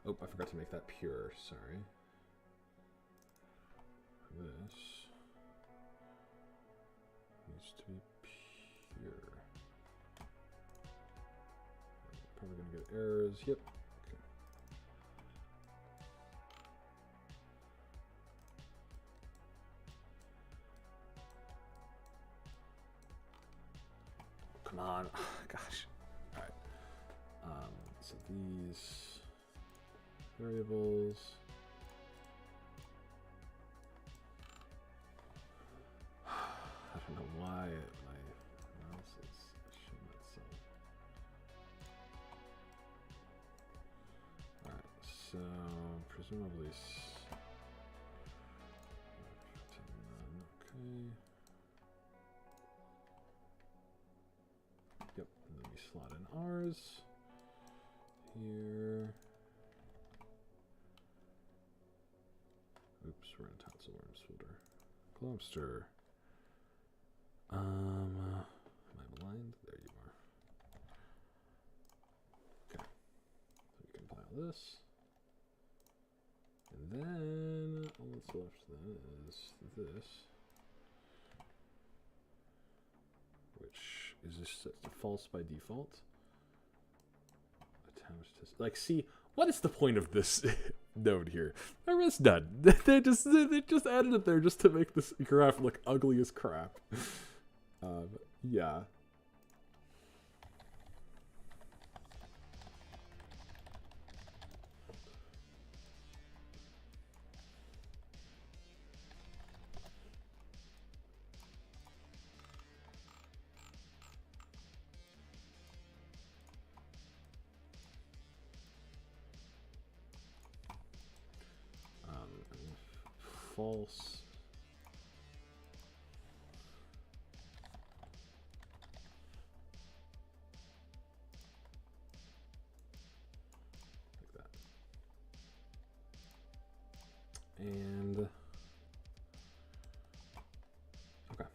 Oh, I forgot to make that pure, sorry. This needs to be pure. Probably gonna get errors. Yep. Okay. Come on. Gosh. All right. So these variables. I don't know why my mouse is showing itself. Alright, so presumably okay. Yep, and then we slot in ours here. Oops, we're in tonsil worms folder. Globster. Am I blind? There you are. Okay. So we compile this. And then all that's left then is this. Which is just set to false by default. Attempts to like see what is the point of this node here? There is none. They just added it there just to make this graph look ugly as crap. Yeah. False. And okay,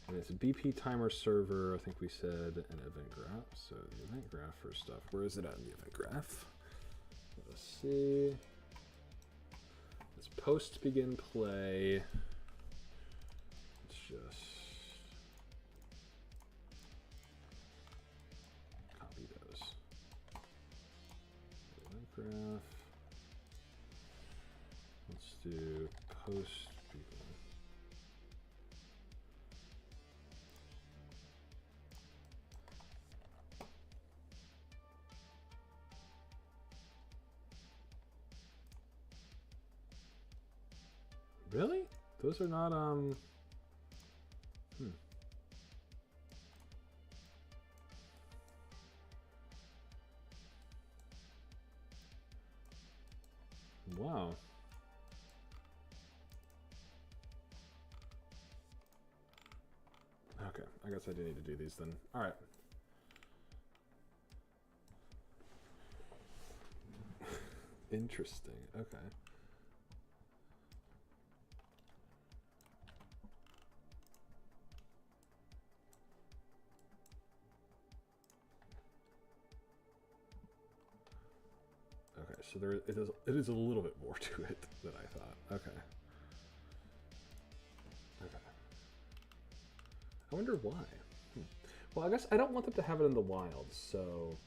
and it's a BP timer server. I think we said an event graph. So the event graph first off, where is it at in the event graph? Let's see. It's post begin play. just copy those. Minecraft. Let's do post people. Really? Those are not, Wow. Okay, I guess I do need to do these then. All right. Interesting. Okay. Okay, so it is a little bit more to it than I thought. Okay. Okay. I wonder why. Well, I guess I don't want them to have it in the wild, so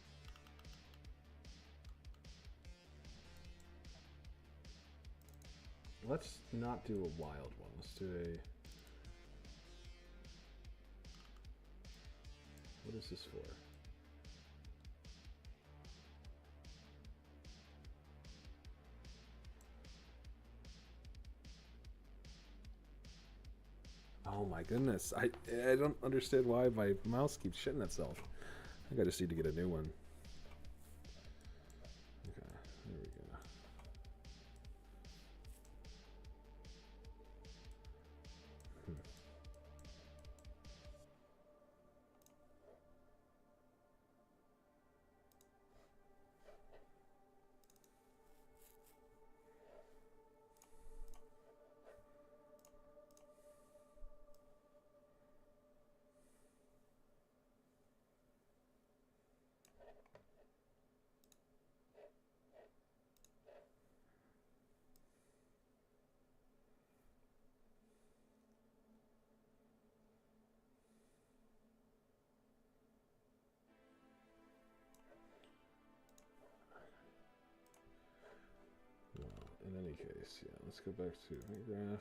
let's not do a wild one. Let's do a... What is this for? Oh my goodness. I don't understand why my mouse keeps shitting itself. I think I just need to get a new one. Okay, there we go. Well, in any case, yeah, let's go back to Minecraft.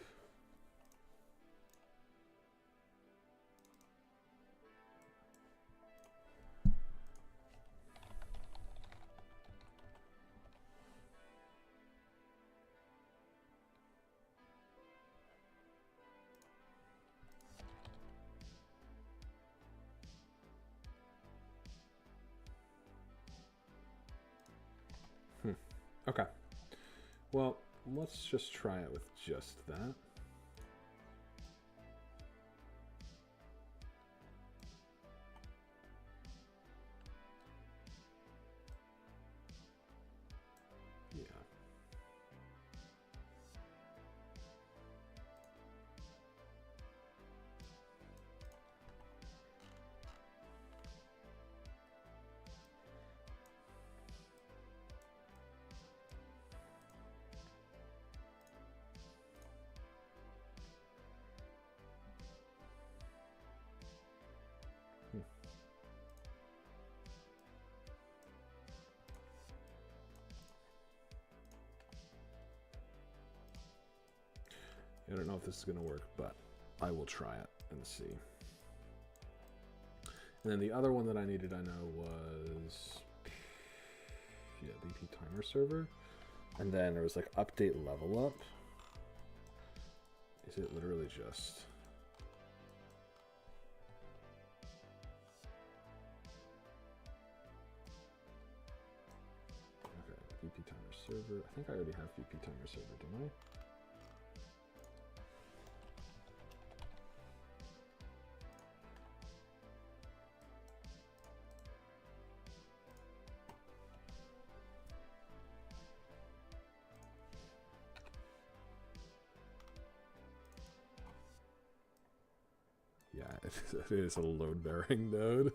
Okay. Well, let's just try it with just that. Yeah. I don't know if this is going to work, but I will try it and see. And then the other one that I needed, I know, was... Yeah, BP timer server. And then there was like update level up. Is it literally just... Okay, VP timer server. I think I already have VP timer server, don't I? Yeah, it is a load-bearing node.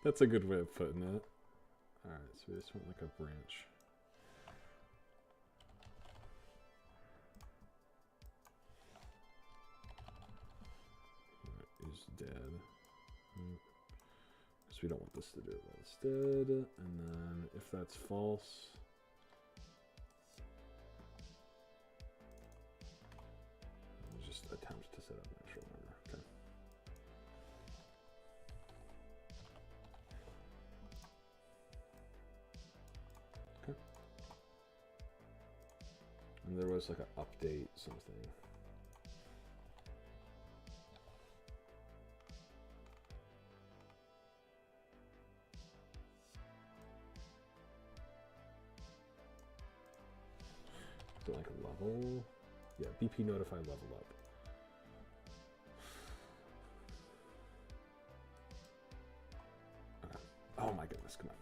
That's a good way of putting it. Alright, so we just want like a branch. is dead. Because we don't want this to do it. That's dead. And then if that's false, we'll just attempt to set up natural armor. Okay. Okay. And there was like an update something. Like a level, yeah. BP notify level up. Okay. Oh my goodness, come on.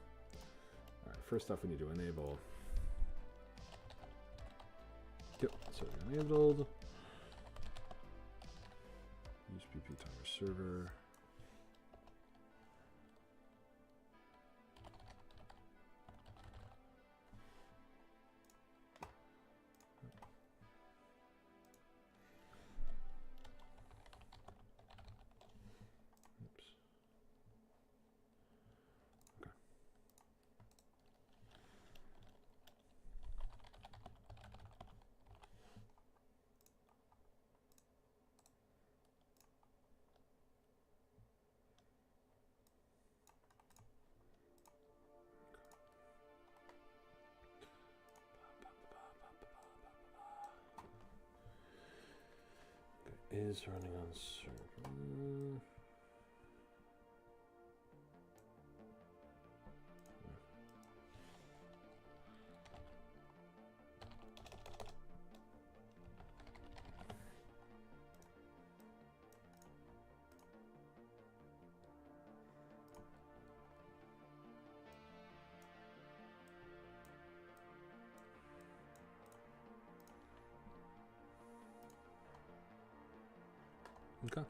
All right. First off, we need to enable. Yep. So enabled. Use BP timer server. Is running on server. Okay.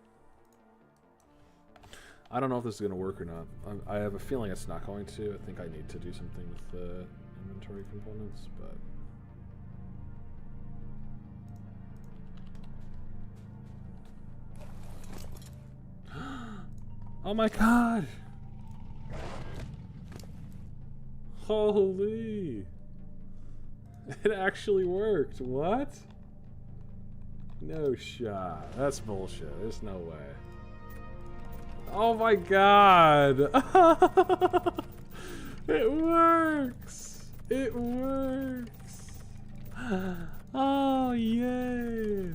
I don't know if this is going to work or not. I have a feeling it's not going to. I think I need to do something with the inventory components, but... Oh my god! Holy! It actually worked. What? No shot. That's bullshit. There's no way. Oh my god! It works! It works! Oh, yay!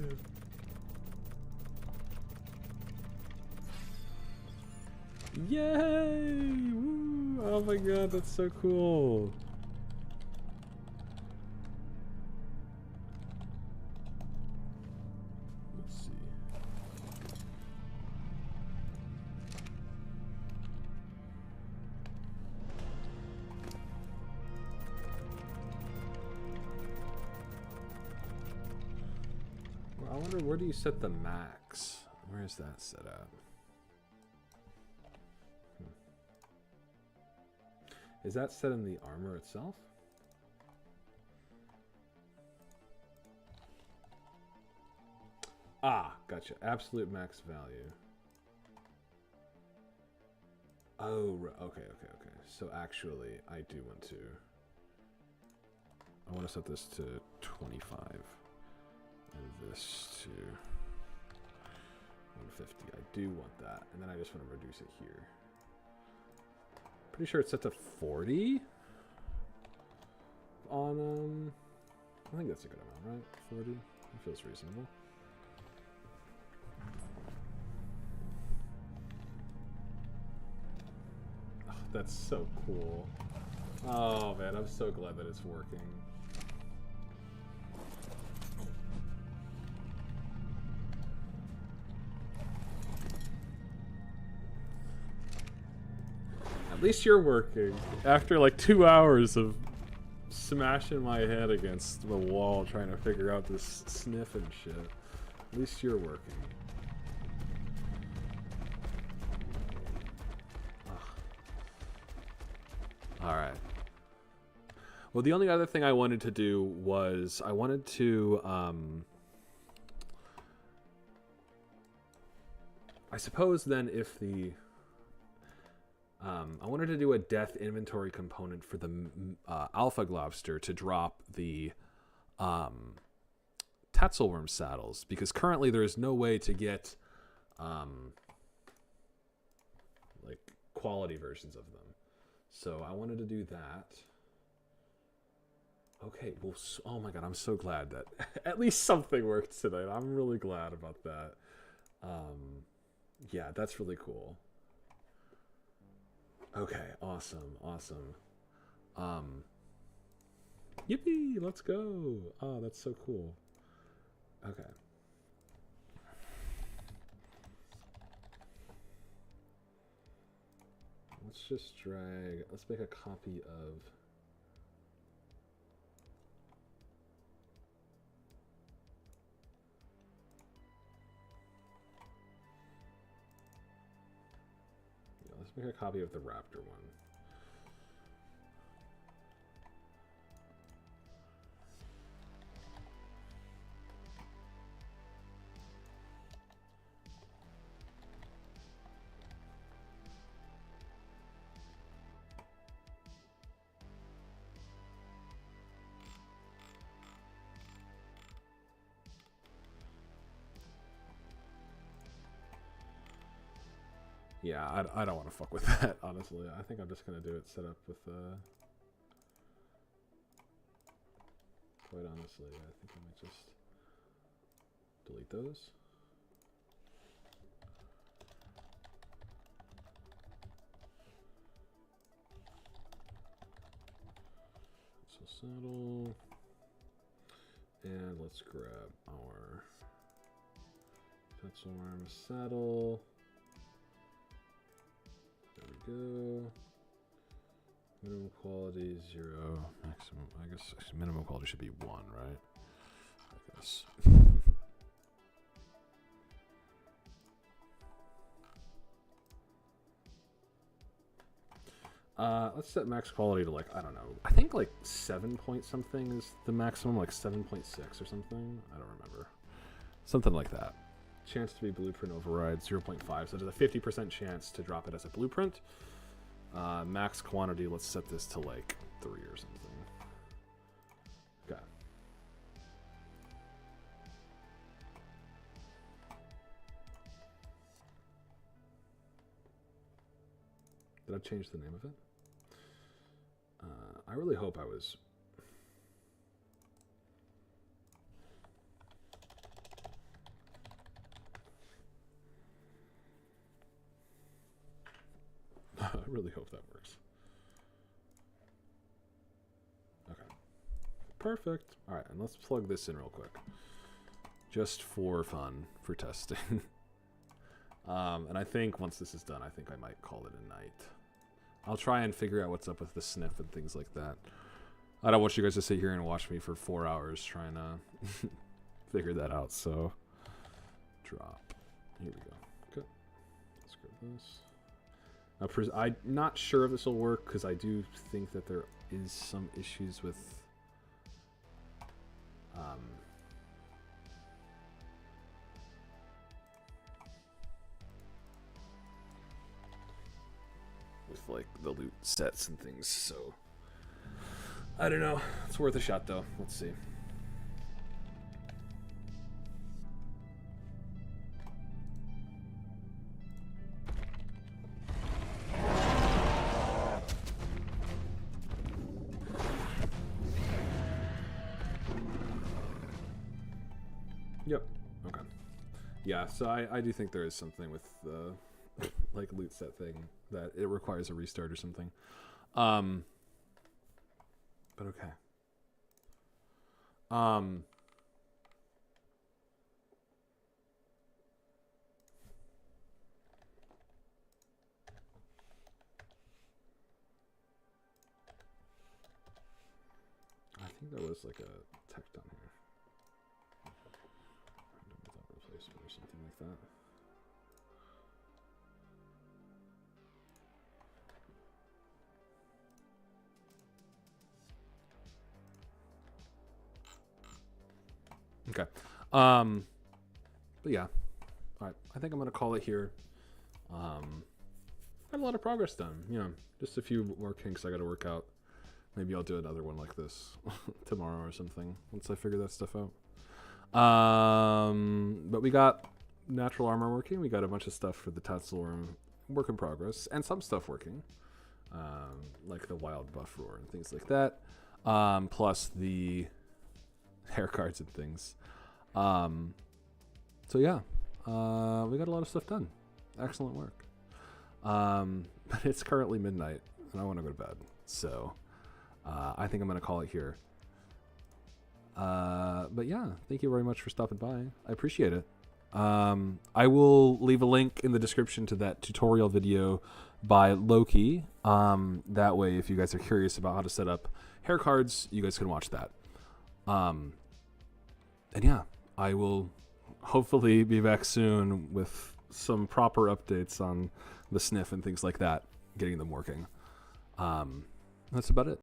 Yay! Woo! Oh my god, that's so cool! Where do you set the max? Where is that set up? Is that set in the armor itself? Ah, gotcha. Absolute max value. Oh, okay. So actually, I do want to. I want to set this to 25. And this to 150. I do want that. And then I just want to reduce it here. Pretty sure it's set to 40 on I think that's a good amount, right? 40. It feels reasonable. Oh, that's so cool. Oh man, I'm so glad that it's working. At least you're working. After like 2 hours of smashing my head against the wall trying to figure out this sniff and shit. At least you're working. Alright. Well, the only other thing I wanted to do was I wanted to I suppose then if the I wanted to do a death inventory component for the Alpha Globster to drop the Tatzelworm saddles, because currently there is no way to get like quality versions of them. So I wanted to do that. Okay, well, oh my god, I'm so glad that at least something worked tonight. I'm really glad about that. Yeah, that's really cool. Okay, awesome. Yippee, let's go. Oh, that's so cool. Okay. Let's just let's make a copy of... Yeah, let's make a copy of the Raptor one. Yeah, I don't want to fuck with that, honestly. I think I'm just going to do it set up with, quite honestly, I think I might just delete those. So saddle. And let's grab our Tatzelworm saddle. There we go. Minimum quality 0. Maximum, I guess minimum quality should be 1, right? I guess. Let's set max quality to, like, I don't know. I think like 7 point something is the maximum, like 7.6 or something. I don't remember. Something like that. Chance to be blueprint override 0.5. So there's a 50% chance to drop it as a blueprint. Max quantity, let's set this to like 3 or something. Okay. Did I change the name of it? I really hope I was... I really hope that works. Okay. Perfect. All right, and let's plug this in real quick. Just for fun, for testing. And I think once this is done, I think I might call it a night. I'll try and figure out what's up with the sniff and things like that. I don't want you guys to sit here and watch me for 4 hours trying to figure that out, so... Drop. Here we go. Okay. Let's grab this. I'm not sure if this will work, because I do think that there is some issues with... with like the loot sets and things, so I don't know. It's worth a shot though. Let's see. Yep. Okay. Yeah, so I do think there is something with the like loot set thing that it requires a restart or something. But okay. I think there was like a text on here. Random without replacement or something like that. Okay. But yeah. All right, I think I'm gonna call it here. Had a lot of progress done. Just a few more kinks I got to work out. Maybe I'll do another one like this tomorrow or something once I figure that stuff out. But we got natural armor working. We got a bunch of stuff for the Tatzelorm work in progress, and some stuff working, like the wild buff roar and things like that. Plus the hair cards and things. So yeah, we got a lot of stuff done. Excellent work. But it's currently midnight and I want to go to bed. So I think I'm going to call it here. But yeah, thank you very much for stopping by. I appreciate it. I will leave a link in the description to that tutorial video by Loki. That way, if you guys are curious about how to set up hair cards, you guys can watch that. And yeah, I will hopefully be back soon with some proper updates on the sniff and things like that, getting them working. That's about it.